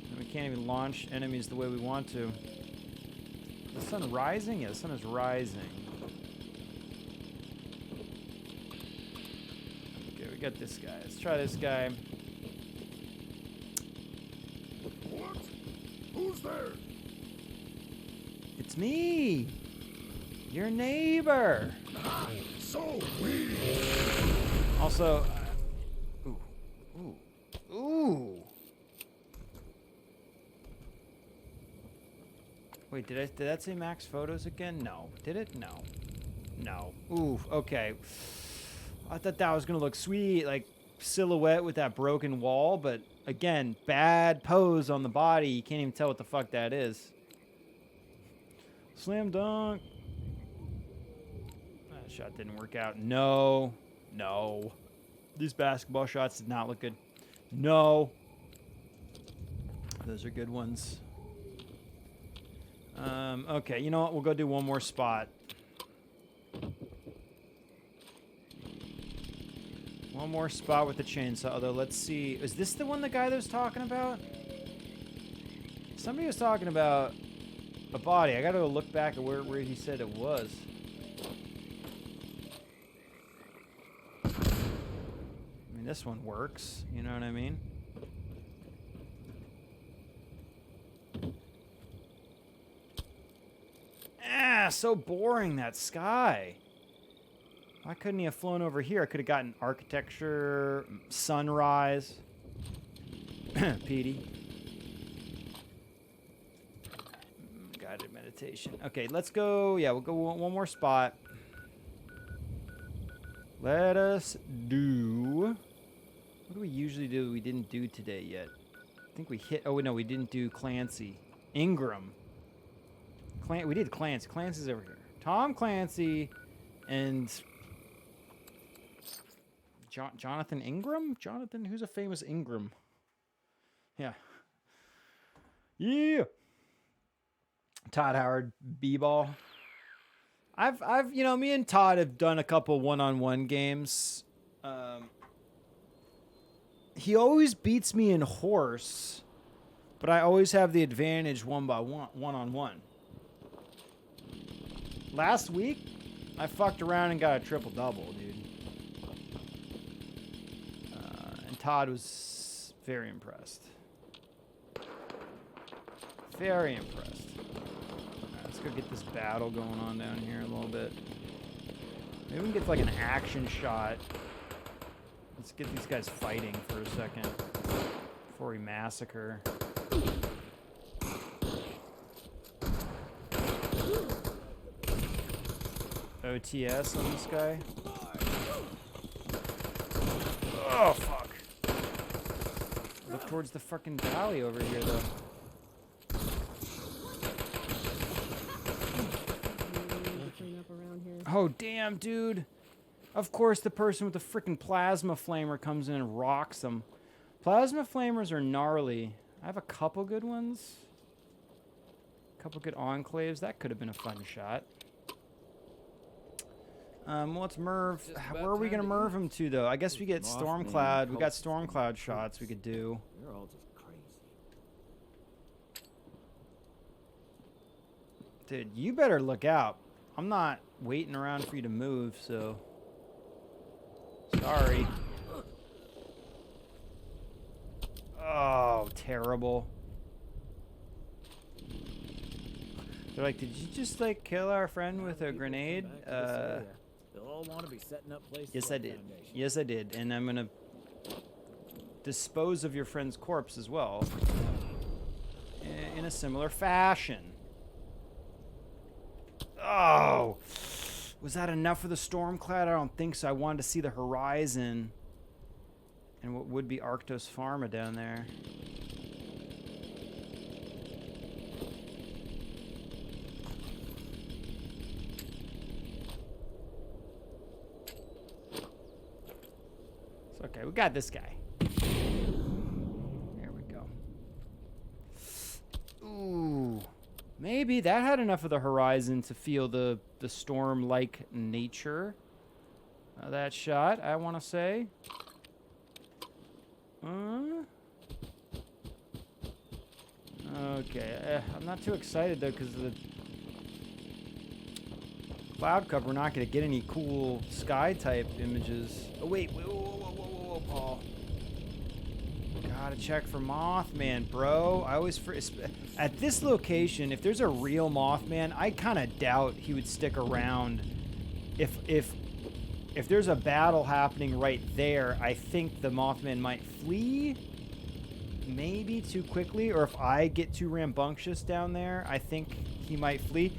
[SPEAKER 1] And we can't even launch enemies the way we want to. The sun rising? Yeah, the sun is rising. Okay, we got this guy. Let's try this guy.
[SPEAKER 5] What? Who's there?
[SPEAKER 1] It's me! Your neighbor!
[SPEAKER 5] So weird.
[SPEAKER 1] Also, ooh. Wait, did that say max photos again? No. Did it? No. No. Ooh, okay. I thought that was gonna look sweet, like silhouette with that broken wall, but again, bad pose on the body. You can't even tell what the fuck that is. Slam dunk. That shot didn't work out. No. No. These basketball shots did not look good. No. Those are good ones. Okay, you know what? We'll go do one more spot. One more spot with the chainsaw. Although, let's see. Is this the one the guy that was talking about? Somebody was talking about a body. I gotta go look back at where he said it was. I mean, this one works. You know what I mean? Ah, so boring, that sky. Why couldn't he have flown over here? I could have gotten architecture, sunrise. Petey. Guided meditation. Okay, let's go. Yeah, we'll go one more spot. Let us do... What do we usually do we didn't do today yet? I think we hit... Oh, no, we didn't do Clancy. Ingram. We did Clancy. Clancy's over here. Tom Clancy and Jonathan Ingram? Jonathan? Who's a famous Ingram? Yeah. Yeah. Todd Howard, B-ball. I've, you know, me and Todd have done a couple one-on-one games. He always beats me in horse, but I always have the advantage one-on-one. Last week, I fucked around and got a triple-double, dude. And Todd was very impressed. Very impressed. Alright, let's go get this battle going on down here a little bit. Maybe we can get like an action shot. Let's get these guys fighting for a second before we massacre. OTS on this guy. Oh, fuck. Look towards the fucking valley over here, though. Oh, damn, dude. Of course, the person with the freaking plasma flamer comes in and rocks them. Plasma flamers are gnarly. I have a couple good ones. A couple good enclaves. That could have been a fun shot. Let's Merv. Where are we gonna Merv him to, though? I guess we get Stormcloud. We got Stormcloud shots we could do.
[SPEAKER 2] You're all just crazy.
[SPEAKER 1] Dude, you better look out. I'm not waiting around for you to move, so... Sorry. Oh, terrible. They're like, did you just, like, kill our friend with a grenade?
[SPEAKER 2] They'll all want to be setting up places.
[SPEAKER 1] Yes, I did. Yes, I did. And I'm gonna dispose of your friend's corpse as well. In a similar fashion. Oh! Was that enough for the Stormcloud? I don't think so. I wanted to see the horizon. And what would be Arctos Pharma down there. Okay, we got this guy. There we go. Ooh. Maybe that had enough of the horizon to feel the storm-like nature of that shot, I want to say. Okay, I'm not too excited, though, because of the cloud cover. We're not going to get any cool sky-type images. Oh, wait. Whoa, Paul. Gotta check for Mothman, bro. I always... At this location, if there's a real Mothman, I kind of doubt he would stick around. If there's a battle happening right there, I think the Mothman might flee. Maybe too quickly, or if I get too rambunctious down there, I think he might flee.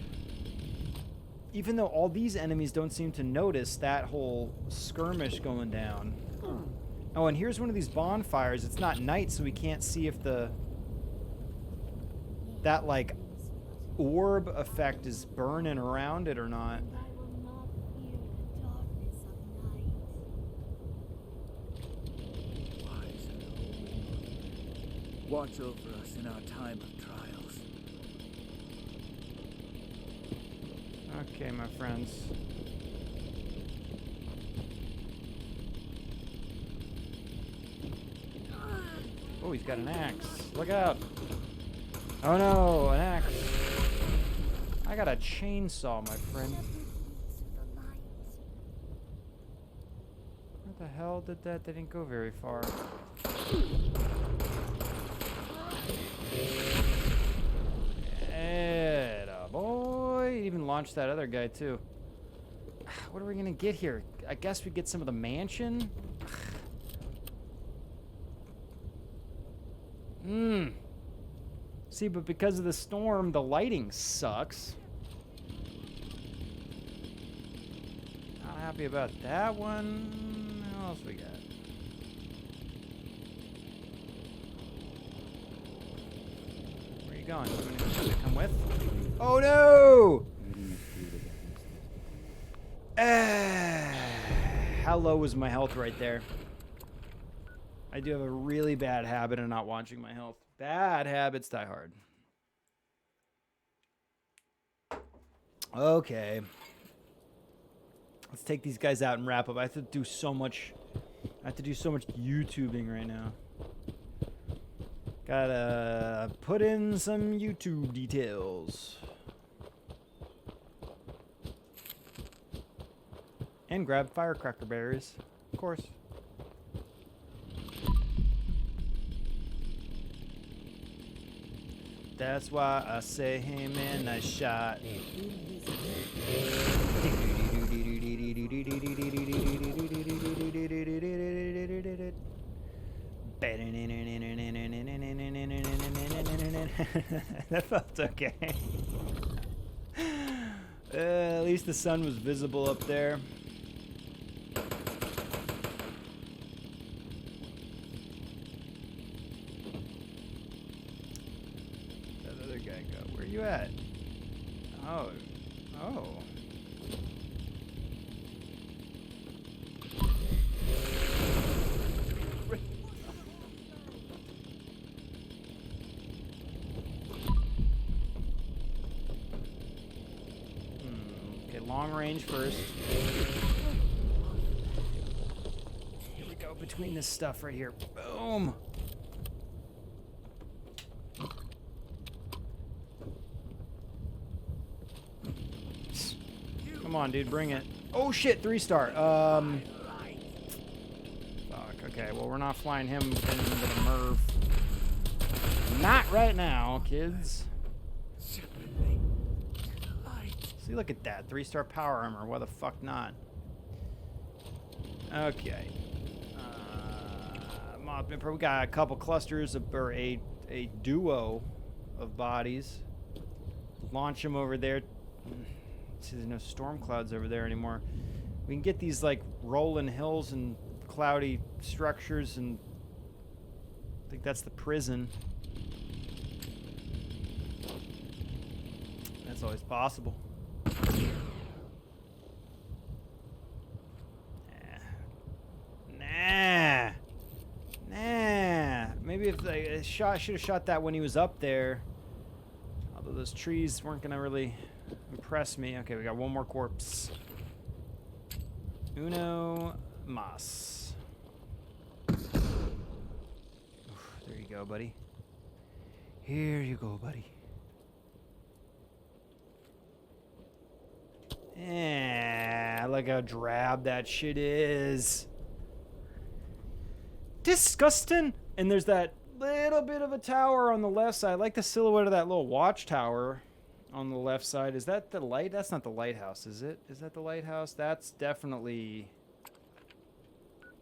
[SPEAKER 1] Even though all these enemies don't seem to notice that whole skirmish going down. Oh, and here's one of these bonfires. It's not night, so we can't see if that like orb effect is burning around it or not.
[SPEAKER 3] And I will not fear the darkness of night.
[SPEAKER 2] Wise and holy, watch over us in our time of trials.
[SPEAKER 1] Okay, my friends. Oh, he's got an axe. Look out. Oh no, an axe. I got a chainsaw, my friend. Where the hell did that? They didn't go very far. Atta boy. He even launched that other guy, too. What are we gonna get here? I guess we get some of the mansion? See, but because of the storm, the lighting sucks. Not happy about that one. What else we got? Where are you going? You gonna come with? Oh no! How low was my health right there? I do have a really bad habit of not watching my health. Bad habits die hard. Okay. Let's take these guys out and wrap up. I have to do so much YouTubing right now. Gotta put in some YouTube details. And grab firecracker berries, of course. That's why I say, hey man, nice shot. That felt okay. At least the sun was visible up there. Where you at? Oh. Okay, long range first. Here we go, between this stuff right here. Boom! Come on, dude, bring it. Oh shit, 3-star. Fuck, okay, well we're not flying him into the Merv. Not right now, kids. See, look at that. 3-star power armor. Why the fuck not? Okay. We got a couple clusters or a duo of bodies. Launch them over there. See, there's no storm clouds over there anymore. We can get these like rolling hills and cloudy structures, and I think that's the prison. That's always possible. Nah. if I should have shot that when he was up there. Although those trees weren't gonna really impress me. Okay, we got one more corpse. Uno mas. Oof, there you go, buddy. Here you go, buddy. Yeah, look how drab that shit is. Disgusting. And there's that little bit of a tower on the left side. I like the silhouette of that little watchtower on the left side. Is that the light? That's not the lighthouse, is it? Is that the lighthouse? That's definitely...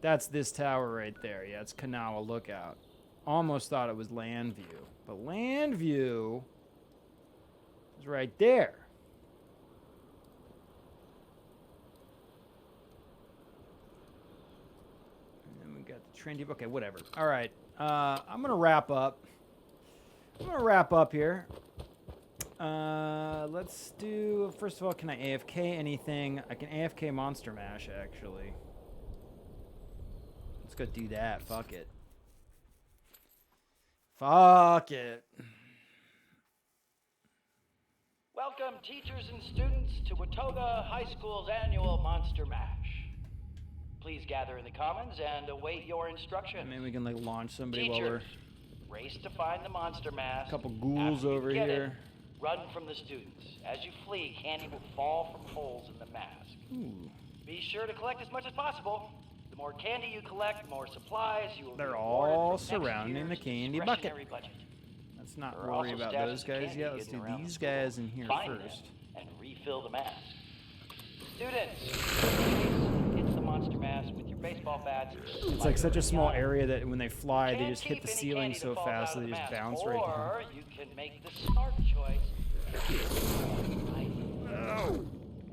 [SPEAKER 1] That's this tower right there. Yeah, it's Kanawha Lookout. Almost thought it was land view. But land view is right there. Trendy. Okay, whatever. All right. I'm gonna wrap up. Here. Let's do. First of all, can I AFK anything? I can AFK Monster Mash actually. Let's go do that. Fuck it. Fuck it.
[SPEAKER 6] Welcome, teachers and students, to Watoga High School's annual Monster Mash. Please gather in the commons and await your instructions.
[SPEAKER 1] Maybe we can like launch somebody while we're...
[SPEAKER 6] Teachers, race to find the monster mask.
[SPEAKER 1] A couple ghouls
[SPEAKER 6] After you
[SPEAKER 1] over
[SPEAKER 6] get
[SPEAKER 1] here.
[SPEAKER 6] It, run from the students. As you flee, candy will fall from holes in the mask.
[SPEAKER 1] Ooh.
[SPEAKER 6] Be sure to collect as much as possible. The more candy you collect, the more supplies you will be
[SPEAKER 1] They're
[SPEAKER 6] rewarded
[SPEAKER 1] all
[SPEAKER 6] from next
[SPEAKER 1] surrounding the
[SPEAKER 6] year's
[SPEAKER 1] candy bucket.
[SPEAKER 6] discretionary budget.
[SPEAKER 1] Let's not
[SPEAKER 6] There are
[SPEAKER 1] worry
[SPEAKER 6] also
[SPEAKER 1] about
[SPEAKER 6] stashes
[SPEAKER 1] those
[SPEAKER 6] of
[SPEAKER 1] guys
[SPEAKER 6] candy
[SPEAKER 1] yet. Let's
[SPEAKER 6] hidden
[SPEAKER 1] do
[SPEAKER 6] around the
[SPEAKER 1] these
[SPEAKER 6] school.
[SPEAKER 1] guys in here
[SPEAKER 6] Find
[SPEAKER 1] first.
[SPEAKER 6] them and refill the mask. Students, hit the monster mask with your baseball bats.
[SPEAKER 1] It's like such a small area that when they fly, they
[SPEAKER 6] Can't
[SPEAKER 1] just hit
[SPEAKER 6] keep
[SPEAKER 1] the
[SPEAKER 6] any
[SPEAKER 1] ceiling
[SPEAKER 6] candy
[SPEAKER 1] so
[SPEAKER 6] that falls
[SPEAKER 1] fast
[SPEAKER 6] out
[SPEAKER 1] that
[SPEAKER 6] of
[SPEAKER 1] they
[SPEAKER 6] the
[SPEAKER 1] just
[SPEAKER 6] mask.
[SPEAKER 1] bounce right down.
[SPEAKER 6] Or you can make the smart choice.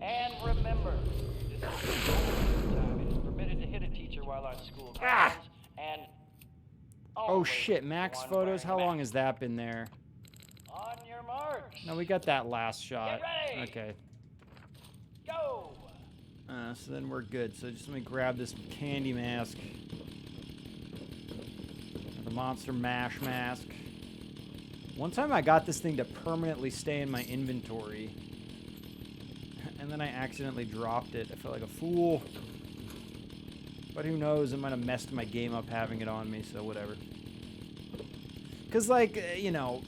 [SPEAKER 6] And remember, this is the only time it is permitted to hit a teacher while on school grounds. And
[SPEAKER 1] Oh
[SPEAKER 6] always
[SPEAKER 1] shit, Max
[SPEAKER 6] one
[SPEAKER 1] photos?
[SPEAKER 6] wearing
[SPEAKER 1] How
[SPEAKER 6] a
[SPEAKER 1] long
[SPEAKER 6] mask.
[SPEAKER 1] has that been there?
[SPEAKER 6] On your marks.
[SPEAKER 1] No, we got that last shot.
[SPEAKER 6] Get ready.
[SPEAKER 1] Okay.
[SPEAKER 6] Go.
[SPEAKER 1] So then we're good. So just let me grab this candy mask. The Monster Mash mask. One time I got this thing to permanently stay in my inventory. And then I accidentally dropped it. I felt like a fool. But who knows, it might have messed my game up having it on me, so whatever. Because, like, you know,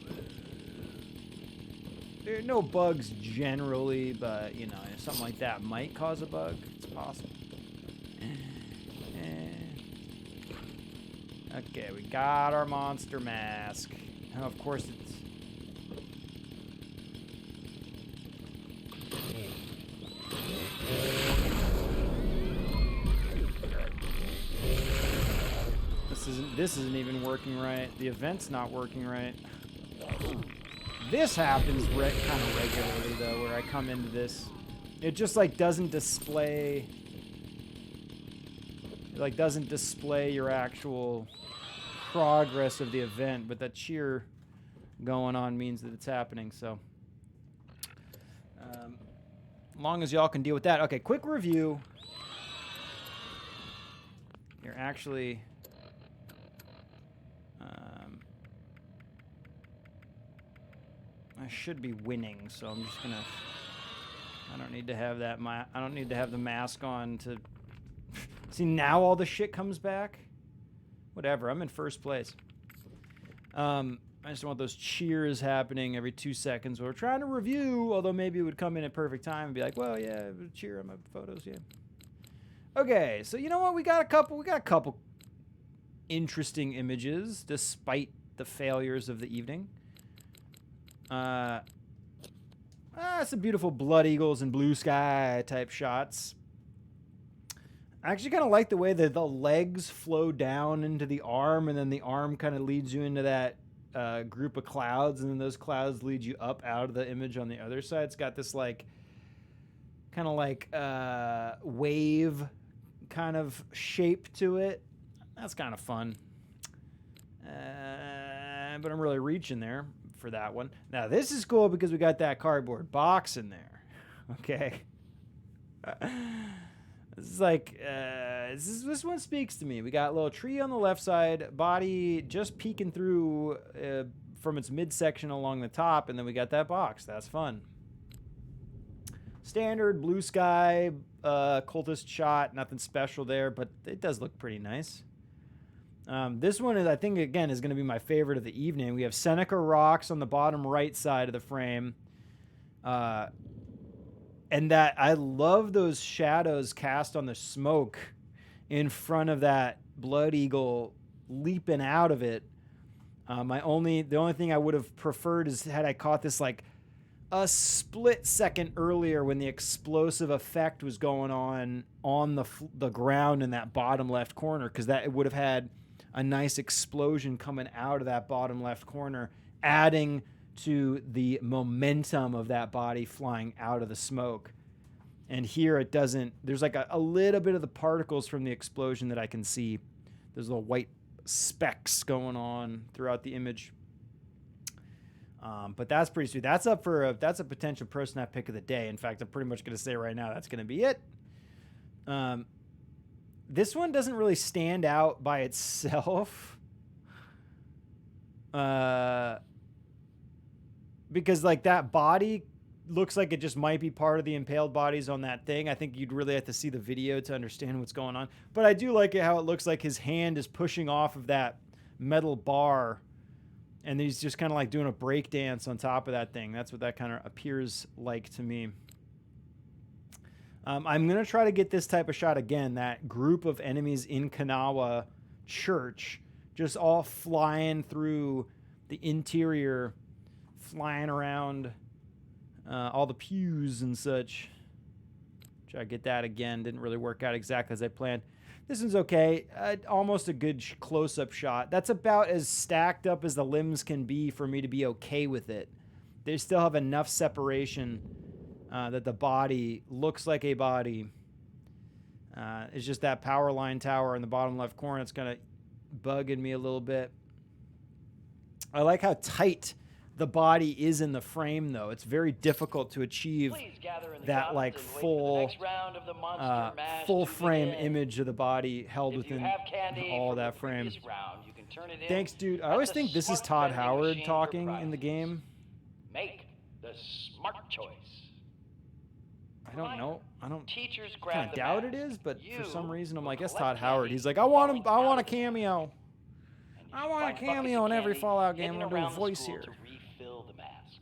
[SPEAKER 1] there are no bugs generally, but, you know, something like that might cause a bug. It's possible. Okay, we got our monster mask. Now, of course, it's... This isn't even working right. The event's not working right. This happens kind of regularly though, where I come into this. It just like doesn't display. It like doesn't display your actual progress of the event, but that cheer going on means that it's happening. So, long as y'all can deal with that. Okay, quick review. You're actually. I should be winning, so I'm just gonna. I don't need to have that. I don't need to have the mask on to. See, now all the shit comes back. Whatever. I'm in first place. I just want those cheers happening every 2 seconds. We're trying to review, although maybe it would come in at perfect time and be like, "Well, yeah, cheer on my photos, yeah." Okay, so you know what? We got a couple interesting images, despite the failures of the evening. Some beautiful blood eagles and blue sky type shots. I actually kind of like the way that the legs flow down into the arm, and then the arm kind of leads you into that group of clouds, and then those clouds lead you up out of the image on the other side. It's got this like kind of like wave kind of shape to it. That's kind of fun. But I'm really reaching there for that one. Now this is cool because we got that cardboard box in there. Okay. This is like This one speaks to me. We got a little tree on the left side, body just peeking through from its midsection along the top, and then we got that box. That's fun. Standard blue sky cultist shot. Nothing special there, but it does look pretty nice. This one is, I think, again, is going to be my favorite of the evening. We have Seneca rocks on the bottom right side of the frame. And that I love those shadows cast on the smoke in front of that blood eagle leaping out of it. The only thing I would have preferred is had I caught this like a split second earlier when the explosive effect was going on the ground in that bottom left corner, because that it would have had a nice explosion coming out of that bottom left corner, adding to the momentum of that body flying out of the smoke. And here it doesn't. There's like a little bit of the particles from the explosion that I can see. There's little white specks going on throughout the image. But that's pretty sweet. That's a potential Pro Snap pick of the day. In fact, I'm pretty much going to say right now that's going to be it. This one doesn't really stand out by itself. Because like that body looks like it just might be part of the impaled bodies on that thing. I think you'd really have to see the video to understand what's going on. But I do like it how it looks like his hand is pushing off of that metal bar, and he's just kind of like doing a break dance on top of that thing. That's what that kind of appears like to me. I'm going to try to get this type of shot again, that group of enemies in Kanawha Church, just all flying through the interior, flying around all the pews and such. Try to get that again. Didn't really work out exactly as I planned. This one's okay. Almost a good close-up shot. That's about as stacked up as the limbs can be for me to be okay with it. They still have enough separation that the body looks like a body. It's just that power line tower in the bottom left corner. It's kind of bugging me a little bit. I like how tight the body is in the frame, though. It's very difficult to achieve that like full frame image of the body held within all that frame. Thanks, dude. I always think this is Todd Howard talking in the game.
[SPEAKER 6] Make the smart choice.
[SPEAKER 1] I don't know. I don't
[SPEAKER 6] Teachers
[SPEAKER 1] kind of
[SPEAKER 6] grab the
[SPEAKER 1] doubt it
[SPEAKER 6] mask,
[SPEAKER 1] is, but for some
[SPEAKER 6] you
[SPEAKER 1] reason I'm like,
[SPEAKER 6] will
[SPEAKER 1] that's
[SPEAKER 6] collect
[SPEAKER 1] Todd Howard.
[SPEAKER 6] candy
[SPEAKER 1] He's like, I want a
[SPEAKER 6] falling out of the
[SPEAKER 1] cameo.
[SPEAKER 6] And
[SPEAKER 1] I
[SPEAKER 6] you
[SPEAKER 1] want a
[SPEAKER 6] find buckets
[SPEAKER 1] cameo
[SPEAKER 6] of
[SPEAKER 1] in every
[SPEAKER 6] candy
[SPEAKER 1] Fallout game.
[SPEAKER 6] hidden
[SPEAKER 1] I'm gonna do a
[SPEAKER 6] around the
[SPEAKER 1] voice
[SPEAKER 6] school
[SPEAKER 1] here.
[SPEAKER 6] to refill the mask.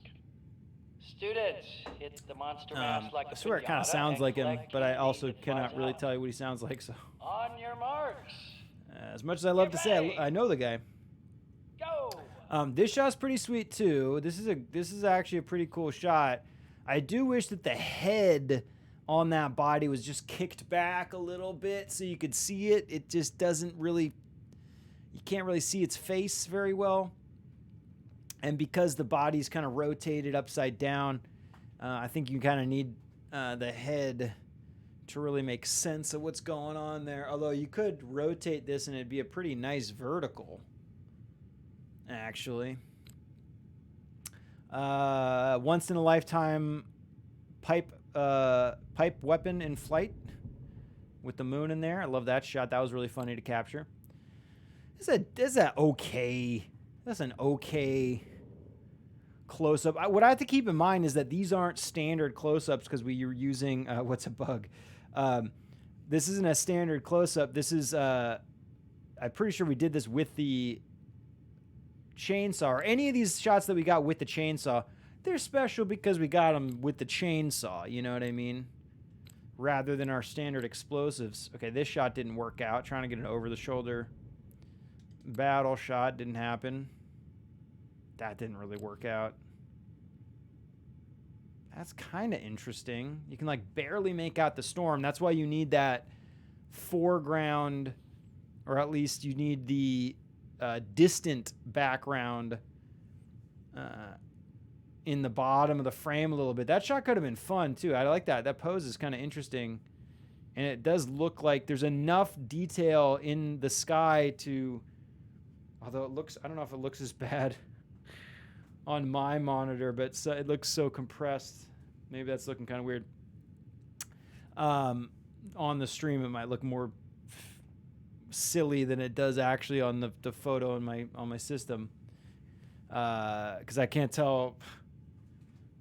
[SPEAKER 6] Students, hit the monster mask like
[SPEAKER 1] I
[SPEAKER 6] a
[SPEAKER 1] swear it kind of
[SPEAKER 6] pinata
[SPEAKER 1] sounds
[SPEAKER 6] and
[SPEAKER 1] like him,
[SPEAKER 6] collect
[SPEAKER 1] but I
[SPEAKER 6] candy
[SPEAKER 1] also
[SPEAKER 6] that
[SPEAKER 1] cannot
[SPEAKER 6] flies
[SPEAKER 1] really
[SPEAKER 6] out.
[SPEAKER 1] tell you what he sounds like. So,
[SPEAKER 6] On your marks.
[SPEAKER 1] as much as I love to say
[SPEAKER 6] ready.
[SPEAKER 1] I know the guy.
[SPEAKER 6] Go.
[SPEAKER 1] This shot's pretty sweet too. This is actually a pretty cool shot. I do wish that the head on that body was just kicked back a little bit so you could see it. It just doesn't really, you can't really see its face very well. And because the body's kind of rotated upside down, I think you kind of need the head to really make sense of what's going on there. Although you could rotate this and it'd be a pretty nice vertical, actually. Once in a lifetime pipe weapon in flight with the moon in there. I love that shot. That was really funny to capture. That's an okay close-up. What I have to keep in mind is that these aren't standard close-ups because we were using what's a bug. This isn't a standard close-up. This is I'm pretty sure we did this with the chainsaw, or any of these shots that we got with the chainsaw. They're special because we got them with the chainsaw, you know what I mean? Rather than our standard explosives. Okay, this shot didn't work out. Trying to get an over-the-shoulder battle shot didn't happen. That didn't really work out. That's kind of interesting. You can like barely make out the storm. That's why you need that foreground, or at least you need the distant background in the bottom of the frame a little bit. That shot could have been fun too. I like that. That pose is kind of interesting. And it does look like there's enough detail in the sky to, although it looks, I don't know if it looks as bad on my monitor, but it looks so compressed. Maybe that's looking kind of weird. On the stream, it might look more silly than it does actually on the photo on my system. Because I can't tell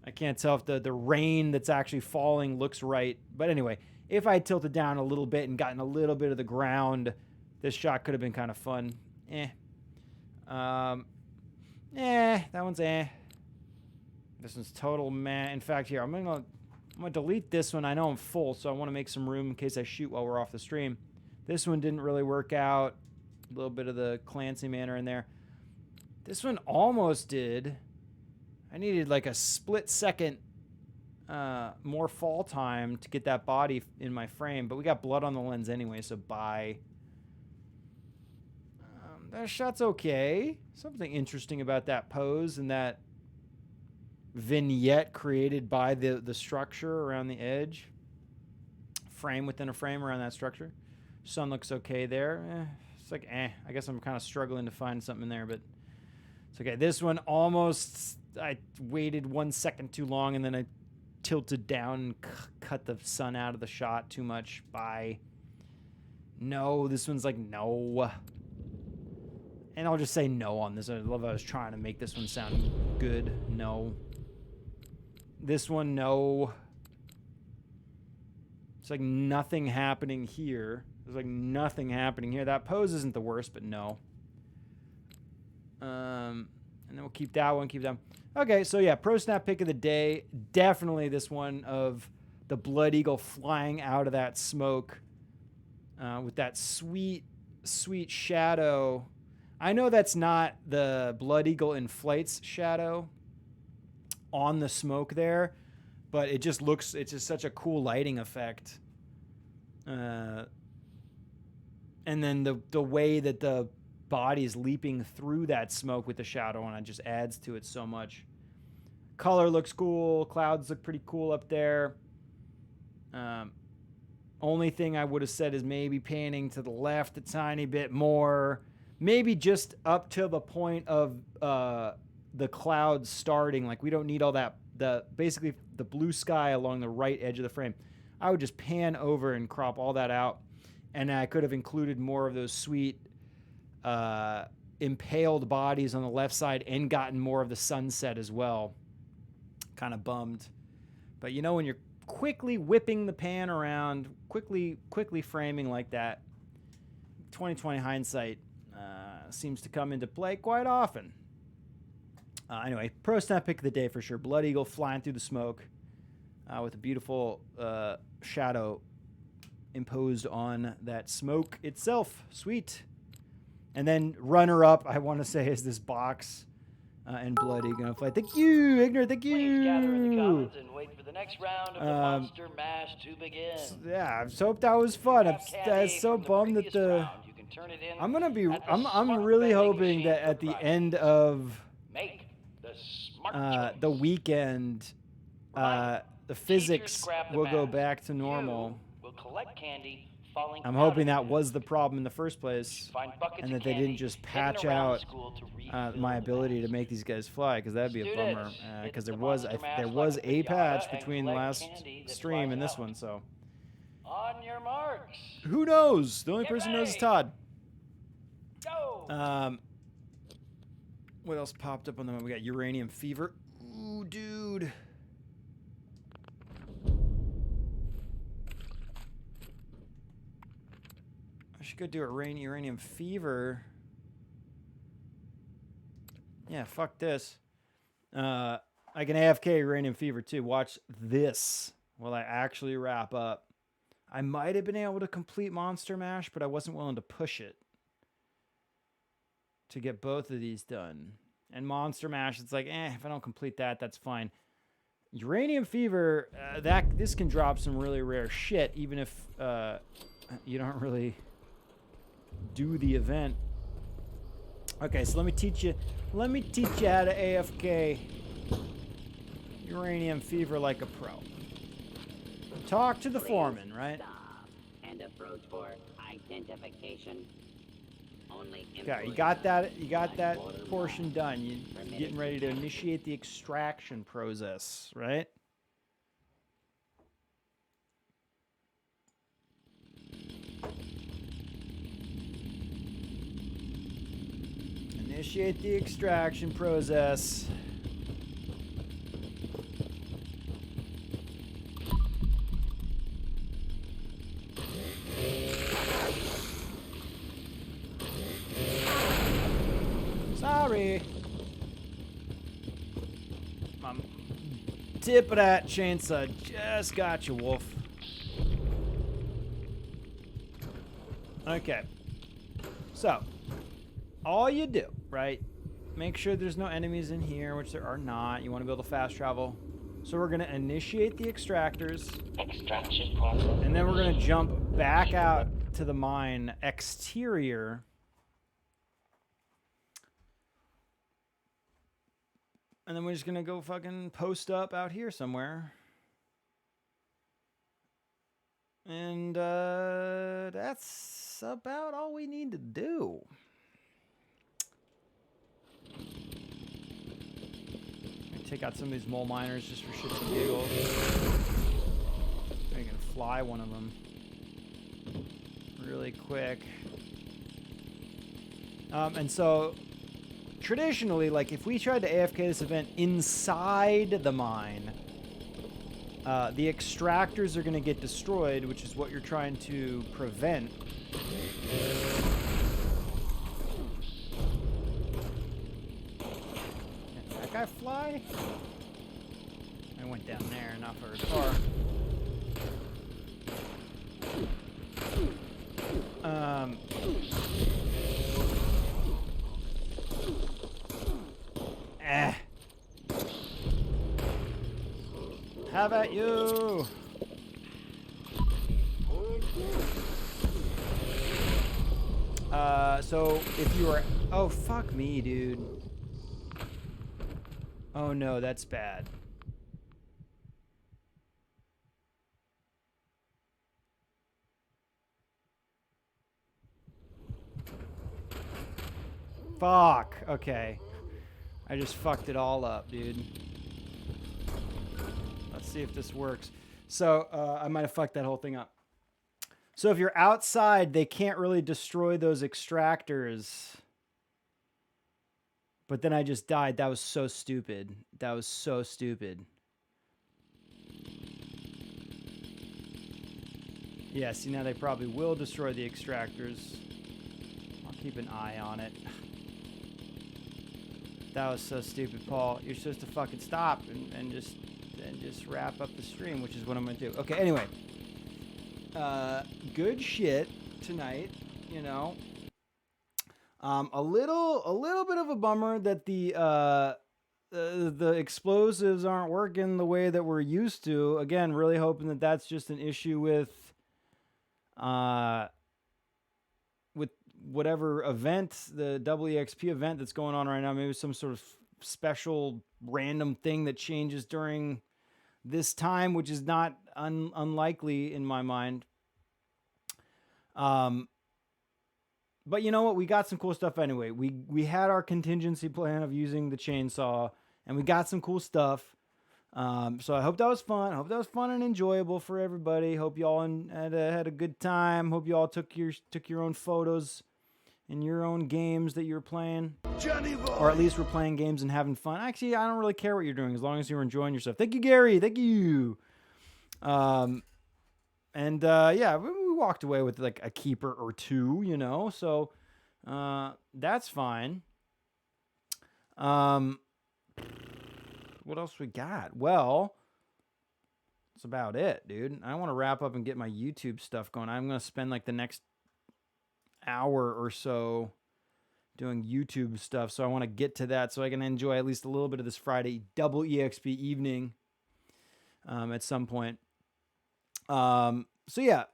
[SPEAKER 1] if the rain that's actually falling looks right. But anyway, if I tilted down a little bit and gotten a little bit of the ground, this shot could have been kind of fun. That one's This one's total meh. In fact, here I'm gonna delete this one. I know I'm full, so I want to make some room in case I shoot while we're off the stream. This one didn't really work out. A little bit of the Clancy manner in there. This one almost did. I needed like a split second more fall time to get that body in my frame, but we got blood on the lens anyway, so bye. That shot's okay. Something interesting about that pose and that vignette created by the structure around the edge. Frame within a frame around that structure. Sun looks okay there. It's like, I guess I'm kind of struggling to find something in there, but it's okay. This one almost, I waited 1 second too long, and then I tilted down and cut the sun out of the shot too much. Bye. No, this one's like, no. And I'll just say no on this. I love how I was trying to make this one sound good. No. This one, no. It's like nothing happening here. There's like nothing happening here. That pose isn't the worst, but no. And then we'll keep that one, keep that one. Okay, so yeah, Pro Snap pick of the day. Definitely this one of the Blood Eagle flying out of that smoke with that sweet, sweet shadow. I know that's not the Blood Eagle in Flight's shadow on the smoke there, but it just looks, it's just such a cool lighting effect. And then the way that the body is leaping through that smoke with the shadow on it just adds to it so much. Color looks cool. Clouds look pretty cool up there. Only thing I would have said is maybe panning to the left a tiny bit more. Maybe just up to the point of the clouds starting. Like, we don't need all that. Basically, the blue sky along the right edge of the frame. I would just pan over and crop all that out. And I could have included more of those sweet impaled bodies on the left side and gotten more of the sunset as well. Kind of bummed. But you know, when you're quickly whipping the pan around, quickly framing like that, 2020 hindsight seems to come into play quite often. Anyway, Pro Snap pick of the day for sure. Blood Eagle flying through the smoke with a beautiful shadow imposed on that smoke itself. Sweet. And then runner-up, I want to say, is this box and Blood Eagle fly. Thank you, Ignorant. Thank you.
[SPEAKER 6] Please gather in the comments and wait for the next round of the Monster Mash to begin.
[SPEAKER 1] Yeah, I just hope that was fun. I'm so bummed that I'm gonna be. I'm really hoping that at the end of the weekend, the physics will go back to normal.
[SPEAKER 6] Will collect candy.
[SPEAKER 1] I'm hoping that was the problem in the first place, and that they didn't just patch out my ability to make these guys fly, because that'd be a bummer. Because there was a patch between the last stream and this one, so
[SPEAKER 6] on your marks.
[SPEAKER 1] Who knows? The only person who knows is Todd.
[SPEAKER 6] Go.
[SPEAKER 1] What else popped up on the moment? We got Uranium Fever. Ooh, dude. I should go do a Uranium Fever. Yeah, fuck this. I can AFK Uranium Fever too. Watch this while I actually wrap up. I might have been able to complete Monster Mash, but I wasn't willing to push it to get both of these done. And Monster Mash, it's like, if I don't complete that, that's fine. Uranium Fever, this can drop some really rare shit, even if you don't really do the event. Okay, so let me teach you how to AFK Uranium Fever like a pro. Talk to the foreman, right?
[SPEAKER 7] And approach for identification.
[SPEAKER 1] Okay, you got that portion done. You're getting ready to initiate the extraction process, right? Initiate the extraction process. Sorry. Tip of that chainsaw just got you, wolf. Okay. So, all you do, right? Make sure there's no enemies in here, which there are not. You want to be able to fast travel. So we're going to initiate the extractors.
[SPEAKER 7] Extraction process.
[SPEAKER 1] And then we're going to jump back out to the mine exterior. And then we're just going to go fucking post up out here somewhere. And that's about all we need to do. Take out some of these mole miners just for shits and giggles. I'm gonna fly one of them really quick. And so traditionally, like if we tried to AFK this event inside the mine, the extractors are gonna get destroyed, which is what you're trying to prevent. Can that guy fly? I went down there, not very far. Have at you! So if you are... Oh, fuck me, dude. Oh no, that's bad. Fuck. Okay. I just fucked it all up, dude. Let's see if this works. So, I might have fucked that whole thing up. So if you're outside, they can't really destroy those extractors. But then I just died. That was so stupid. That was so stupid. Yeah, see, now they probably will destroy the extractors. I'll keep an eye on it. That was so stupid, Paul. You're supposed to fucking stop and just wrap up the stream, which is what I'm gonna do. Okay, anyway. Good shit tonight, you know. A little bit of a bummer that the explosives aren't working the way that we're used to. Again, really hoping that that's just an issue with whatever event, the EXP event that's going on right now. Maybe some sort of special random thing that changes during this time, which is not unlikely in my mind. But you know what? We got some cool stuff anyway. We had our contingency plan of using the chainsaw, and we got some cool stuff. So I hope that was fun. I hope that was fun and enjoyable for everybody. Hope you all had a good time. Hope you all took your own photos in your own games that you're playing.
[SPEAKER 5] Johnny boy.
[SPEAKER 1] Or at least we're playing games and having fun. Actually, I don't really care what you're doing as long as you're enjoying yourself. Thank you, Gary. Thank you. Yeah, we walked away with like a keeper or two, you know, so that's fine. What else we got? Well, that's about it, dude. I want to wrap up and get my YouTube stuff going. I'm going to spend like the next hour or so doing YouTube stuff, so I want to get to that so I can enjoy at least a little bit of this Friday double EXP evening at some point. So yeah,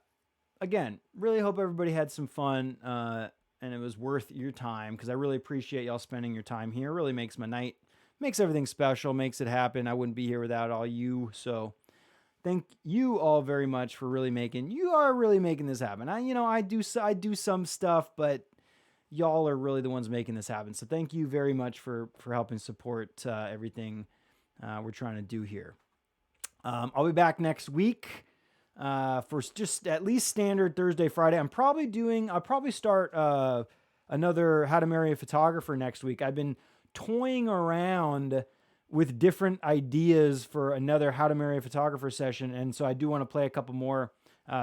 [SPEAKER 1] again, really hope everybody had some fun and it was worth your time, because I really appreciate y'all spending your time here. It really makes my night, makes everything special, makes it happen. I wouldn't be here without all you, so thank you all very much for really making this happen. I do some stuff, but y'all are really the ones making this happen. So thank you very much for helping support everything we're trying to do here. I'll be back next week for just at least standard Thursday, Friday. I'll probably start another How to Marry a Photographer next week. I've been toying around with different ideas for another How to Marry a Photographer session, and so I do want to play a couple more,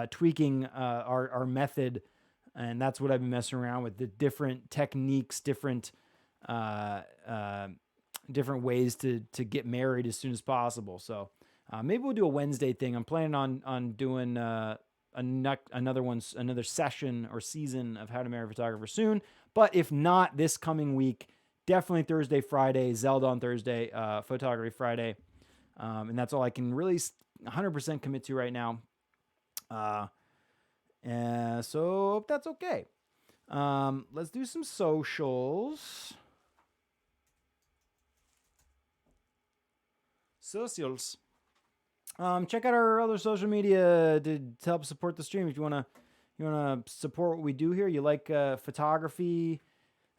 [SPEAKER 1] tweaking our method, and that's what I've been messing around with, the different techniques, different different ways to get married as soon as possible. So maybe we'll do a Wednesday thing. I'm planning on doing another session or season of How to Marry a Photographer soon. But if not this coming week, definitely Thursday, Friday, Zelda on Thursday, Photography Friday. And that's all I can really 100% commit to right now. And so hope that's okay. Let's do some socials. Socials. Check out our other social media to help support the stream. If you wanna support what we do here, you like photography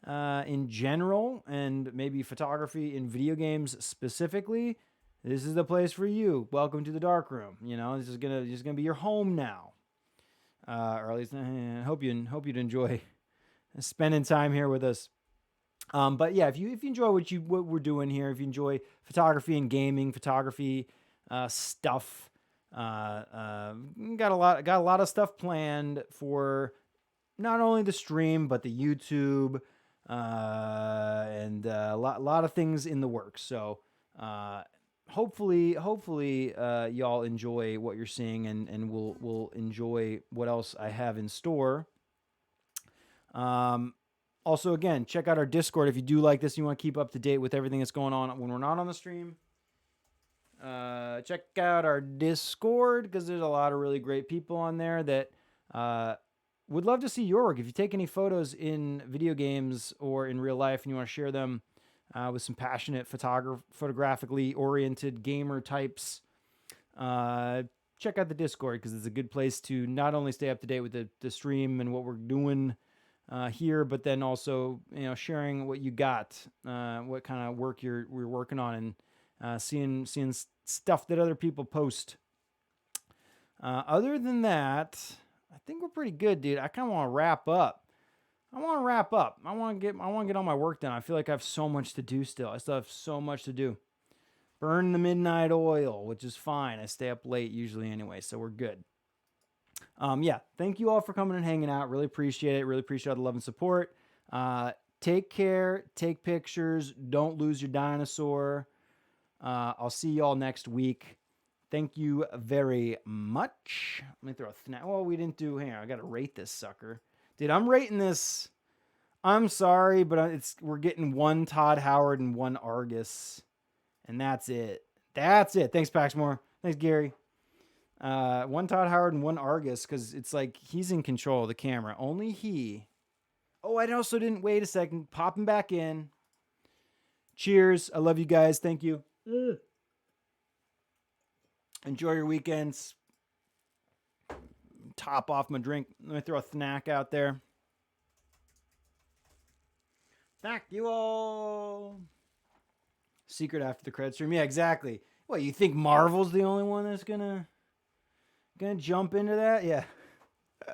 [SPEAKER 1] in general, and maybe photography in video games specifically, this is the place for you. Welcome to the dark room. You know, this is gonna be your home now, or at least I hope you'd enjoy spending time here with us. But yeah, if you enjoy what we're doing here, if you enjoy photography and gaming, photography stuff, got a lot of stuff planned for not only the stream but the YouTube, and a lot of things in the works. So hopefully y'all enjoy what you're seeing, and we'll enjoy what else I have in store. Also, again, check out our Discord if you do like this and you want to keep up to date with everything that's going on when we're not on the stream. Check out our Discord, because there's a lot of really great people on there that would love to see your work. If you take any photos in video games or in real life and you want to share them with some passionate photographically oriented gamer types, check out the Discord, because it's a good place to not only stay up to date with the stream and what we're doing here, but then also, sharing what you got, what kind of work we're working on, and seeing stuff that other people post. Other than that, I think we're pretty good, dude. I kind of want to wrap up. I want to get all my work done. I feel like I have so much to do still. I still have so much to do. Burn the midnight oil, which is fine. I stay up late usually anyway, so we're good. Yeah, thank you all for coming and hanging out. Really appreciate it. Really appreciate all the love and support. Take care. Take pictures. Don't lose your dinosaur. I'll see y'all next week. Thank you very much. Let me throw a snap. Oh, we didn't do. Hang on, I gotta rate this sucker, dude. I'm rating this. I'm sorry, but we're getting 1 Todd Howard and 1 Argus, and that's it. That's it. Thanks, Paxmore. Thanks, Gary. 1 Todd Howard and 1 Argus, because it's like he's in control of the camera. Only he. Oh, I also didn't. Wait a second. Popping back in. Cheers. I love you guys. Thank you. Enjoy your weekends. Top off my drink. Let me throw a snack out there. Thank you all. Secret after the credits stream. Yeah, exactly. What, you think Marvel's the only one that's gonna jump into that? Yeah.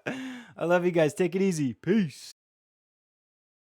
[SPEAKER 1] I love you guys. Take it easy. Peace.